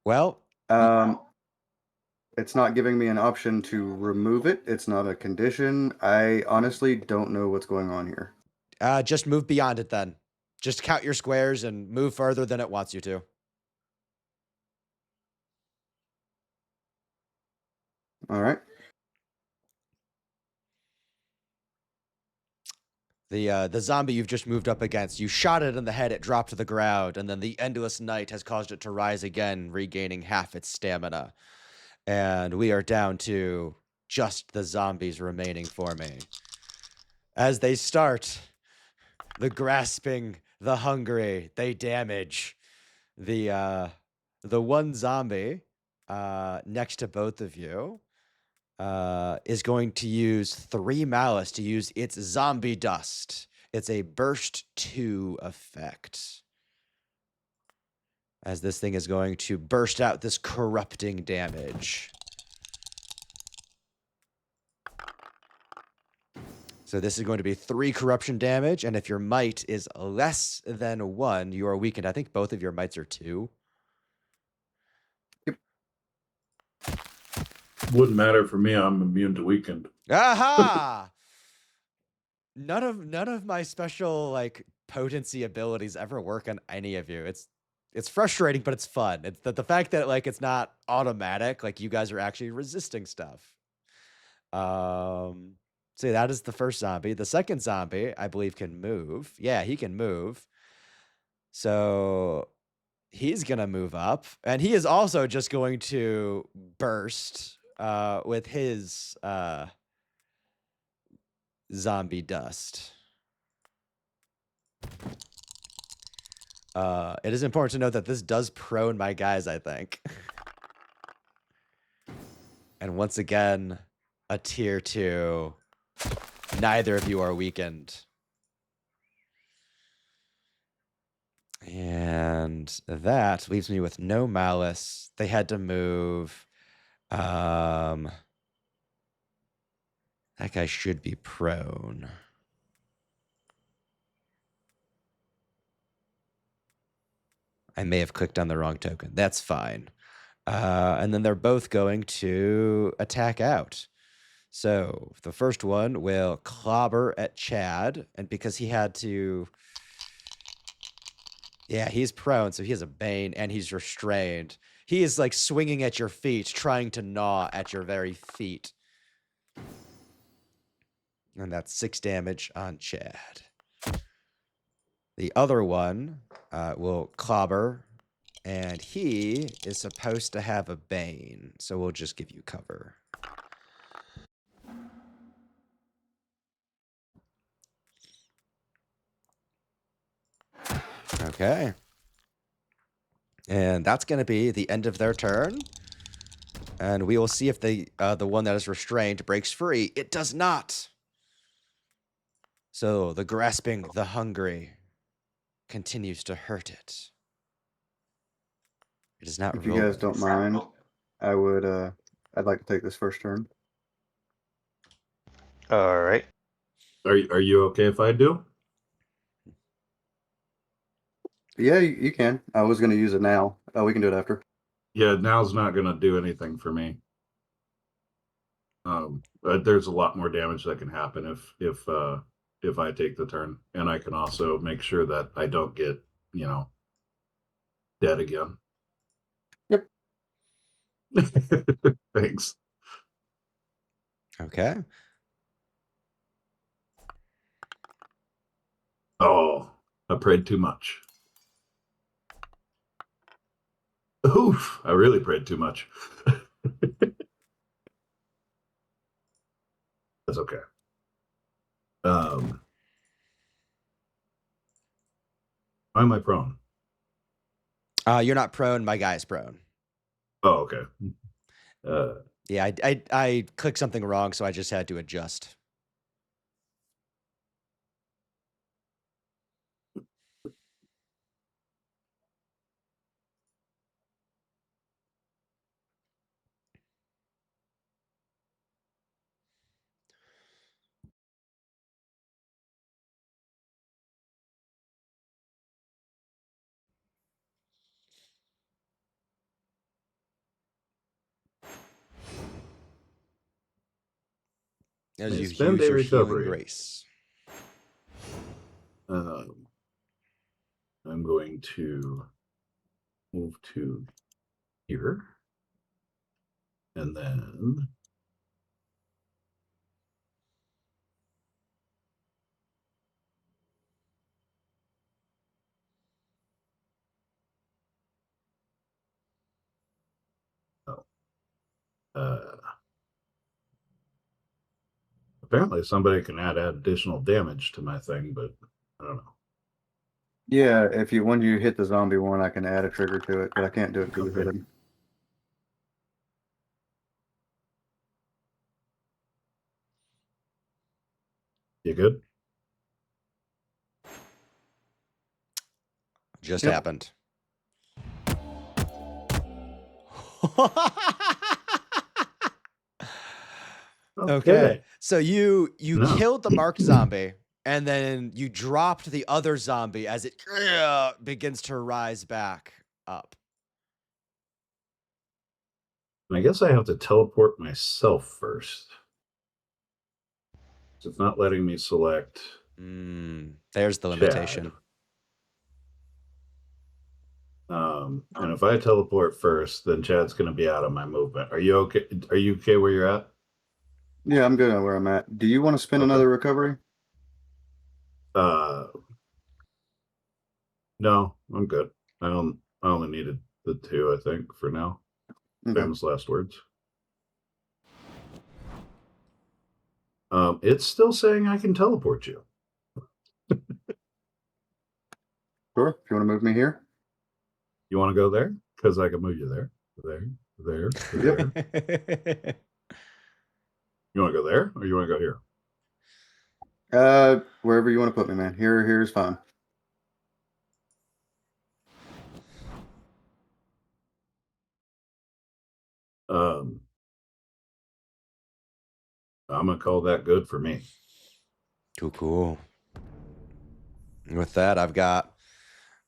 Well, It's not giving me an option to remove it. It's not a condition. I honestly don't know what's going on here. just move beyond it then. Just count your squares and move further than it wants you to. All right. The zombie you've just moved up against, you shot it in the head, it dropped to the ground, and then the endless night has caused it to rise again, regaining half its stamina. And we are down to just the zombies remaining for me. As they start, the grasping, the hungry, they damage. The one zombie next to both of you is going to use 3 malice to use its zombie dust. It's a burst 2 effect. As this thing is going to burst out this corrupting damage. So this is going to be 3 corruption damage, and if your might is less than 1, you are weakened. I think both of your mights are 2. Wouldn't matter for me. I'm immune to weakened. Aha! None of my special like potency abilities ever work on any of you. It's frustrating, but it's fun. It's the fact that like it's not automatic, like you guys are actually resisting stuff. So that is the first zombie. The second zombie, I believe, can move. Yeah, he can move. So he's gonna move up, and he is also just going to burst with his zombie dust. It is important to note that this does prone my guys, I think. And once again, a tier 2. Neither of you are weakened. And that leaves me with no malice. They had to move. That guy should be prone. I may have clicked on the wrong token. That's fine. And then they're both going to attack out. So the first one will clobber at Chad. And because he had to... Yeah, he's prone, so he has a bane, and he's restrained. He is like swinging at your feet, trying to gnaw at your very feet. And that's 6 damage on Chad. The other one will clobber, and he is supposed to have a bane, so we'll just give you cover. Okay. And that's going to be the end of their turn. And we will see if the one that is restrained breaks free. It does not. So the grasping, the hungry, continues to hurt it. It is not If you guys don't mind, I would I'd like to take this first turn. All right. Are you okay if I do? Yeah, you can. I was going to use it now. We can do it after. Yeah, now's not going to do anything for me. But there's a lot more damage that can happen if I take the turn, and I can also make sure that I don't get dead again. Yep. Thanks. Okay. Oh, I prayed too much. Oof, I really prayed too much. That's okay. Why am I prone? You're not prone. My guy's prone. Oh, okay. Yeah, I clicked something wrong, so I just had to adjust. As May you spend use a your healing recovery. grace. I'm going to move to here, and then apparently somebody can add additional damage to my thing, but I don't know. Yeah, when you hit the zombie one, I can add a trigger to it, but I can't do it because you hit him. You good? Just Yep. happened. Okay. So you No. killed the marked zombie, and then you dropped the other zombie as it begins to rise back up. I guess I have to teleport myself first. So it's not letting me select There's the Chad. limitation. And if I teleport first, then Chad's going to be out of my movement. Are you okay? Are you okay where you're at? Yeah, I'm good on where I'm at. Do you want to spend Okay. another recovery? No, I'm good. I only needed the 2, I think, for now. Okay. Famous last words. It's still saying I can teleport you. Sure. If you want to move me here. You want to go there? Because I can move you there. There. You want to go there, or you want to go here? Wherever you want to put me, man. Here's fine. I'm gonna call that good for me. Cool. With that, I've got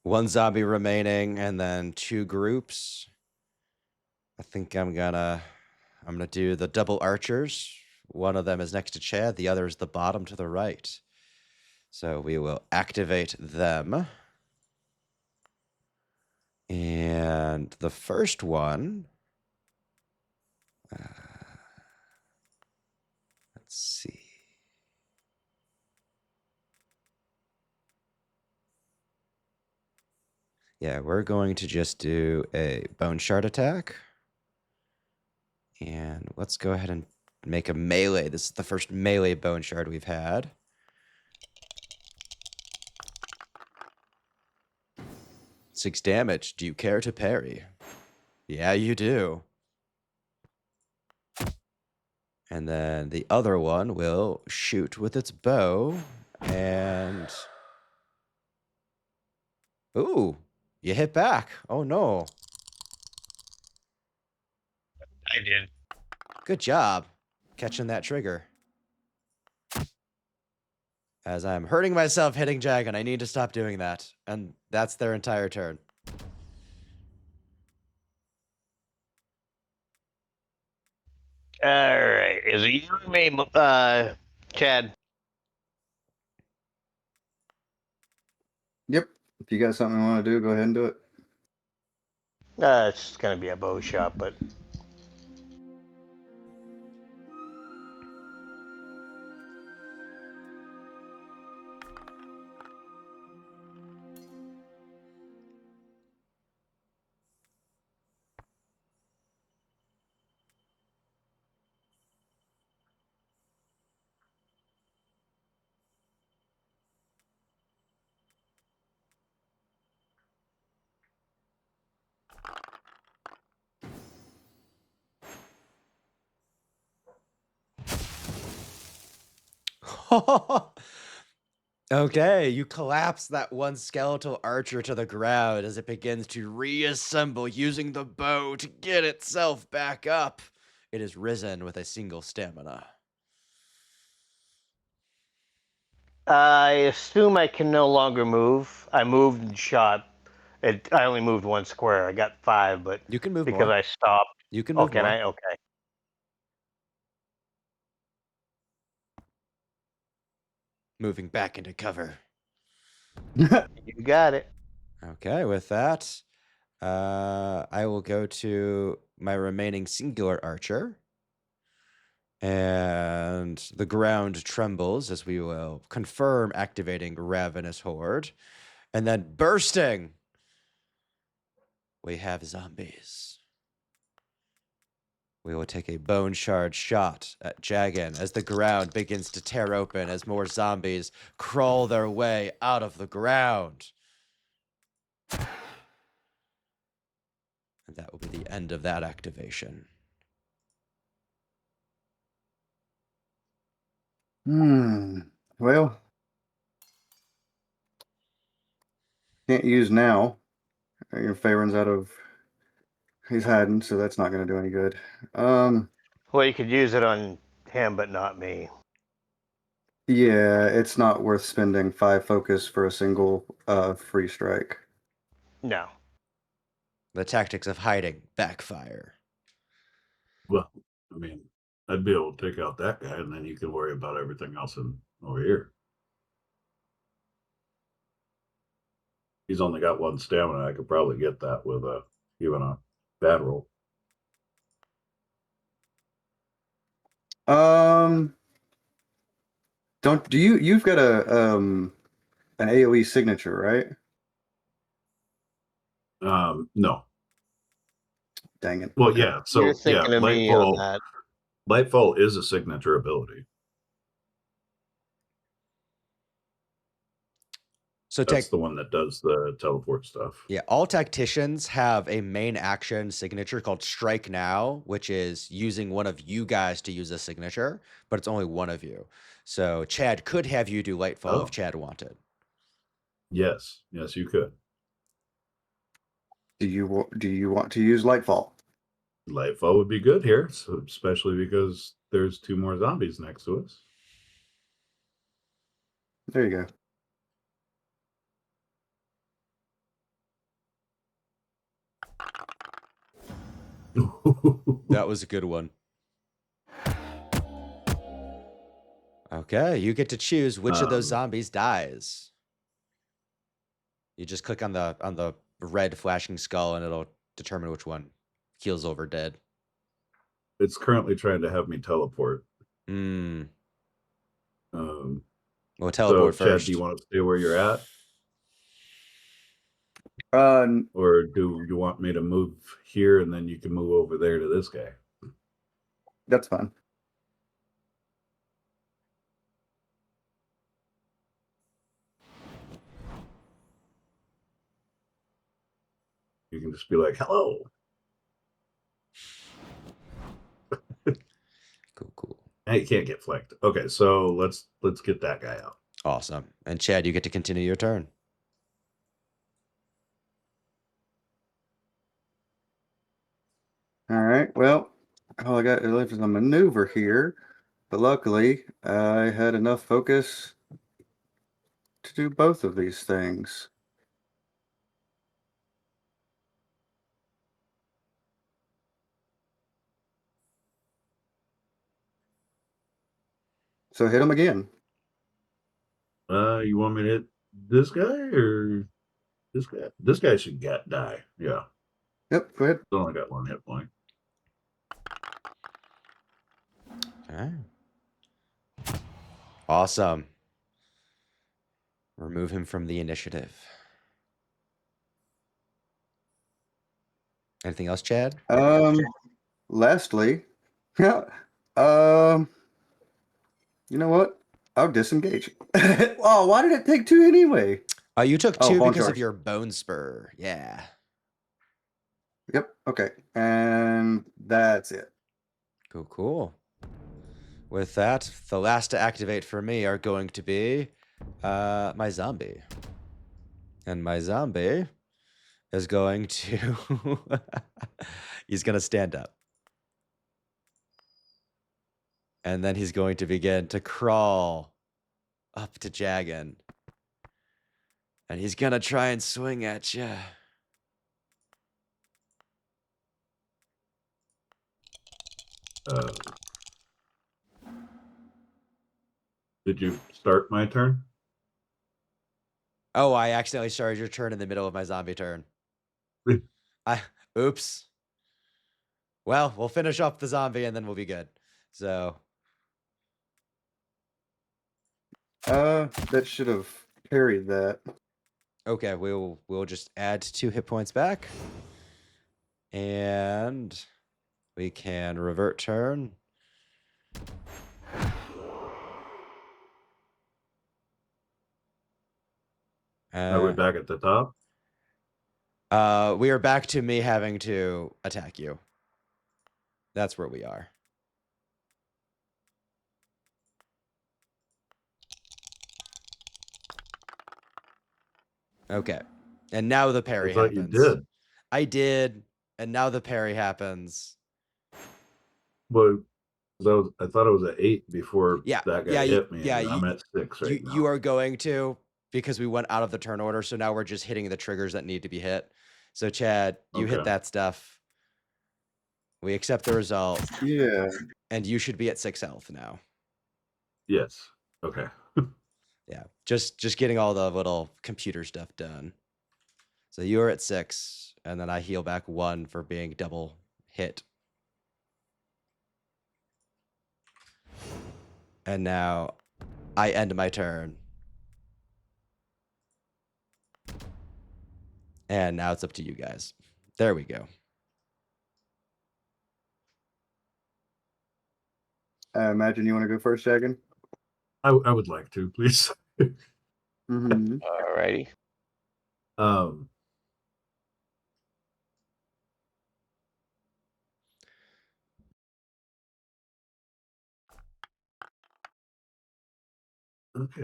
1 zombie remaining, and then 2 groups. I think I'm gonna do the double archers. One of them is next to Chad, the other is the bottom to the right. So we will activate them. And the first one, let's see. Yeah, we're going to just do a bone shard attack. And let's go ahead and make a melee. This is the first melee bone shard we've had. Six damage. Do you care to parry? Yeah, you do. And then the other one will shoot with its bow. And... ooh, you hit back. Oh, no. I did. Good job catching that trigger. As I'm hurting myself hitting Dragon, I need to stop doing that. And that's their entire turn. All right. Is it you or me, Chad? Yep. If you got something you want to do, go ahead and do it. It's going to be a bow shot, but Okay, you collapse that one skeletal archer to the ground as it begins to reassemble using the bow to get itself back up. It is risen with a single stamina. I assume I can no longer move. I moved and shot. I only moved 1 square. I got 5, but You can move because more. I stopped. You can Oh, move can more. I? Okay. Moving back into cover. You got it. Okay, with that, I will go to my remaining singular archer. And the ground trembles as we will confirm activating Ravenous Horde. And then bursting, we have zombies. We will take a bone shard shot at Jagan as the ground begins to tear open as more zombies crawl their way out of the ground. And that will be the end of that activation. Well, can't use now. Your Faerun's out of... he's hiding, so that's not going to do any good. Well, you could use it on him, but not me. Yeah, it's not worth spending 5 focus for a single free strike. No. The tactics of hiding backfire. Well, I mean, I'd be able to take out that guy, and then you can worry about everything else over here. He's only got 1 stamina. I could probably get that with even a bad roll. You've got an AoE signature, right? No. Dang it. Well, Okay. yeah. You're So yeah, thinking of me on that. Lightfall is a signature ability. So That's the one that does the teleport stuff. yeah, all tacticians have a main action signature called Strike Now, which is using one of you guys to use a signature, but it's only one of you. So Chad could have you do Lightfall if Oh. Chad wanted. Yes, you could. Do you want to use Lightfall? Lightfall would be good here, so especially because there's 2 more zombies next to us. There you go. That was a good one. Okay, you get to choose which of those zombies dies. You just click on the red flashing skull and it'll determine which one keels over dead. It's currently trying to have me teleport. Hmm. Um, We'll so, teleport Chad, first. do you want to stay where you're at, go. or do you want me to move here and then you can move over there to this guy? That's fine. You can just be like, "Hello." Cool. Hey, you can't get flanked. Okay, so let's get that guy out. Awesome. And Chad, you get to continue your turn. All right. Well, all I got left is a maneuver here, but luckily I had enough focus to do both of these things. So hit him again. You want me to hit this guy or this guy? This guy should die. Yeah. Yep, go ahead. It's only got 1 hit point. All right. Awesome. Remove him from the initiative. Anything else, Chad? Lastly, you know what? I'll disengage. Oh, why did it take 2 anyway? You took Oh, 2 bone because of charge. your bone spur. Yeah. Yep, okay. And that's it. Cool. With that, the last to activate for me are going to be my zombie. And my zombie is going to he's going to stand up. And then he's going to begin to crawl up to Jagan. And he's going to try and swing at you. Did you start my turn? Oh, I accidentally started your turn in the middle of my zombie turn. Oops. Well, we'll finish off the zombie and then we'll be good. So. That should have parried that. Okay, we'll just add 2 hit points back. And we can revert turn. Are we back at the top? We are back to me having to attack you. That's where we are. Okay. And now the parry I thought happens. you did. I did, and now the parry happens. Well, I thought it was at 8 before Yeah, that yeah, guy hit me, yeah. and I'm at 6 right You now. are going to, because we went out of the turn order, so now we're just hitting the triggers that need to be hit. So Chad, you hit Okay. that stuff. We accept the result, Yeah. and you should be at 6 health now. Yes. Okay. Yeah, just getting all the little computer stuff done. So you're at 6, and then I heal back 1 for being double hit. And now I end my turn. And now it's up to you guys. There we go. I imagine you want to go first, Shagan? I would like to, please. Mm-hmm. Alrighty. Um, okay.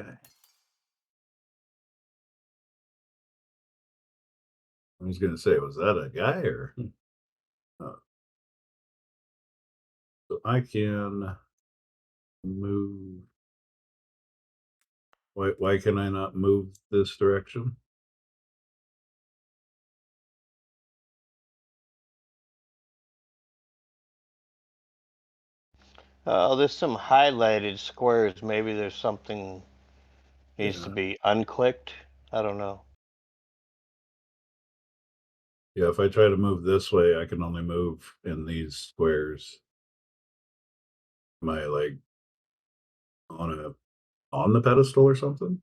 I was gonna say, was that a guy or? Uh, so I can move. Why can I not move this direction? There's some highlighted squares. Maybe there's something needs to Yeah. be unclicked. I don't know. Yeah, if I try to move this way, I can only move in these squares. Am I like on the pedestal or something?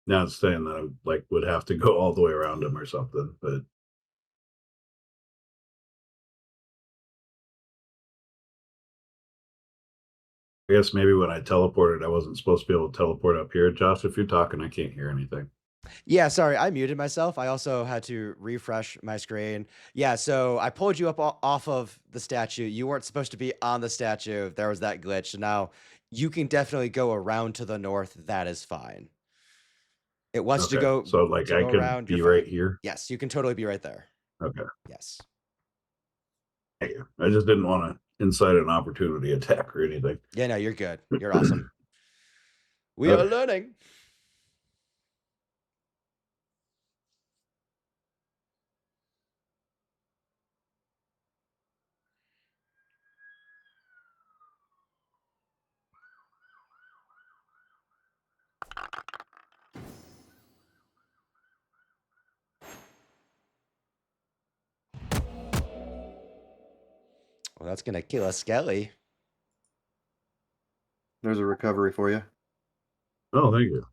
Now it's saying that I like would have to go all the way around him or something, but I guess maybe when I teleported, I wasn't supposed to be able to teleport up here. Josh, if you're talking, I can't hear anything. Yeah, sorry, I muted myself. I also had to refresh my screen. Yeah, so I pulled you up off of the statue. You weren't supposed to be on the statue. There was that glitch. So now you can definitely go around to the north. That is fine. It wants Okay, so like to I go could around. You're be right fine. here. Yes, you can totally be right there. Okay, Yes. thank you. I just didn't want to incite an opportunity attack or anything. Yeah, no, you're good. You're awesome. We are Okay. learning. Well, that's gonna kill a Skelly. There's a recovery for you. Oh, thank you.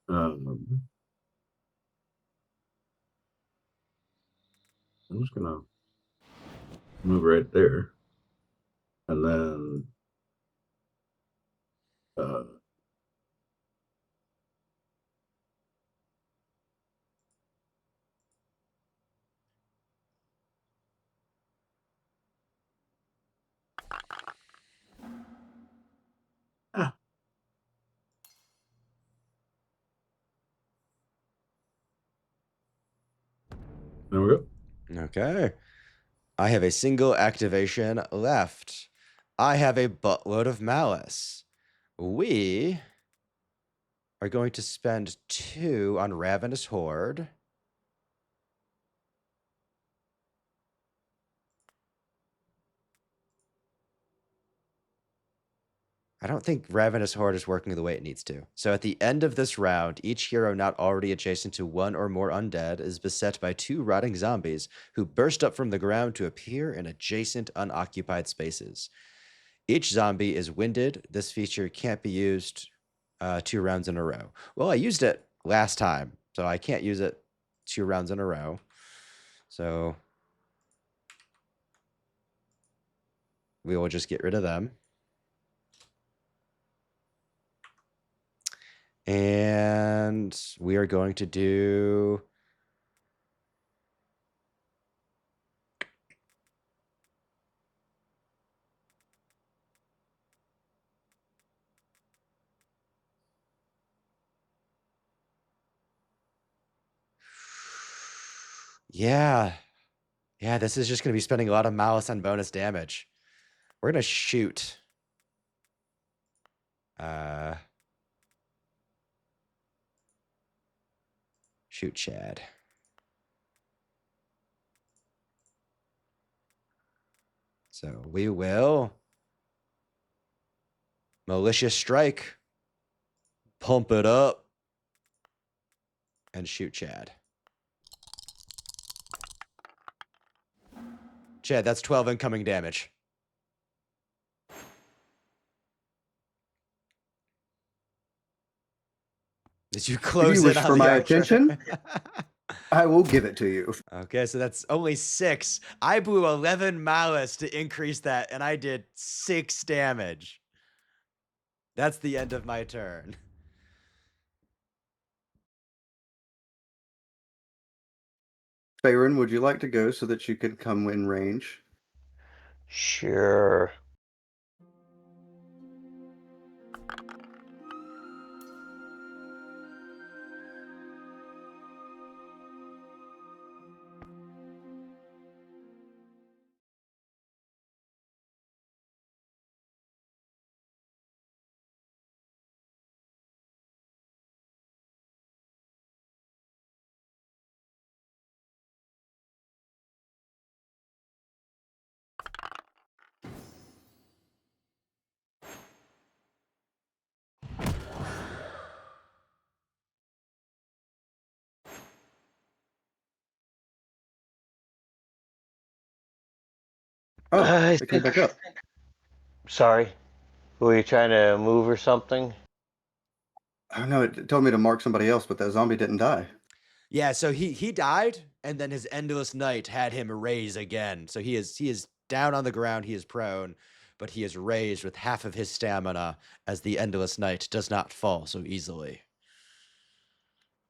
Um, I'm just gonna move right there, and then uh, ah, there we go. Okay. I have a single activation left. I have a buttload of malice. We are going to spend 2 on Ravenous Horde. I don't think Ravenous Horde is working the way it needs to. So at the end of this round, each hero not already adjacent to one or more undead is beset by 2 rotting zombies who burst up from the ground to appear in adjacent unoccupied spaces. Each zombie is winded. This feature can't be used 2 rounds in a row. Well, I used it last time, so I can't use it 2 rounds in a row. So we will just get rid of them. And we are going to do yeah. Yeah, this is just going to be spending a lot of malice on bonus damage. We're going to shoot. Shoot Chad. So we will malicious strike, pump it up, and shoot Chad. Chad, that's 12 incoming damage. Did you If close you in wish on for the my archer? attention, I will give it to you. Okay, so that's only 6. I blew 11 malice to increase that, and I did 6 damage. That's the end of my turn. Faerun, would you like to go so that you can come in range? Sure. Oh, I it came think. back up. Sorry. Were you trying to move or something? Oh no, it told me to mark somebody else, but that zombie didn't die. Yeah, so he died, and then his endless night had him raise again. So he is down on the ground, he is prone, but he is raised with half of his stamina, as the endless night does not fall so easily.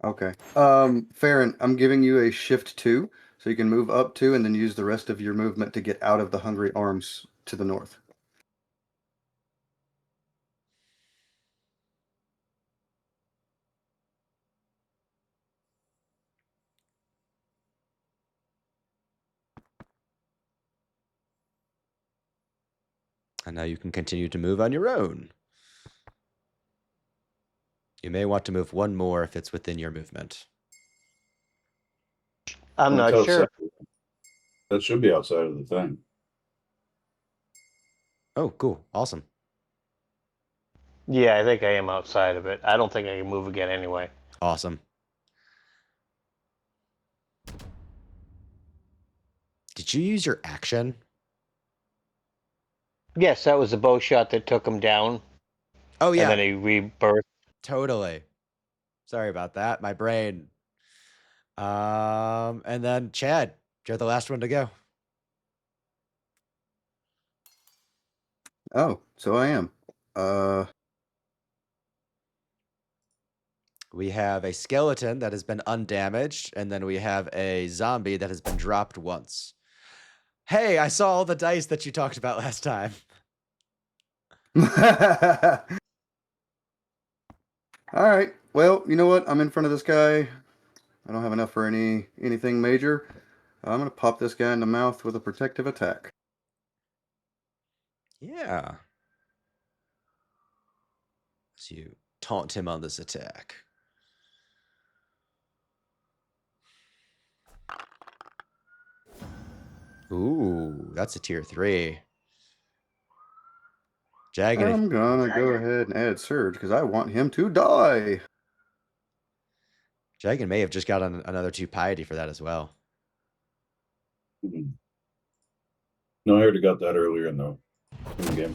Okay. Farron, I'm giving you a shift 2, so you can move up 2 and then use the rest of your movement to get out of the Hungry Arms to the north. And now you can continue to move on your own. You may want to move 1 more if it's within your movement. I'm That's not sure. outside. That should be outside of the thing. Oh, cool. Awesome. Yeah, I think I am outside of it. I don't think I can move again anyway. Awesome. Did you use your action? Yes, that was the bow shot that took him down. Oh, yeah. And then he rebirthed. Totally. Sorry about that. My brain. And then Chad, you're the last one to go. Oh, so I am. We have a skeleton that has been undamaged, and then we have a zombie that has been dropped once. Hey, I saw all the dice that you talked about last time. All right. Well, you know what? I'm in front of this guy. I don't have enough for anything major. I'm gonna pop this guy in the mouth with a protective attack. Yeah. So you taunt him on this attack. Ooh, that's a tier 3. Jagan, I'm gonna go ahead and add Surge because I want him to die. Jagan may have just got another 2 piety for that as well. Mhm. No, I already got that earlier in the game.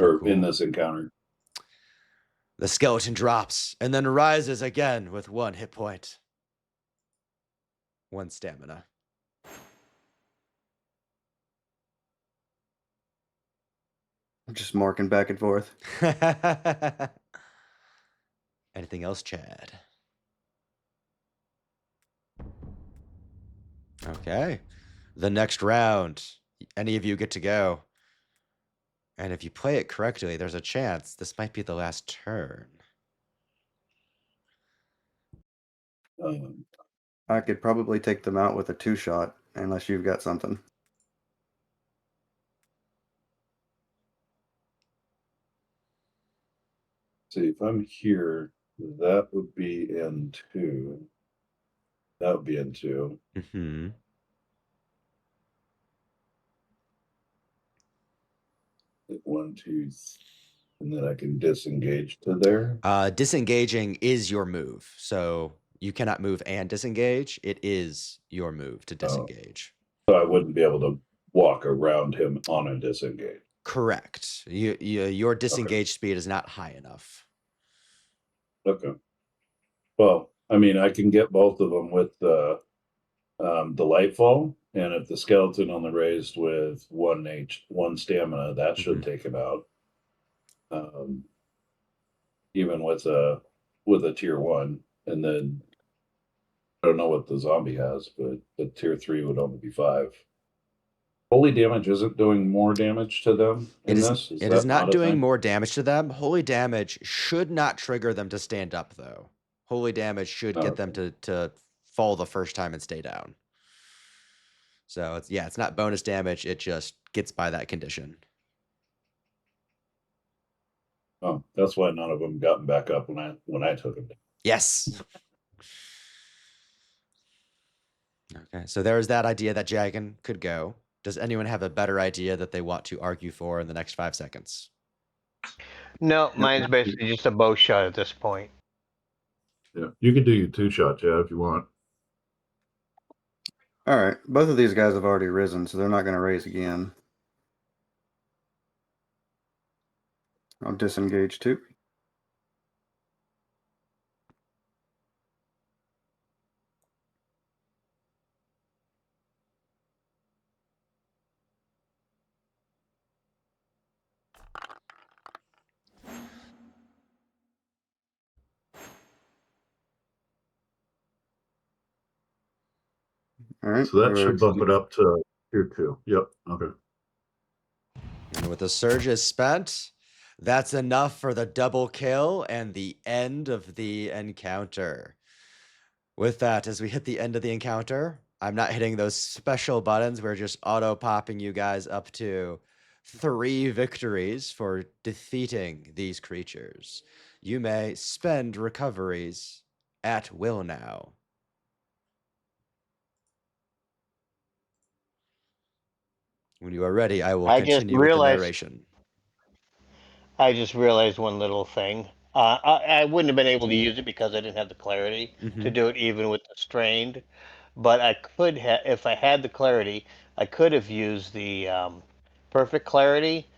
Or Cool. in this encounter. The skeleton drops and then rises again with 1 hit point. 1 stamina. I'm just marking back and forth. Anything else, Chad? Okay. The next round, any of you get to go. And if you play it correctly, there's a chance this might be the last turn. I could probably take them out with a 2-shot, unless you've got something. See, if I'm here, that would be in 2. That would be in 2. Mm-hmm. Like 1, 2, and then I can disengage to there. Disengaging is your move. So you cannot move and disengage. It is your move to disengage. So I wouldn't be able to walk around him on a disengage. Correct. Your disengage speed is not high enough. Okay. Well, I mean, I can get both of them with the Delightful, and if the skeleton on the raised with 1 stamina, that should take him out. Even with a tier 1, and then I don't know what the zombie has, but the tier 3 would only be 5. Holy damage isn't doing more damage to them in this? It is not a doing thing? more damage to them. Holy damage should not trigger them to stand up, though. Holy damage should get them to fall the first time and stay down. So it's not bonus damage. It just gets by that condition. Oh, that's why none of them gotten back up when I took them. Yes. Okay, so there's that idea that Jagan could go. Does anyone have a better idea that they want to argue for in the next 5 seconds? No, mine's basically just a bow shot at this point. Yeah, you can do your 2-shot, Chad, if you want. All right, both of these guys have already risen, so they're not going to raise again. I'll disengage too. All right. So that should bump it up to tier 2. Yep. Okay. And with the surges spent, that's enough for the double kill and the end of the encounter. With that, as we hit the end of the encounter, I'm not hitting those special buttons. We're just auto-popping you guys up to 3 victories for defeating these creatures. You may spend recoveries at will now. When you are ready, I will continue with the narration. I just realized one little thing. I wouldn't have been able to use it because I didn't have the clarity to do it even with the strained. But I could have, if I had the clarity, I could have used the perfect clarity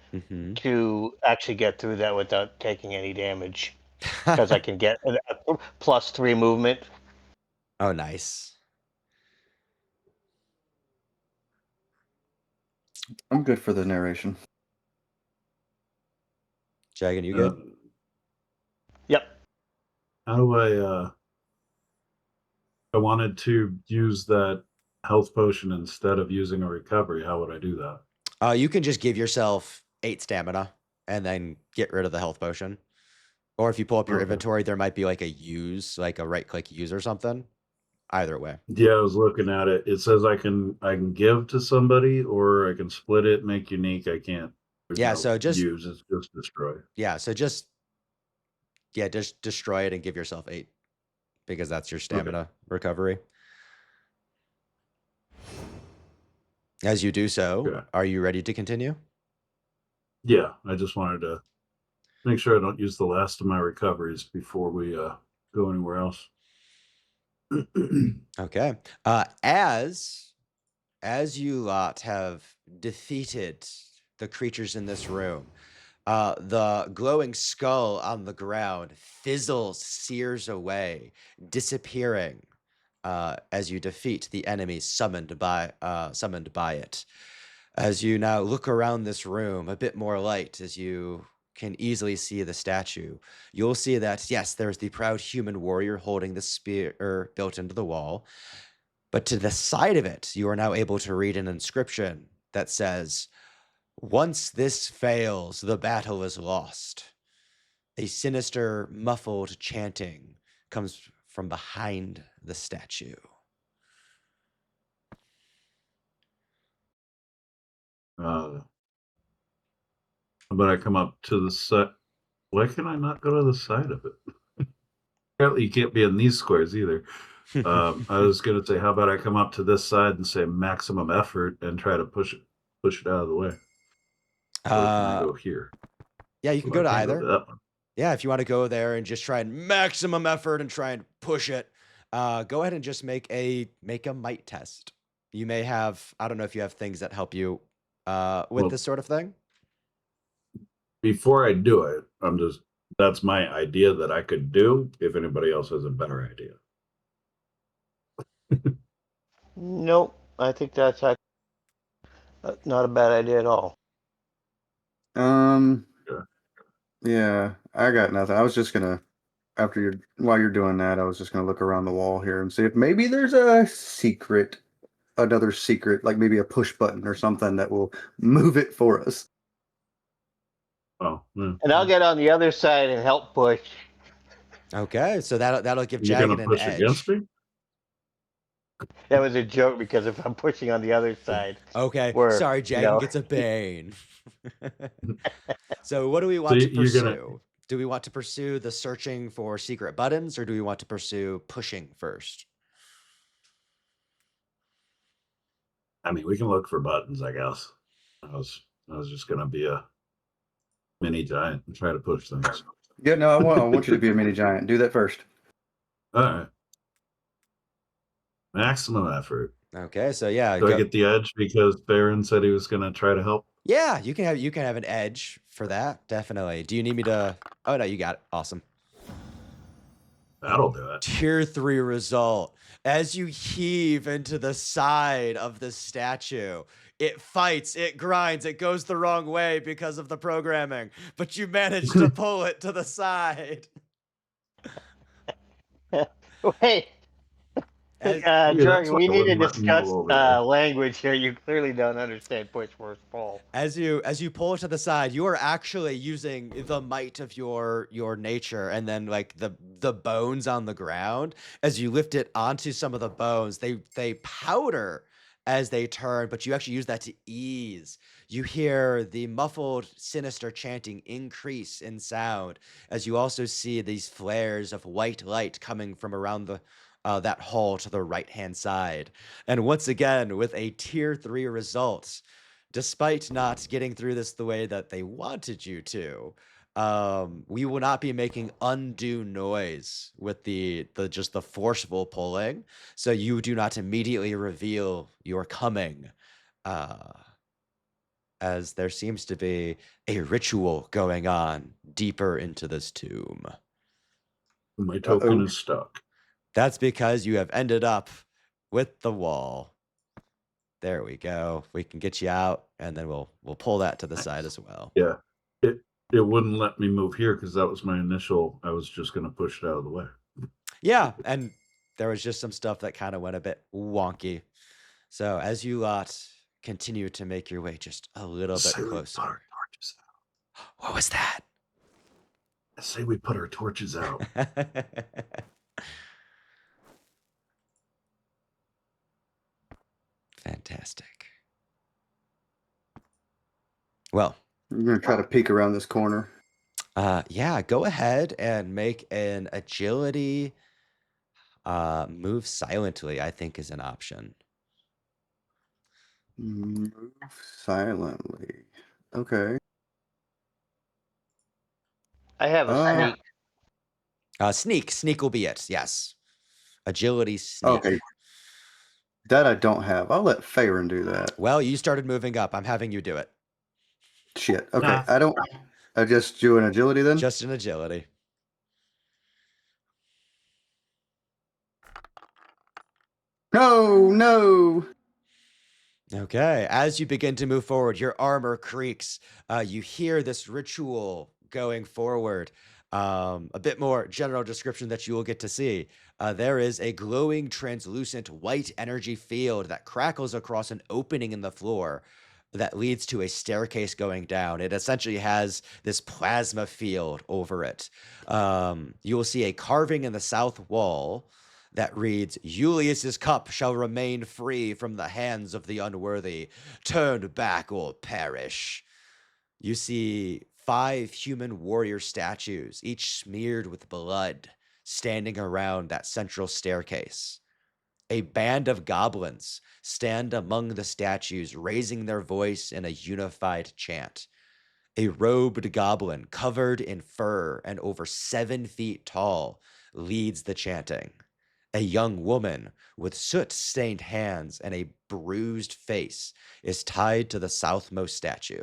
to actually get through that without taking any damage. Because I can get a +3 movement. Oh, nice. I'm good for the narration. Jagan, you good? Yep. How do I wanted to use that health potion instead of using a recovery. How would I do that? You can just give yourself 8 stamina and then get rid of the health potion. Or if you pull up your inventory, there might be like a use, like a right-click use or something. Either way. Yeah, I was looking at it. It says I can give to somebody, or I can split it, make unique. I can't. So just use. It's just destroy. just destroy it and give yourself 8 because that's your stamina recovery. As you do so, are you ready to continue? Yeah, I just wanted to make sure I don't use the last of my recoveries before we go anywhere else. Okay. As you lot have defeated the creatures in this room, the glowing skull on the ground fizzles, sears away, disappearing as you defeat the enemy summoned by it. As you now look around this room, a bit more light as you can easily see the statue, you'll see that, yes, there's the proud human warrior holding the spear built into the wall. But to the side of it, you are now able to read an inscription that says, "Once this fails, the battle is lost." A sinister, muffled chanting comes from behind the statue. But I come up to the side. Why can I not go to the side of it? Apparently, you can't be in these squares either. I was going to say, how about I come up to this side and say maximum effort and try to push it out of the way? Or can I go here? Yeah, you can Well, go to I can't either. to that one. Yeah, if you want to go there and just try and maximum effort and try and push it, go ahead and just make a might test. You may have, I don't know if you have things that help you with Well, this sort of thing. before I do it, that's my idea that I could do. If anybody else has a better idea. Nope, I think that's not a bad idea at all. Yeah, I got nothing. I was just gonna, while you're doing that, I was just gonna look around the wall here and see if maybe there's another secret, like maybe a push button or something that will move it for us. Oh, yeah. And I'll get on the other side and help push. Okay, so that'll give You're Jagged gonna an push against edge. me? That was a joke because if I'm pushing on the other side, Okay, where sorry, Jagged gets a bane. So what do we want to you're gonna. pursue? Do we want to pursue the searching for secret buttons, or do we want to pursue pushing first? I mean, we can look for buttons, I guess. I was just gonna be a mini giant and try to push things. Yeah, no, I want you to be a mini giant. Do that first. All right. Maximum effort. Okay, so yeah, Do I get the edge because Baron said he was gonna try to help? yeah, you can have an edge for that, definitely. Do you need me to? Oh no, you got it. Awesome. That'll do it. Tier 3 result. As you heave into the side of the statue, it fights, it grinds, it goes the wrong way because of the programming, but you manage to pull it to the side. wait, Jordan, we need to discuss there. language here. You clearly don't understand push versus pull. As you pull it to the side, you are actually using the might of your nature, and then like the bones on the ground. As you lift it onto some of the bones, they powder as they turn, but you actually use that to ease. You hear the muffled, sinister chanting increase in sound, as you also see these flares of white light coming from around that hall to the right-hand side. And once again, with a tier 3 result, despite not getting through this the way that they wanted you to, we will not be making undue noise with the just the forceful pulling, so you do not immediately reveal your coming, as there seems to be a ritual going on deeper into this tomb. My token is stuck. That's because you have ended up with the wall. There we go. We can get you out, and then we'll pull that to the side as well. Yeah. It wouldn't let me move here because that was my initial. I was just gonna push it out of the way. Yeah, and there was just some stuff that kind of went a bit wonky. So as you lot continue to make your way just a little bit closer. Put our torches out. What was that? I say we put our torches out. Fantastic. Well, I'm gonna try to peek around this corner. yeah, go ahead and make an agility. Move silently, I think, is an option. Move silently. Okay. I have a Uh, sneak. Sneak will be it. Yes, agility, sneak. Okay, that I don't have. I'll let Farron do that. Well, you started moving up. I'm having you do it. Shit. Okay, Nah. I don't. I just do an agility then. Just an agility. No, no. Okay, as you begin to move forward, your armor creaks. You hear this ritual going forward. A bit more general description that you will get to see. There is a glowing, translucent white energy field that crackles across an opening in the floor that leads to a staircase going down. It essentially has this plasma field over it. You will see a carving in the south wall that reads, Julius's cup shall remain free from the hands of the unworthy. Turn back or perish. You see 5 human warrior statues, each smeared with blood, standing around that central staircase. A band of goblins stand among the statues, raising their voice in a unified chant. A robed goblin covered in fur and over 7 feet tall leads the chanting. A young woman with soot-stained hands and a bruised face is tied to the southmost statue.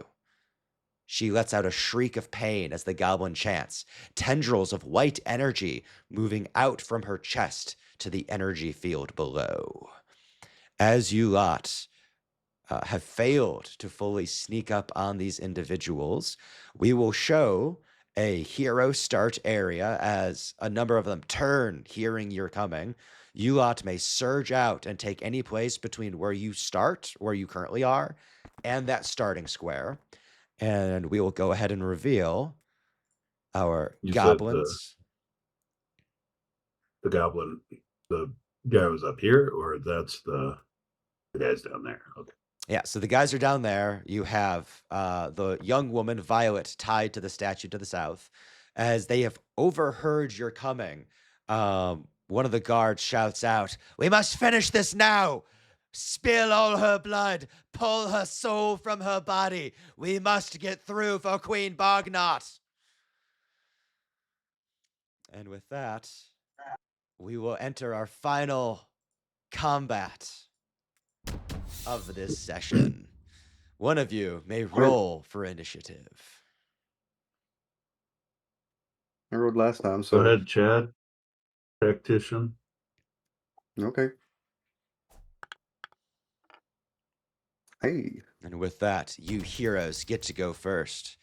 She lets out a shriek of pain as the goblin chants, tendrils of white energy moving out from her chest to the energy field below. As you lot have failed to fully sneak up on these individuals, we will show a hero start area as a number of them turn, hearing you're coming. You lot may surge out and take any place between where you start, where you currently are, and that starting square. And we will go ahead and reveal our You said goblins. the goblin, the guy was up here, or that's the guy's down there. Okay. Yeah, so the guys are down there. You have the young woman, Violet, tied to the statue to the south. As they have overheard your coming, one of the guards shouts out, We must finish this now! Spill all her blood! Pull her soul from her body! We must get through for Queen Bognot! And with that, we will enter our final combat of this session. One of you may roll for initiative. I rolled last time, Go so ahead, Chad. Tactician. okay. Hey, And with that, you heroes get to go first.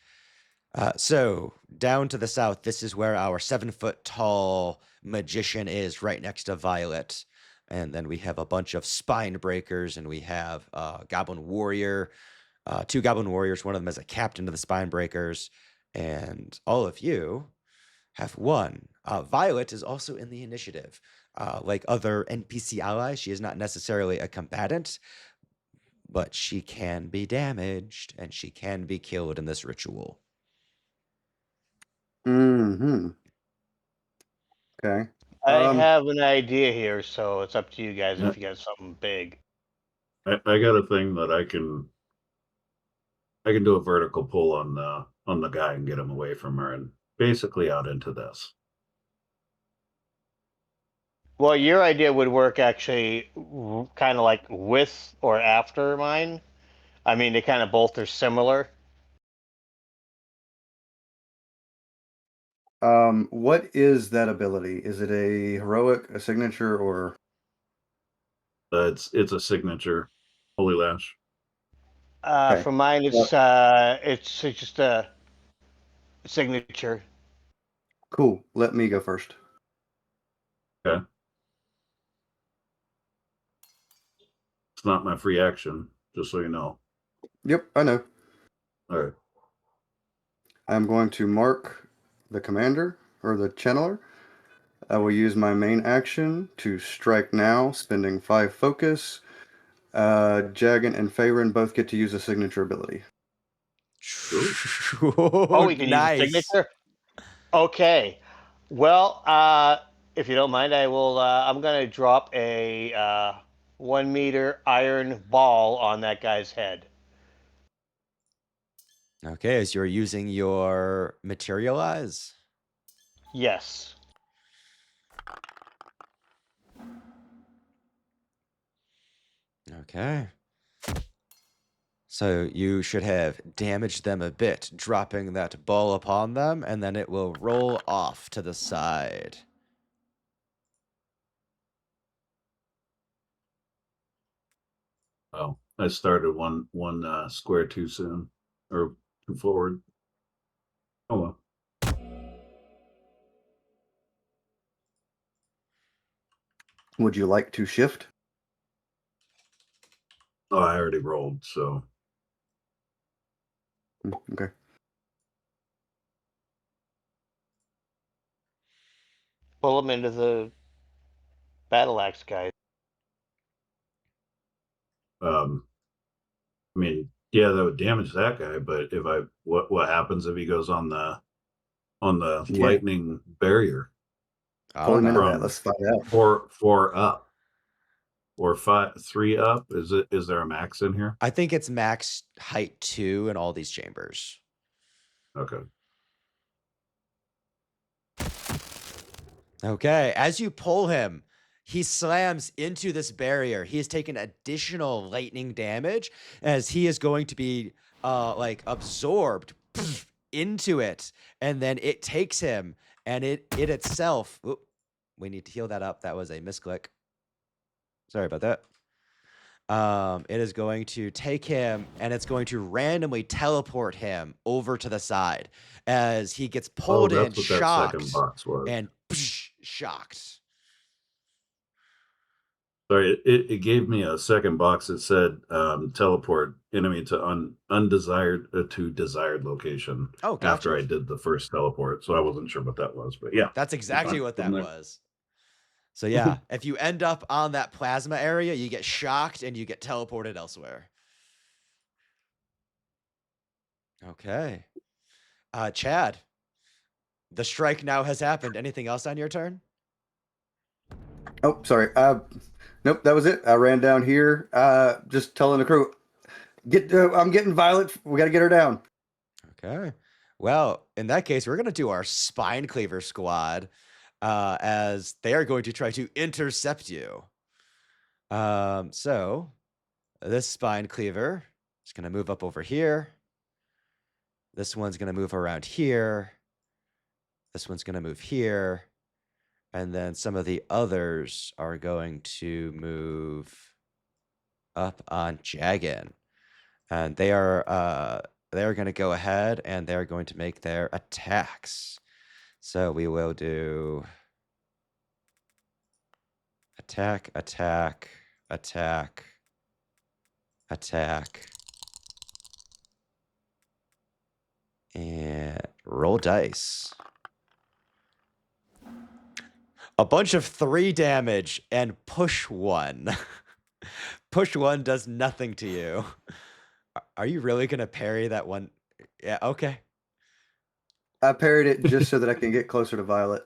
So, down to the south, this is where our 7-foot tall magician is, right next to Violet. And then we have a bunch of spine breakers, and we have Goblin Warrior, 2 Goblin Warriors. One of them is a captain of the spine breakers. And all of you have won. Violet is also in the initiative. Like other NPC allies, she is not necessarily a combatant, but she can be damaged and she can be killed in this ritual. mm-hmm. Okay. I have an idea here, so it's up to you guys Yeah. if you got something big. I got a thing that I can do a vertical pull on the guy and get him away from her and basically out into this. Well, your idea would work actually kind of like with or after mine. I mean, they kind of both are similar. What is that ability? Is it a heroic, a signature, or It's a signature. Holy Lash. okay? For mine, Well, it's just a signature. cool. Let me go first. Okay. It's not my free action, just so you know. Yep, I know. All right. I'm going to mark the commander or the channeler. I will use my main action to strike now, spending 5 focus. Jagan and Faerun both get to use a signature ability. Oh, we can use a Nice. signature? Okay. Well, if you don't mind, I will. I'm gonna drop a 1 meter iron ball on that guy's head. Okay, as you're using your materialize. Yes. Okay. So you should have damaged them a bit, dropping that ball upon them, and then it will roll off to the side. Oh, I started one square too soon, or too forward. Oh well. Would you like to shift? Oh, I already rolled, so Okay. Pull them into the battle axe guy. I mean, yeah, that would damage that guy. But if what happens if he goes on the You can't lightning barrier I pull don't him into know. that. from Let's find out. four up or three up? Is there a max in here? I think it's max height 2 in all these chambers. Okay. Okay, as you pull him, he slams into this barrier. He has taken additional lightning damage as he is going to be like absorbed into it, and then it takes him, and it itself. Oop, we need to heal that up. That was a misclick. Sorry about that. It is going to take him and it's going to randomly teleport him over to the side as he gets Oh, pulled in, that's what that second shocked, box was. and shocked. Sorry, it gave me a second box that said teleport enemy to undesired to desired location Oh, after gotcha. I did the first teleport, so I wasn't sure what that was, but yeah, That's exactly fine what from that there. was. So yeah, if you end up on that plasma area, you get shocked and you get teleported elsewhere. Okay. Chad, the strike now has happened. Anything else on your turn? Oh, sorry. Nope, that was it. I ran down here. Just telling the crew, I'm getting Violet. We got to get her down. Okay. Well, in that case, we're going to do our Spine Cleaver squad as they are going to try to intercept you. So this Spine Cleaver is going to move up over here. This one's going to move around here. This one's going to move here. And then some of the others are going to move up on Jaggin. And they are going to go ahead and they're going to make their attacks. So we will do attack, attack, attack, attack, and roll dice. A bunch of 3 damage and push 1. Push 1 does nothing to you. Are you really going to parry that one? Yeah, okay. I parried it just so that I can get closer to Violet.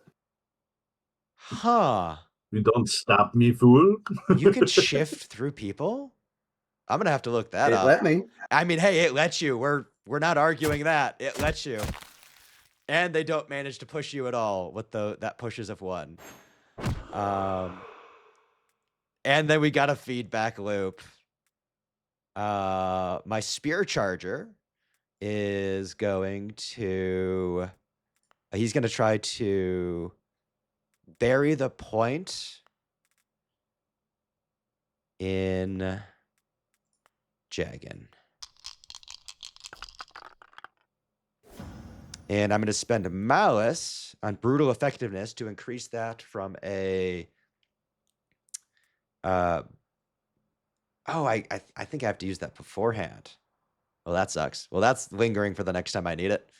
Huh. You don't stop me, fool. You can shift through people? I'm going to have to look that It up. let me. I mean, hey, it lets you. We're not arguing that. It lets you. And they don't manage to push you at all with that pushes of 1. And then we got a feedback loop. My spear charger is going to he's going to try to bury the point in Jaggin. And I'm going to spend Malice on Brutal Effectiveness to increase that from a I think I have to use that beforehand. Well, that sucks. Well, that's lingering for the next time I need it.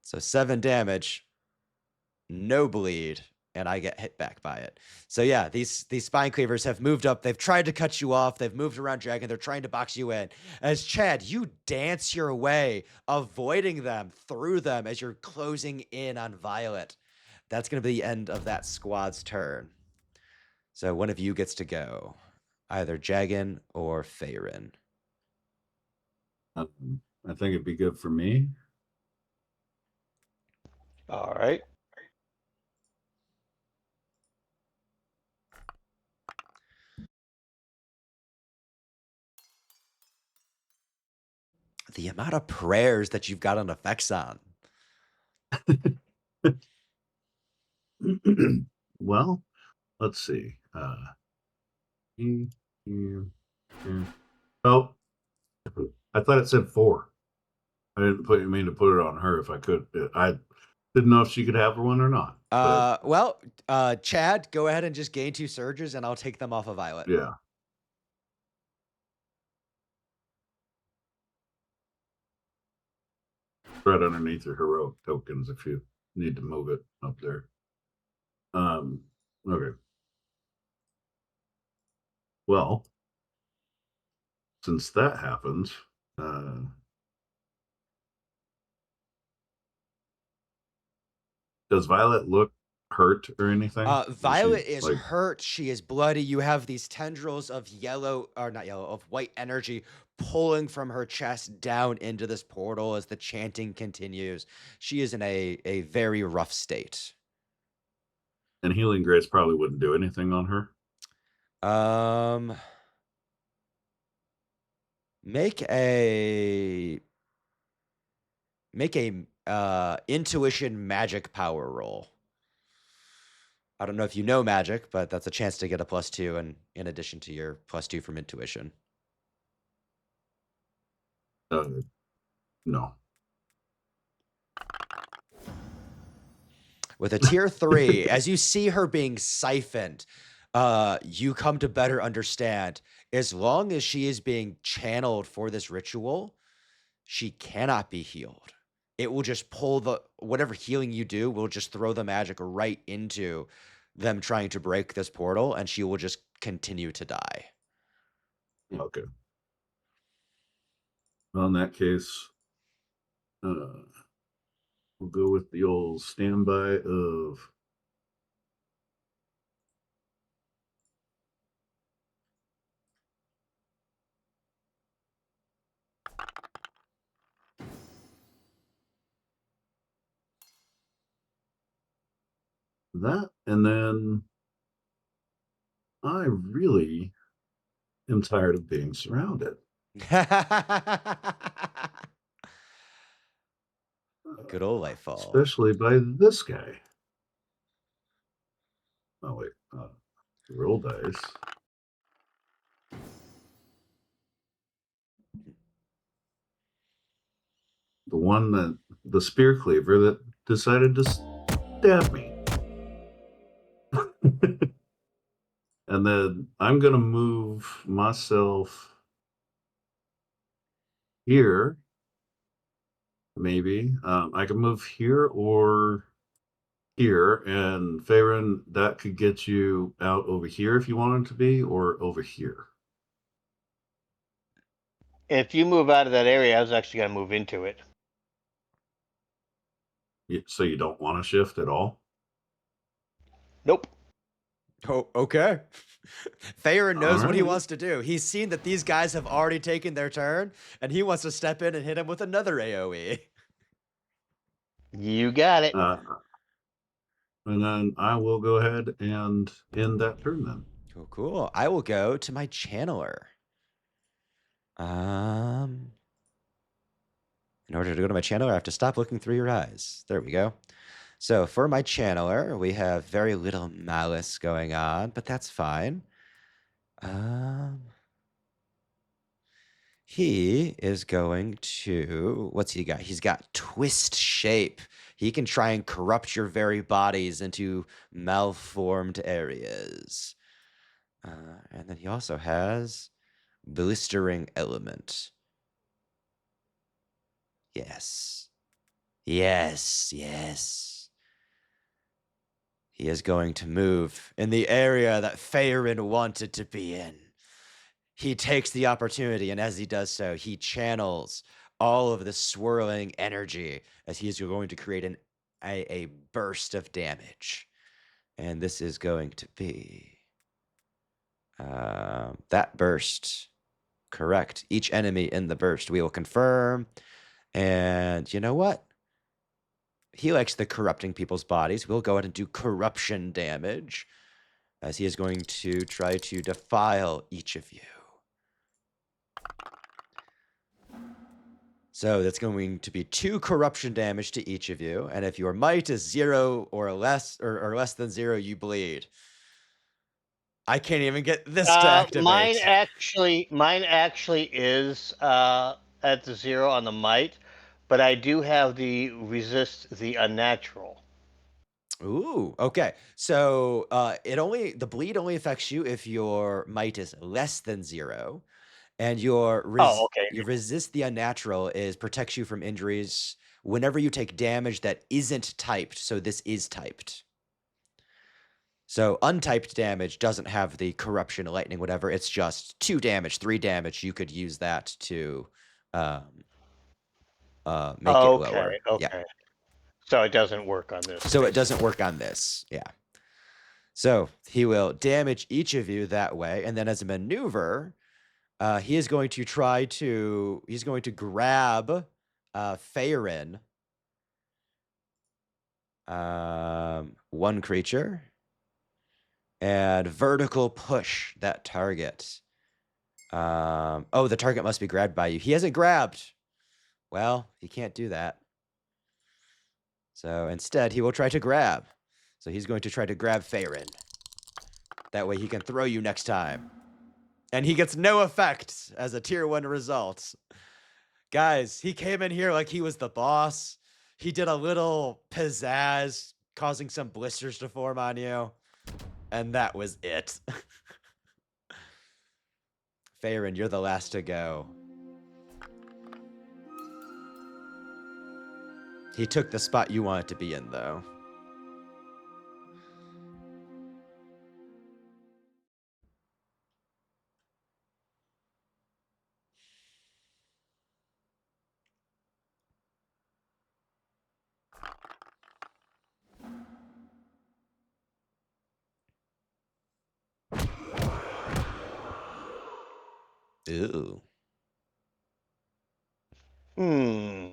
So 7 damage, no bleed, and I get hit back by it. So yeah, these Spine Cleavers have moved up. They've tried to cut you off. They've moved around Dragon. They're trying to box you in. As Chad, you dance your way, avoiding them, through them as you're closing in on Violet. That's going to be the end of that squad's turn. So one of you gets to go, either Jaggin or Faerun. I think it'd be good for me. All right. The amount of prayers that you've got on effects on. Well, let's see. E, U, N. Oh, I thought it said 4. I didn't mean to put it on her if I could. I didn't know if she could have one or not. But Well, Chad, go ahead and just gain 2 surges, and I'll take them off of Violet. yeah. Right underneath your heroic tokens if you need to move it up there. Okay. Well, since that happens, does Violet look hurt or anything? Violet is like hurt. She is bloody. You have these tendrils of white energy pulling from her chest down into this portal as the chanting continues. She is in a very rough state. and healing grace probably wouldn't do anything on her? Make a intuition magic power roll. I don't know if you know magic, but that's a chance to get a +2 and in addition to your +2 from intuition. No. With a tier 3, as you see her being siphoned, you come to better understand, as long as she is being channeled for this ritual, she cannot be healed. It will just pull whatever healing you do will just throw the magic right into them trying to break this portal, and she will just continue to die. Okay. Well, in that case, we'll go with the old standby of that, and then I really am tired of being surrounded. Good old Lightfall. Especially by this guy. Oh, wait. Roll dice. The one the spear cleaver that decided to stab me. And then I'm going to move myself here. Maybe. I can move here or here. And Farron, that could get you out over here if you wanted to be, or over here. If you move out of that area, I was actually going to move into it. So you don't want to shift at all? Nope. Oh, okay. Theron knows what he Alright. wants to do. He's seen that these guys have already taken their turn, and he wants to step in and hit him with another AoE. You got it. And then I will go ahead and end that turn then. Cool, cool. I will go to my channeler. In order to go to my channeler, I have to stop looking through your eyes. There we go. So for my channeler, we have very little malice going on, but that's fine. He is going to, what's he got? He's got twist shape. He can try and corrupt your very bodies into malformed areas. And then he also has blistering element. Yes. Yes, yes. He is going to move in the area that Faerun wanted to be in. He takes the opportunity, and as he does so, he channels all of the swirling energy as he's going to create a burst of damage. And this is going to be that burst. Correct. Each enemy in the burst. We will confirm. And you know what? he likes the corrupting people's bodies. We'll go ahead and do corruption damage, as he is going to try to defile each of you. So that's going to be 2 corruption damage to each of you, and if your might is 0 or less, or less than 0, you bleed. I can't even get this to Mine activate. actually is at the 0 on the might, but I do have the resist the unnatural. Ooh, okay. So the bleed only affects you if your might is less than 0, and your Oh, okay. resist the unnatural protects you from injuries whenever you take damage that isn't typed. So this is typed. So untyped damage doesn't have the corruption, lightning, whatever. It's just 2 damage, 3 damage. You could use that to make it lower. Yeah. Okay. So it doesn't work on this. So it doesn't work on this. Yeah. So he will damage each of you that way, and then as a maneuver, he is going to he's going to grab Faerin, one creature, and vertical push that target. Oh, the target must be grabbed by you. He hasn't grabbed. Well, he can't do that. So instead, he will try to grab. So he's going to try to grab Faerin. That way he can throw you next time. And he gets no effect as a tier 1 result. Guys, he came in here like he was the boss. He did a little pizzazz, causing some blisters to form on you. And that was it. Faerin, you're the last to go. He took the spot you wanted to be in, though. Ooh. Hmm.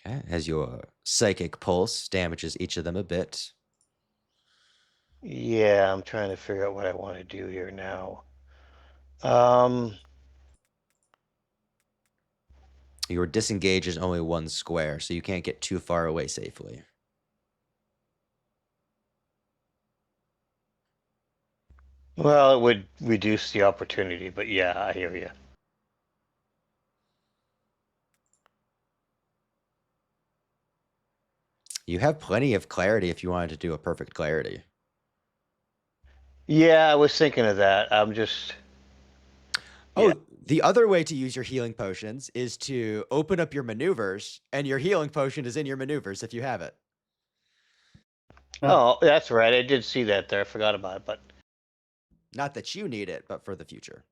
Okay, as your psychic pulse damages each of them a bit. Yeah, I'm trying to figure out what I want to do here now. Your disengage is only 1 square, so you can't get too far away safely. Well, it would reduce the opportunity, but yeah, I hear you. You have plenty of clarity if you wanted to do a perfect clarity. Yeah, I was thinking of that. I'm just. Oh, Yeah. the other way to use your healing potions is to open up your maneuvers, and your healing potion is in your maneuvers if you have it. Oh, that's right. I did see that there. I forgot about it, but. Not that you need it, but for the future.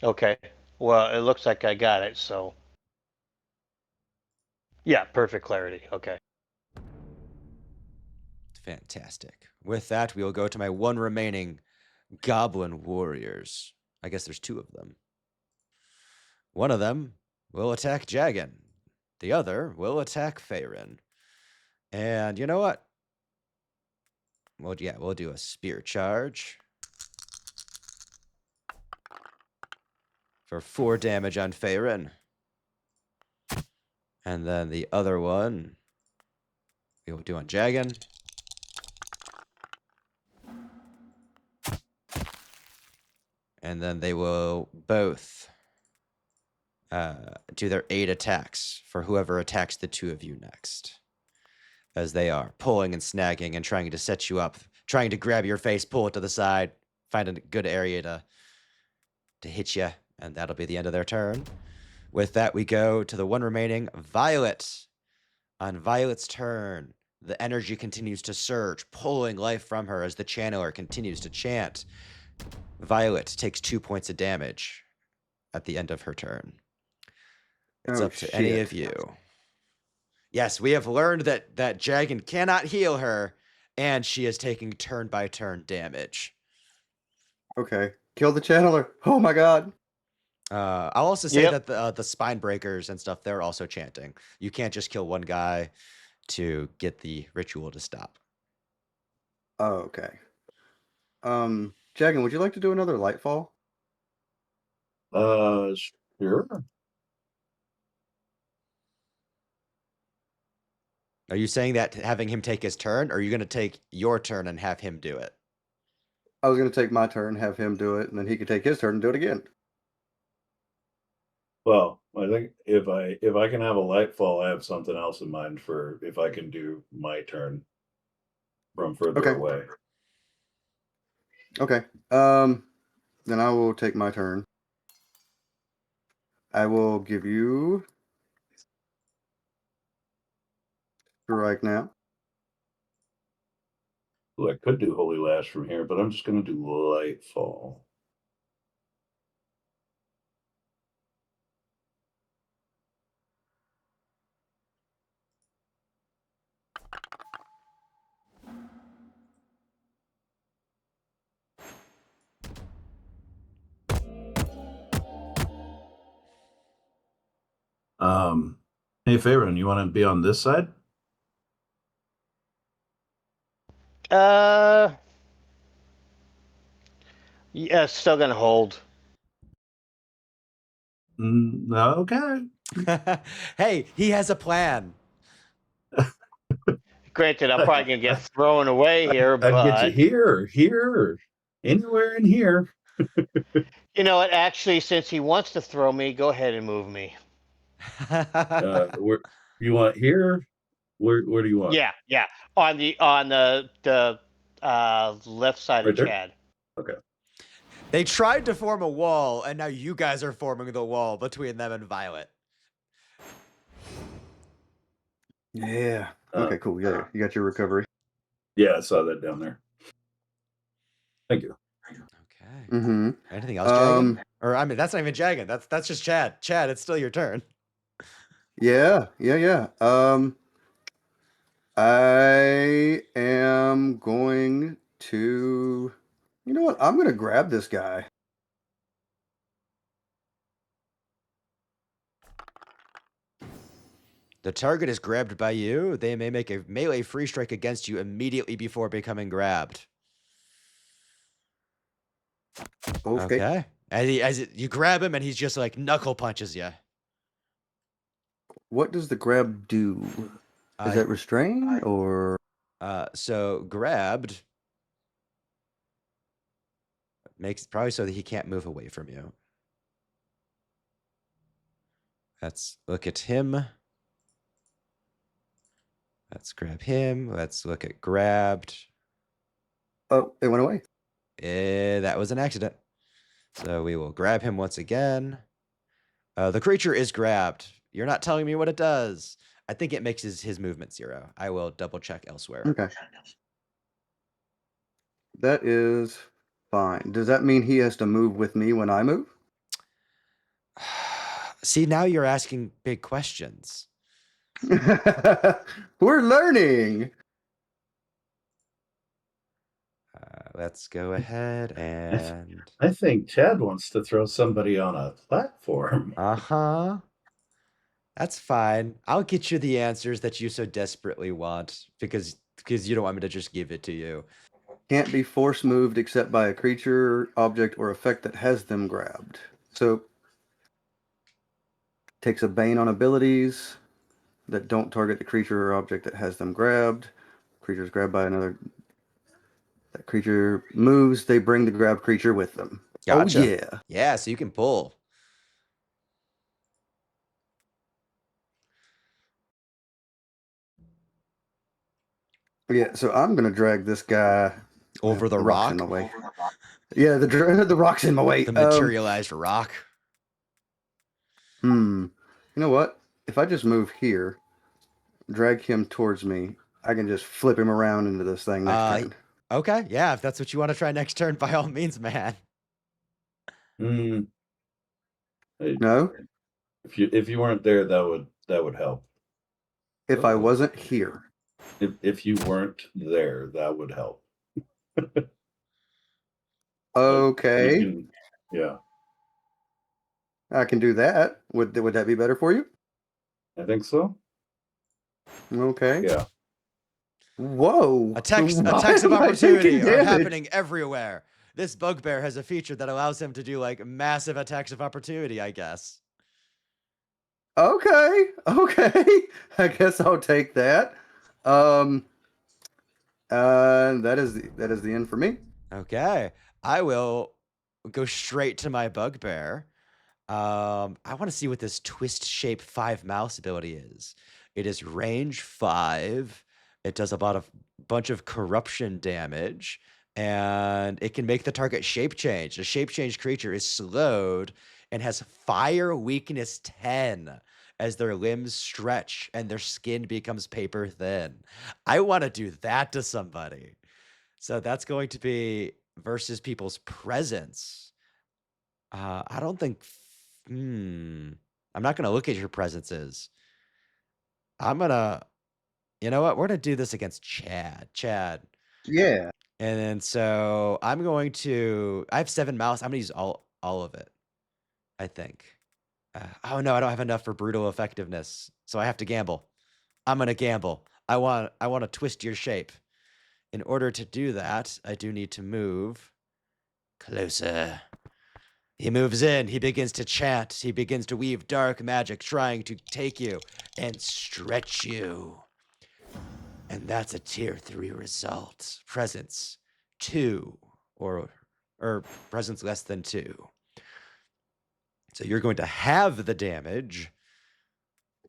Okay. Well, it looks like I got it, so. Yeah, perfect clarity. Okay. Fantastic. With that, we will go to my 1 remaining goblin warriors. I guess there's 2 of them. One of them will attack Jagan. The other will attack Faerin. And you know what? Well, yeah, we'll do a spear charge for 4 damage on Faerin. And then the other one we will do on Jagan. And then they will both do their 8 attacks for whoever attacks the 2 of you next. As they are pulling and snagging and trying to set you up, trying to grab your face, pull it to the side, find a good area to hit you, and that'll be the end of their turn. With that, we go to the 1 remaining Violet. On Violet's turn, the energy continues to surge, pulling life from her as the channeler continues to chant. Violet takes 2 points of damage at the end of her turn. It's up to any of you. Yes, we have learned that Jagan cannot heal her and she is taking turn-by-turn damage. Okay. Kill the channeler. Oh my god. I'll also say Yep. that the spine breakers and stuff, they're also chanting. You can't just kill one guy to get the ritual to stop. Oh, okay. Jagan, would you like to do another Lightfall? Sure. Are you saying that having him take his turn, or are you going to take your turn and have him do it? I was going to take my turn, have him do it, and then he could take his turn and do it again. Well, I think if I can have a light fall, I have something else in mind for if I can do my turn from further Okay. away. Okay. Then I will take my turn. I will give you strike now. Ooh, I could do Holy Lash from here, but I'm just going to do light fall. Hey, Faerun, you want to be on this side? Yeah, still gonna hold. Okay. Hey, he has a plan. Granted, I'm probably gonna get thrown away here, I'd get you but here, anywhere in here. you know what? Actually, since he wants to throw me, go ahead and move me. Where you want here? Where do you want? Yeah, on the left side Right of there? Chad. Okay. They tried to form a wall, and now you guys are forming the wall between them and Violet. Yeah. Okay, cool. Yeah, you got your recovery. Yeah, I saw that down there. Thank you. Okay. Mm-hmm. Anything else, Jagan? Or I mean, that's not even Jagan. That's just Chad. Chad, it's still your turn. Yeah. I am going to. You know what? I'm going to grab this guy. The target is grabbed by you. They may make a melee free strike against you immediately before becoming grabbed. Okay. You grab him and he's just like knuckle punches you. What does the grab do? Is that restrain or? So grabbed makes probably so that he can't move away from you. Let's look at him. Let's grab him. Let's look at grabbed. Oh, it went away. That was an accident. So we will grab him once again. The creature is grabbed. You're not telling me what it does. I think it makes his movement 0. I will double check elsewhere. Okay. That is fine. Does that mean he has to move with me when I move? See, now you're asking big questions. We're learning. Let's go ahead and... I think Chad wants to throw somebody on a platform. Uh-huh. That's fine. I'll get you the answers that you so desperately want because you don't want me to just give it to you. Can't be force moved except by a creature, object, or effect that has them grabbed. So, takes a bane on abilities that don't target the creature or object that has them grabbed. Creature's grabbed by another. That creature moves, they bring the grabbed creature with them. Gotcha. Oh, yeah. Yeah, so you can pull. Yeah, so I'm going to drag this guy Over the rock's in rock? my way. Yeah, the rock's in my way. The materialized rock? You know what? If I just move here, drag him towards me, I can just flip him around into this thing next turn. Okay, yeah, if that's what you want to try next turn, by all means, man. Hey, No? if you weren't there, that would help. If I wasn't here. If you weren't there, that would help. Okay, You can, yeah, I can do that. Would that be better for you? I think so. Okay. Yeah. Whoa. Attacks Why attacks of am I taking opportunity are damage? happening everywhere. This bugbear has a feature that allows him to do like massive attacks of opportunity, I guess. Okay. Okay. I guess I'll take that. Um. That is the end for me. Okay. I will go straight to my bugbear. I want to see what this twist shape 5 mouse ability is. It is range 5. It does about a bunch of corruption damage, and it can make the target shape change. The shape change creature is slowed and has fire weakness 10 as their limbs stretch and their skin becomes paper thin. I want to do that to somebody. So that's going to be versus people's presence. I don't think. I'm not gonna look at your presences. I'm gonna. You know what? We're gonna do this against Chad. Chad. Yeah. And then so I'm going to. I have 7 mouse. I'm gonna use all of it. I think. Oh no, I don't have enough for brutal effectiveness, so I have to gamble. I'm gonna gamble. I want to twist your shape. In order to do that, I do need to move closer. He moves in. He begins to chant. He begins to weave dark magic, trying to take you and stretch you. And that's a tier 3 result. Presence 2 or presence less than 2. So you're going to have the damage.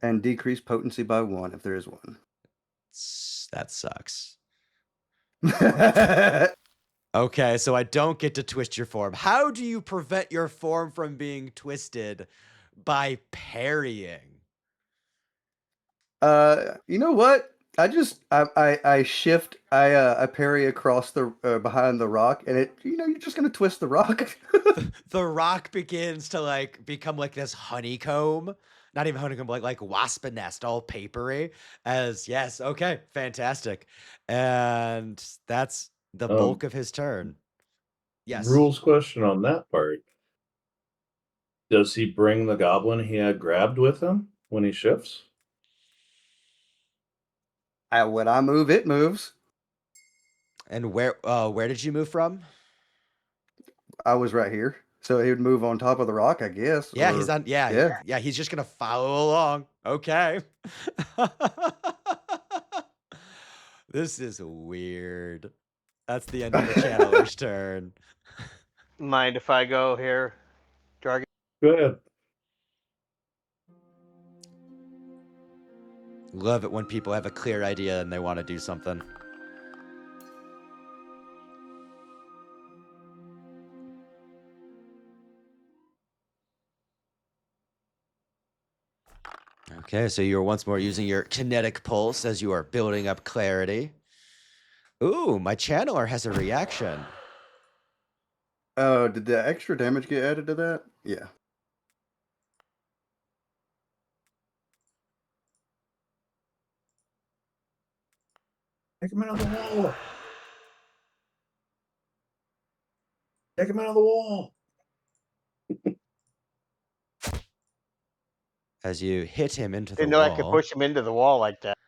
And decrease potency by 1 if there is one. That sucks. Okay, so I don't get to twist your form. How do you prevent your form from being twisted? By parrying. You know what? I shift I parry across the behind the rock, and you're just gonna twist the rock. The rock begins to like become like this honeycomb, not even honeycomb, like wasp nest, all papery. As yes, okay, fantastic, and that's the bulk of his turn. Yes. Rules question on that part. Does he bring the goblin he had grabbed with him when he shifts? When I move, it moves. And where did you move from? I was right here, so he would move on top of the rock, I guess. Yeah, he's on. Yeah, Yeah. yeah, he's just gonna follow along. Okay. This is weird. That's the end of the channeler's turn. Mind if I go here, Jargon? Go ahead. Love it when people have a clear idea and they want to do something. Okay, so you're once more using your kinetic pulse as you are building up clarity. Ooh, my channeler has a reaction. Oh, did the extra damage get added to that? Yeah. Take him out of the wall. Take him out of the wall. As you hit him into the Didn't know wall. I could push him into the wall like that.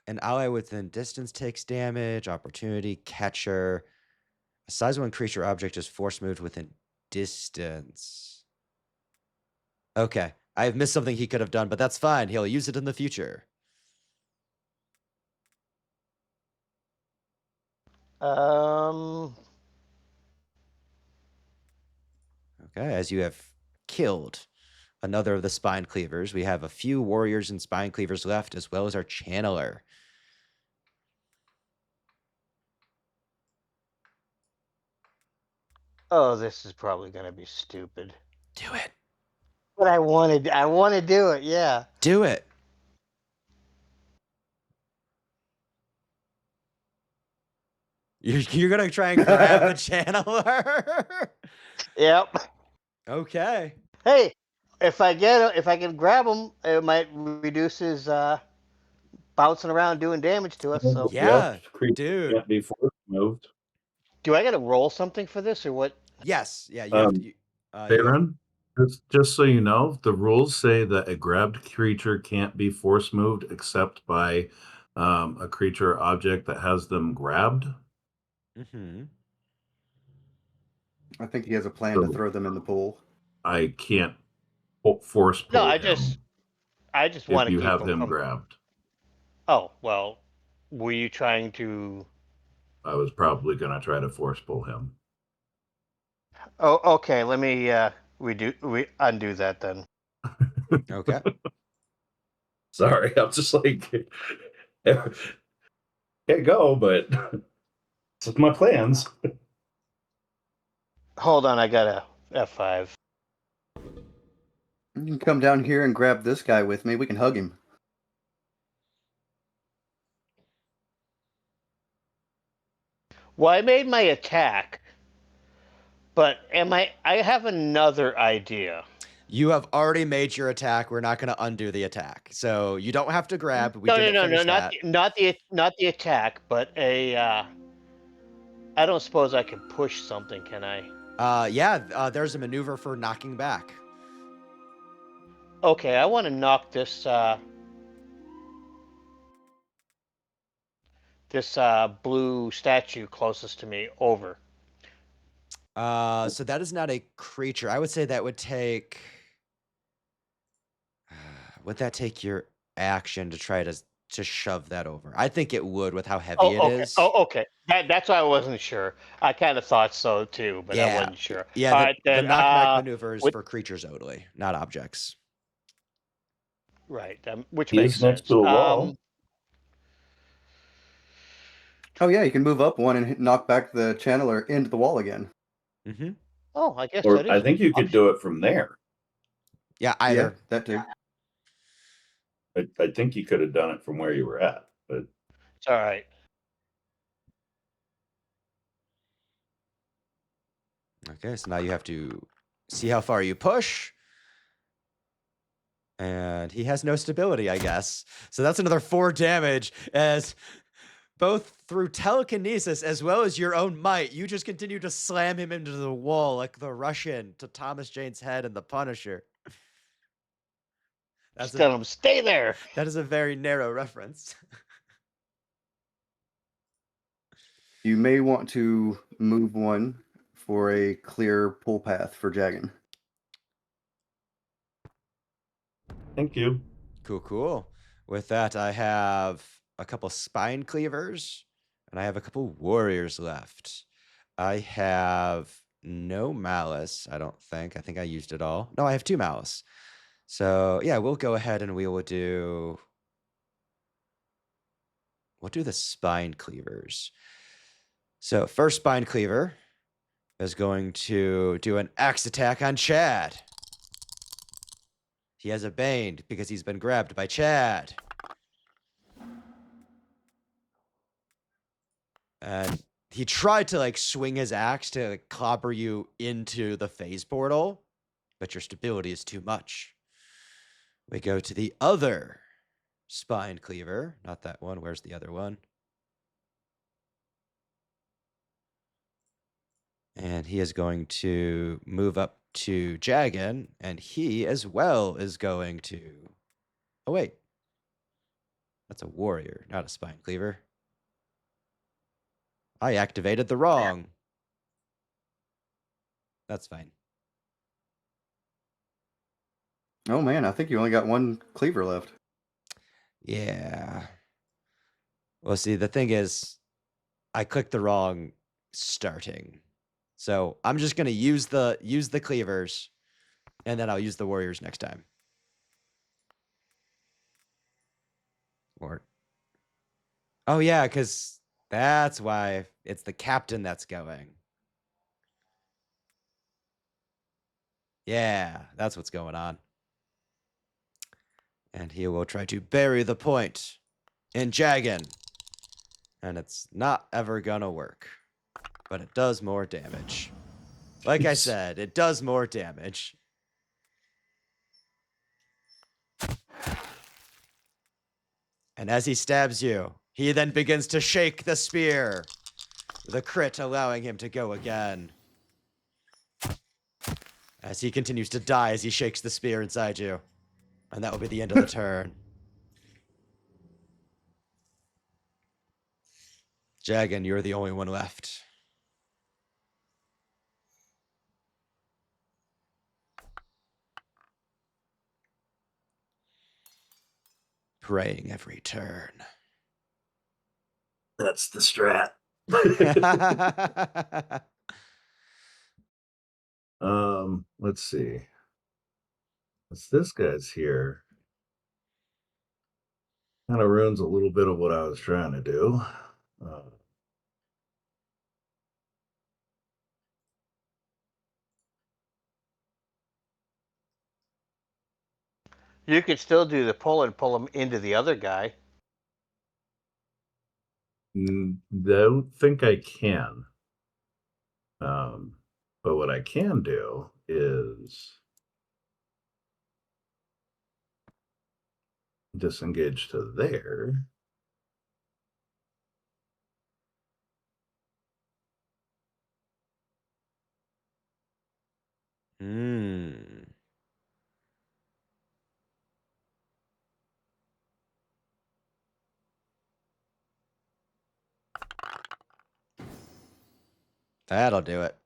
An ally within distance takes damage. Opportunity catcher. A size 1 creature object is force moved within distance. Okay, I have missed something he could have done, but that's fine. He'll use it in the future. Okay, as you have killed another of the spine cleavers, we have a few warriors and spine cleavers left, as well as our channeler. Oh, this is probably gonna be stupid. Do it. But I want to do it. Yeah. Do it. You're gonna try and grab the channeler. Yep. Okay. Hey, if I can grab him, it might reduce his bouncing around doing damage to us. So, Yeah, Creature dude. can't be force moved. do I got to roll something for this, or what? Yes, yeah. You have to. You have. Baron, just so you know, the rules say that a grabbed creature can't be force moved except by a creature or object that has them grabbed. Mm-hmm. I think he has a plan to So throw them in the pool. I can't force No, pull I him just if want to you keep have him him from. grabbed. Oh well, were you trying to? I was probably going to try to force pull him. Oh, okay. Let me we undo that then. Okay. Sorry, I'm just like, can't go, but it's my plans. Hold on, I got a F5. You can come down here and grab this guy with me. We can hug him. Well, I made my attack, but I have another idea. You have already made your attack. We're not going to undo the attack. So you don't have to grab. We No, no, didn't no, no, finish that. not the attack, but a. I don't suppose I can push something, can I? Yeah, there's a maneuver for knocking back. Okay, I want to knock this blue statue closest to me over. So that is not a creature. I would say that would take. Would that take your action to try to shove that over? I think it would with how heavy it Oh, okay. is. Oh, okay. That's why I wasn't sure. I kind of thought so too, but I Yeah. wasn't sure. Yeah, All the right, the then. knockback maneuver is With for creatures only, not objects. right, which He makes is next sense. to a wall. Oh yeah, you can move up one and knock back the channeler into the wall again. Mm-hmm. Oh, I guess Or that I is think an you could option. do it from there. Yeah, Yeah, either. that too. I think you could have done it from where you were at, but It's all right. Okay, so now you have to see how far you push. And he has no stability, I guess. So that's another 4 damage as both through telekinesis as well as your own might, you just continue to slam him into the wall like the Russian to Thomas Jane's head in The Punisher. Just tell him stay there. That is a very narrow reference. You may want to move one for a clear pull path for Jagan. thank you. Cool, cool. With that, I have a couple spine cleavers and I have a couple warriors left. I have no malice, I don't think. I think I used it all. No, I have 2 malice. So yeah, we'll go ahead and we will do. We'll do the spine cleavers. So first spine cleaver is going to do an axe attack on Chad. He has a bane because he's been grabbed by Chad. And he tried to like swing his axe to like, clobber you into the phase portal, but your stability is too much. We go to the other spine cleaver. Not that one. Where's the other one? And he is going to move up to Jagan, and he as well is going to. Oh, wait. That's a warrior, not a spine cleaver. I activated the wrong. That's fine. Oh man, I think you only got one cleaver left. Yeah. Well, see, the thing is, I clicked the wrong starting. So I'm just gonna use the cleavers, and then I'll use the warriors next time. Or oh yeah, because that's why it's the captain that's going. Yeah, that's what's going on. And he will try to bury the point in Jagan. And it's not ever gonna work. But it does more damage. Like I said, it does more damage. And as he stabs you, he then begins to shake the spear, the crit allowing him to go again. As he continues to die as he shakes the spear inside you. And that will be the end of the turn. Jagan, you're the only one left. Praying every turn. That's the strat. Let's see. This guy's here. Kind of ruins a little bit of what I was trying to do. You could still do the pull and pull him into the other guy. Don't think I can. But what I can do is disengage to there. That'll do it.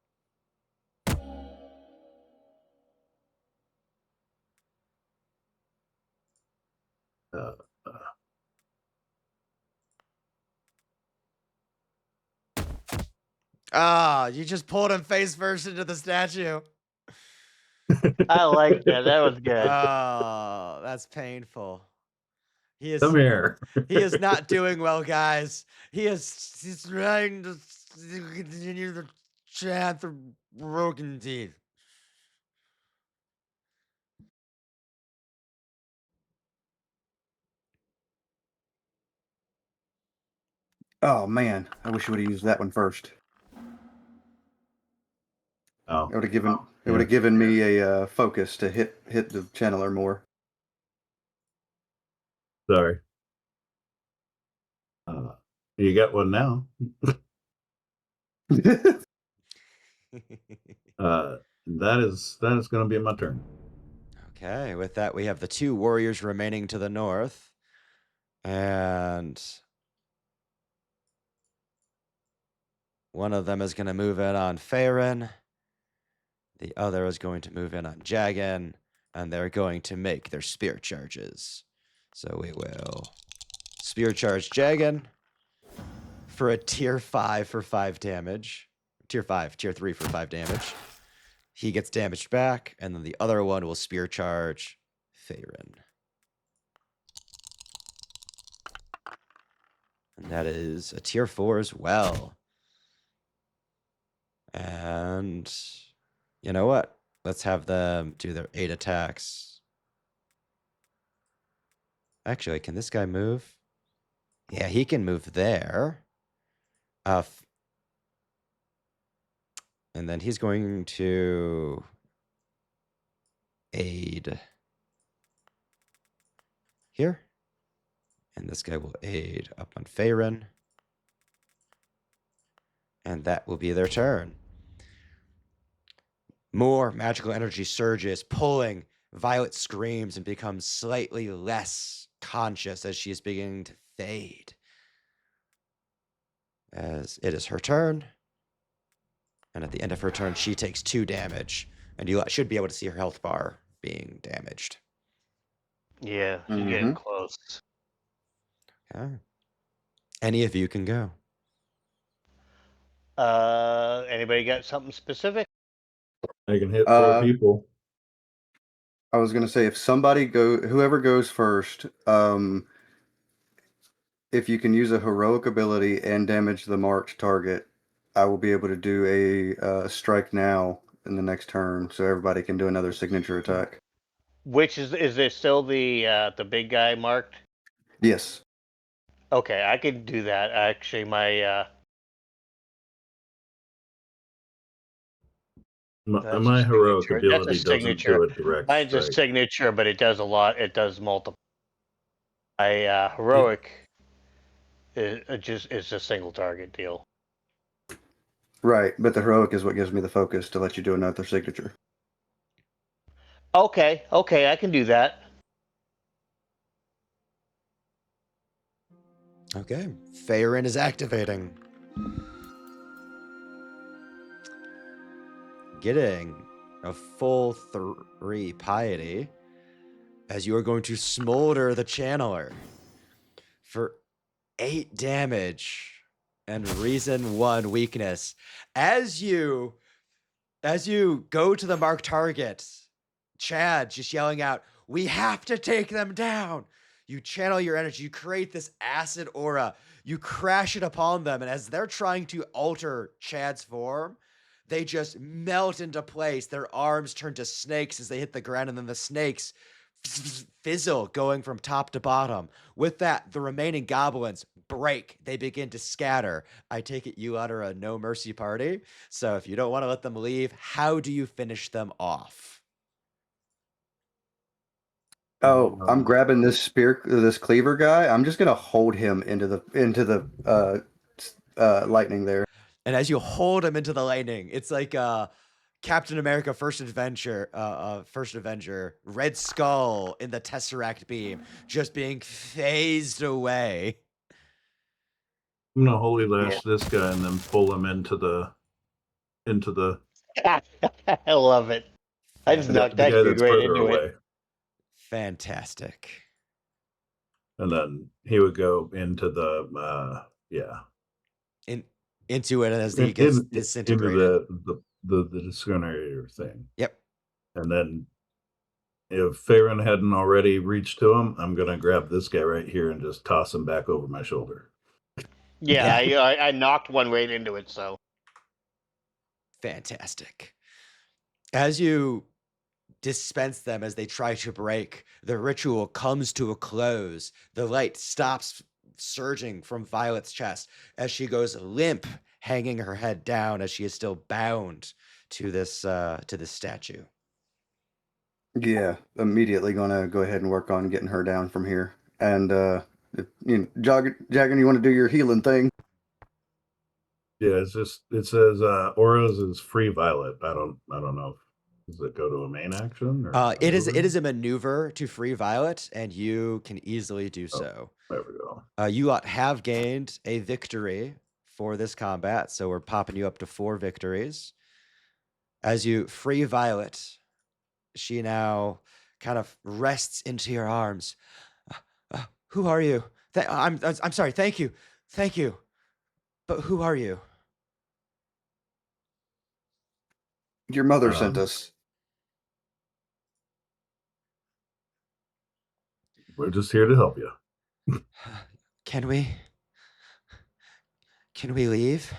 You just pulled him face first into the statue. I like that. That was good. Oh, that's painful. Come here. He is not doing well, guys. He's trying to continue the chant for broken teeth. Oh man, I wish I would have used that one first. Oh, It would have given me a focus to hit the channeler more. Sorry. You got one now. That is going to be my turn. Okay, with that, we have the two warriors remaining to the north. And one of them is going to move in on Farron. The other is going to move in on Jagan. And they're going to make their spear charges. So we will spear charge Jagan for a tier 5 for 5 damage. Tier 3 for 5 damage. He gets damaged back, and then the other one will spear charge Farron. And that is a tier 4 as well. And you know what? Let's have them do their 8 attacks. Actually, can this guy move? Yeah, he can move there. And then he's going to aid here. And this guy will aid up on Farron. And that will be their turn. More magical energy surges, pulling. Violet screams and becomes slightly less conscious as she is beginning to fade. As it is her turn. And at the end of her turn, she takes 2 damage. And you should be able to see her health bar being damaged. Yeah, she's getting close. Okay. Any of you can go. Anybody got something specific? I can hit 4 people. I was gonna say, if whoever goes first, if you can use a heroic ability and damage the marked target, I will be able to do a strike now in the next turn, so everybody can do another signature attack. Which is there still the big guy marked? Yes. Okay, I can do that. Actually, my my heroic ability that's a doesn't signature. do a direct Mine's a strike. signature, but it does a lot. It does multiple. Heroic is a single target deal. Right, but the heroic is what gives me the focus to let you do another signature. Okay, I can do that. Okay. Faerun is activating. Getting a full 3 piety as you are going to smolder the channeler for 8 damage and reason 1 weakness. As you go to the marked target, Chad just yelling out, "We have to take them down." You channel your energy, you create this acid aura, you crash it upon them, and as they're trying to alter Chad's form, they just melt into place. Their arms turn to snakes as they hit the ground, and then the snakes fizzle going from top to bottom. With that, the remaining goblins break. They begin to scatter. I take it you utter a no mercy party. So if you don't want to let them leave, how do you finish them off? Oh, I'm grabbing this cleaver guy. I'm just gonna hold him into the lightning there. And as you hold him into the lightning, it's like Captain America First Avenger, Red Skull in the Tesseract beam, just being phased away. I'm gonna holy lash this guy and then pull him into the I love it. I just knocked the that guy dude that's right further into away. it. Fantastic. And then he would go into the Into it as he gets disintegrated. into the disintegrator thing. Yep. And then if Farron hadn't already reached to him, I'm gonna grab this guy right here and just toss him back over my shoulder. Yeah, I knocked one right into it. So Fantastic. As you dispense them as they try to break, the ritual comes to a close. The light stops surging from Violet's chest as she goes limp, hanging her head down as she is still bound to this statue. Yeah, immediately gonna go ahead and work on getting her down from here. And Jagan, you want to do your healing thing? Yeah, it says auras is free violet. I don't know. Does it go to a main action or It is a maneuver to free Violet, and you can easily do so. There we go. You have gained a victory for this combat, so we're popping you up to 4 victories. As you free Violet, she now kind of rests into your arms. Who are you? I'm sorry. Thank you. But who are you? Your mother sent us. We're just here to help you. Can we leave?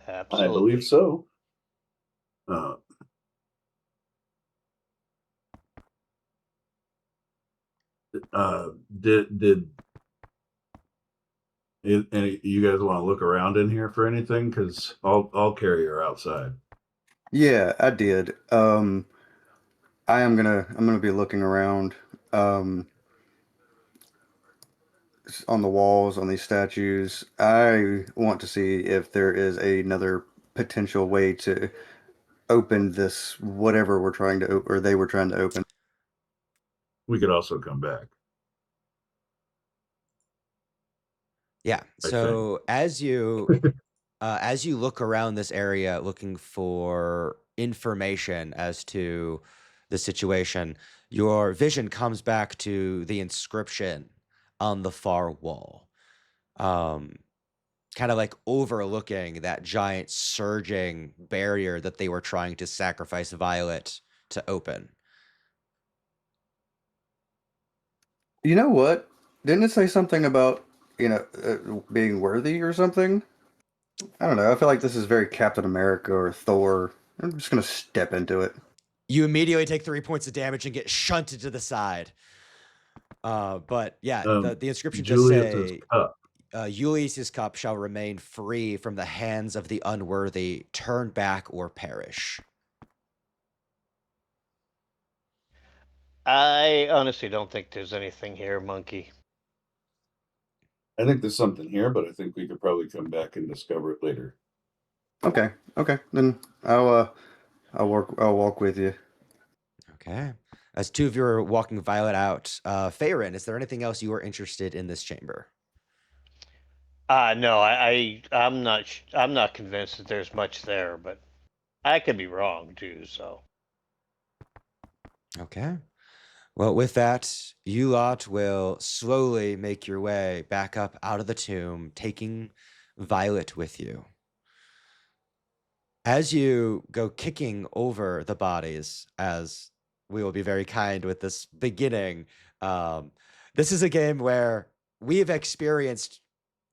absolutely. I believe so. Did any you guys want to look around in here for anything? Because I'll carry her outside. Yeah, I did. I'm gonna be looking around on the walls on these statues. I want to see if there is another potential way to open this whatever we're trying to or they were trying to open. We could also come back. Yeah. So as you look around this area looking for information as to the situation, your vision comes back to the inscription on the far wall. Kind of like overlooking that giant surging barrier that they were trying to sacrifice Violet to open. You know what? Didn't it say something about being worthy or something? I don't know. I feel like this is very Captain America or Thor. I'm just gonna step into it. You immediately take 3 points of damage and get shunted to the side. But yeah, the inscription does say, Ulysses' cup shall remain free from the hands of the unworthy, turn back or perish. I honestly don't think there's anything here, Monkey. I think there's something here, but I think we could probably come back and discover it later. Okay, okay. Then I'll walk with you. Okay. As two of you are walking Violet out, Farin, is there anything else you are interested in this chamber? No, I'm not convinced that there's much there, but I could be wrong too. So Okay. Well, with that, you lot will slowly make your way back up out of the tomb, taking Violet with you. As you go kicking over the bodies, as we will be very kind with this beginning, um, this is a game where we have experienced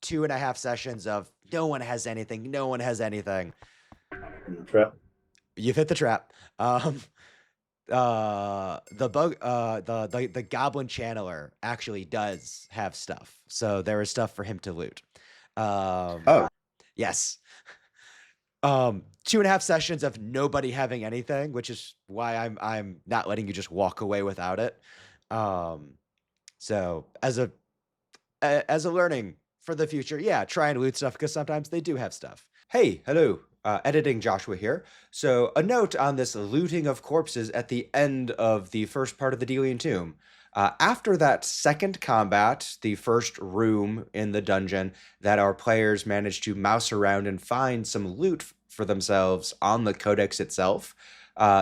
2.5 sessions of no one has anything, no one has anything. Trap. You've hit the trap. The goblin channeler actually does have stuff, so there is stuff for him to loot. Oh, Yes. 2.5 sessions of nobody having anything, which is why I'm not letting you just walk away without it. So as a learning for the future, yeah, try and loot stuff because sometimes they do have stuff. Hey, hello, editing Joshua here. So a note on this looting of corpses at the end of the first part of the Delian Tomb. After that second combat, the first room in the dungeon, that our players managed to mouse around and find some loot for themselves on the Codex itself.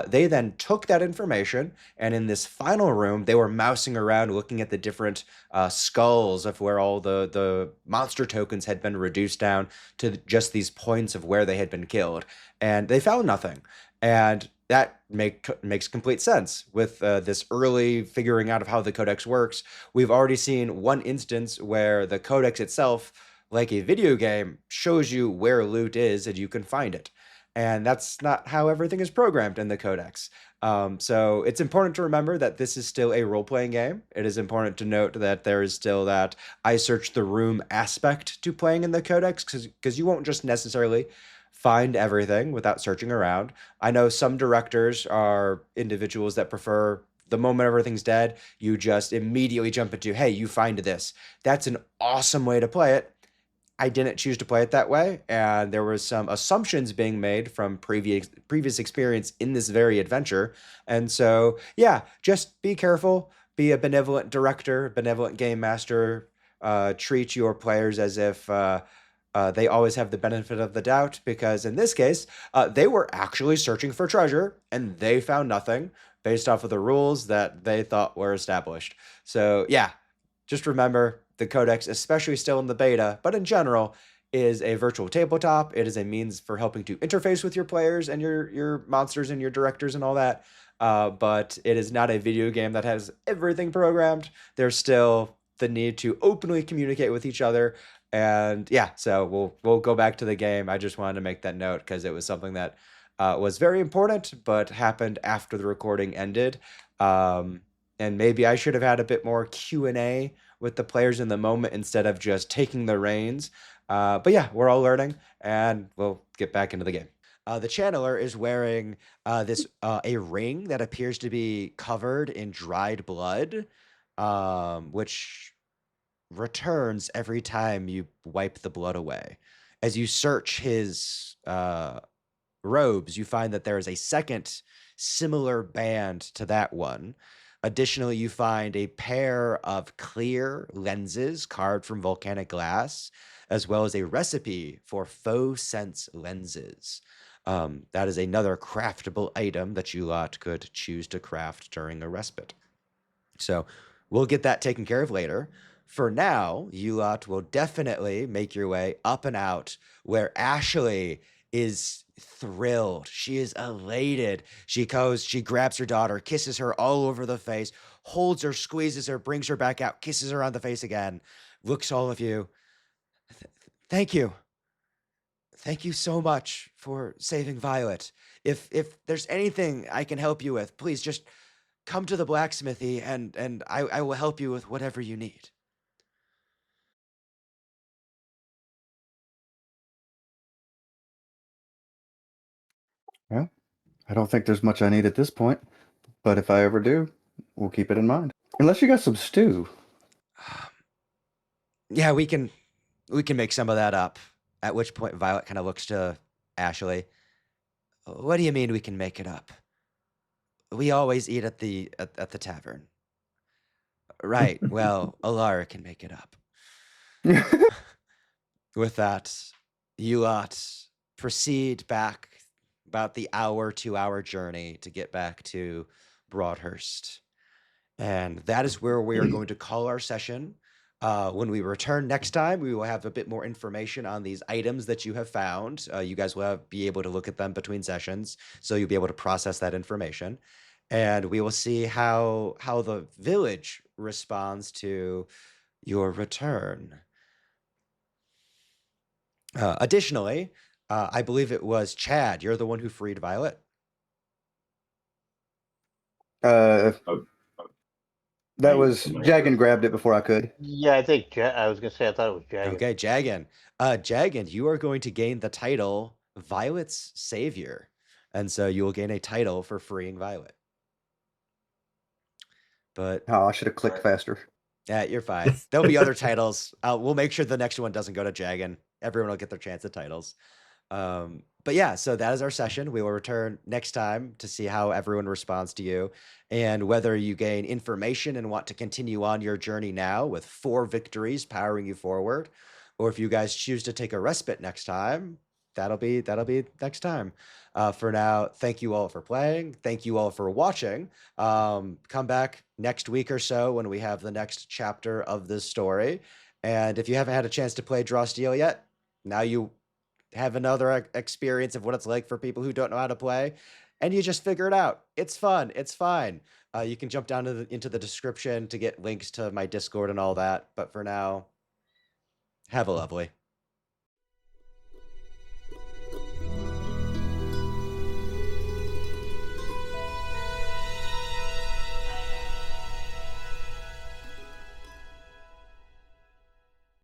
They then took that information, and in this final room, they were mousing around looking at the different skulls of where all the monster tokens had been reduced down to just these points of where they had been killed, and they found nothing. And that makes complete sense with this early figuring out of how the Codex works. We've already seen one instance where the Codex itself, like a video game, shows you where loot is and you can find it. And that's not how everything is programmed in the Codex. So it's important to remember that this is still a role-playing game. It is important to note that there is still that I search the room aspect to playing in the Codex, because you won't just necessarily find everything without searching around. I know some directors are individuals that prefer the moment everything's dead, you just immediately jump into, hey, you find this. That's an awesome way to play it. I didn't choose to play it that way, and there was some assumptions being made from previous experience in this very adventure. And so, yeah, just be careful, be a benevolent director, benevolent game master, treat your players as if they always have the benefit of the doubt, because in this case, they were actually searching for treasure and they found nothing based off of the rules that they thought were established. So, yeah, just remember the Codex, especially still in the beta, but in general, is a virtual tabletop. It is a means for helping to interface with your players and your monsters and your directors and all that. But it is not a video game that has everything programmed. There's still the need to openly communicate with each other. And yeah, so we'll go back to the game. I just wanted to make that note because it was something that was very important, but happened after the recording ended. And maybe I should have had a bit more Q&A with the players in the moment instead of just taking the reins. But yeah, we're all learning, and we'll get back into the game. The channeler is wearing this a ring that appears to be covered in dried blood, which returns every time you wipe the blood away. As you search his robes, you find that there is a second similar band to that one. Additionally, you find a pair of clear lenses carved from volcanic glass, as well as a recipe for faux sense lenses. That is another craftable item that you lot could choose to craft during a respite. So we'll get that taken care of later. For now, you lot will definitely make your way up and out where Ashley is thrilled. She is elated. She goes, she grabs her daughter, kisses her all over the face, holds her, squeezes her, brings her back out, kisses her on the face again, looks all of you. Thank you. Thank you so much for saving Violet. If there's anything I can help you with, please just come to the blacksmithy and I will help you with whatever you need. well, I don't think there's much I need at this point, but if I ever do, We'll keep it in mind. Unless you got some stew. Yeah, we can make some of that up. At which point Violet kind of looks to Ashley. What do you mean we can make it up? We always eat at the tavern. Right. Well, Alara can make it up. With that, you lot proceed back about the hour, 2 hour journey to get back to Broadhurst. And that is where we are going to call our session. When we return next time, we will have a bit more information on these items that you have found. You guys will be able to look at them between sessions, so you'll be able to process that information. And we will see how the village responds to your return. Additionally, I believe it was Chad. You're the one who freed Violet. That I- was Jagan grabbed it before I could. Yeah, I think I was gonna say I thought it was Jagged. Okay, Jagan. Jagan, you are going to gain the title Violet's Savior. And so you will gain a title for freeing Violet. But Oh, I should have clicked faster. yeah, you're fine. There'll be other titles. We'll make sure the next one doesn't go to Jagan. Everyone will get their chance at titles. But yeah, so that is our session. We will return next time to see how everyone responds to you and whether you gain information and want to continue on your journey now with 4 victories powering you forward, or if you guys choose to take a respite next time, that'll be next time. For now, thank you all for playing. Thank you all for watching. Come back next week or so when we have the next chapter of this story. And if you haven't had a chance to play Draw Steel yet, now you have another experience of what it's like for people who don't know how to play, and you just figure it out. It's fun. It's fine. You can jump down into the description to get links to my Discord and all that. But for now, have a lovely.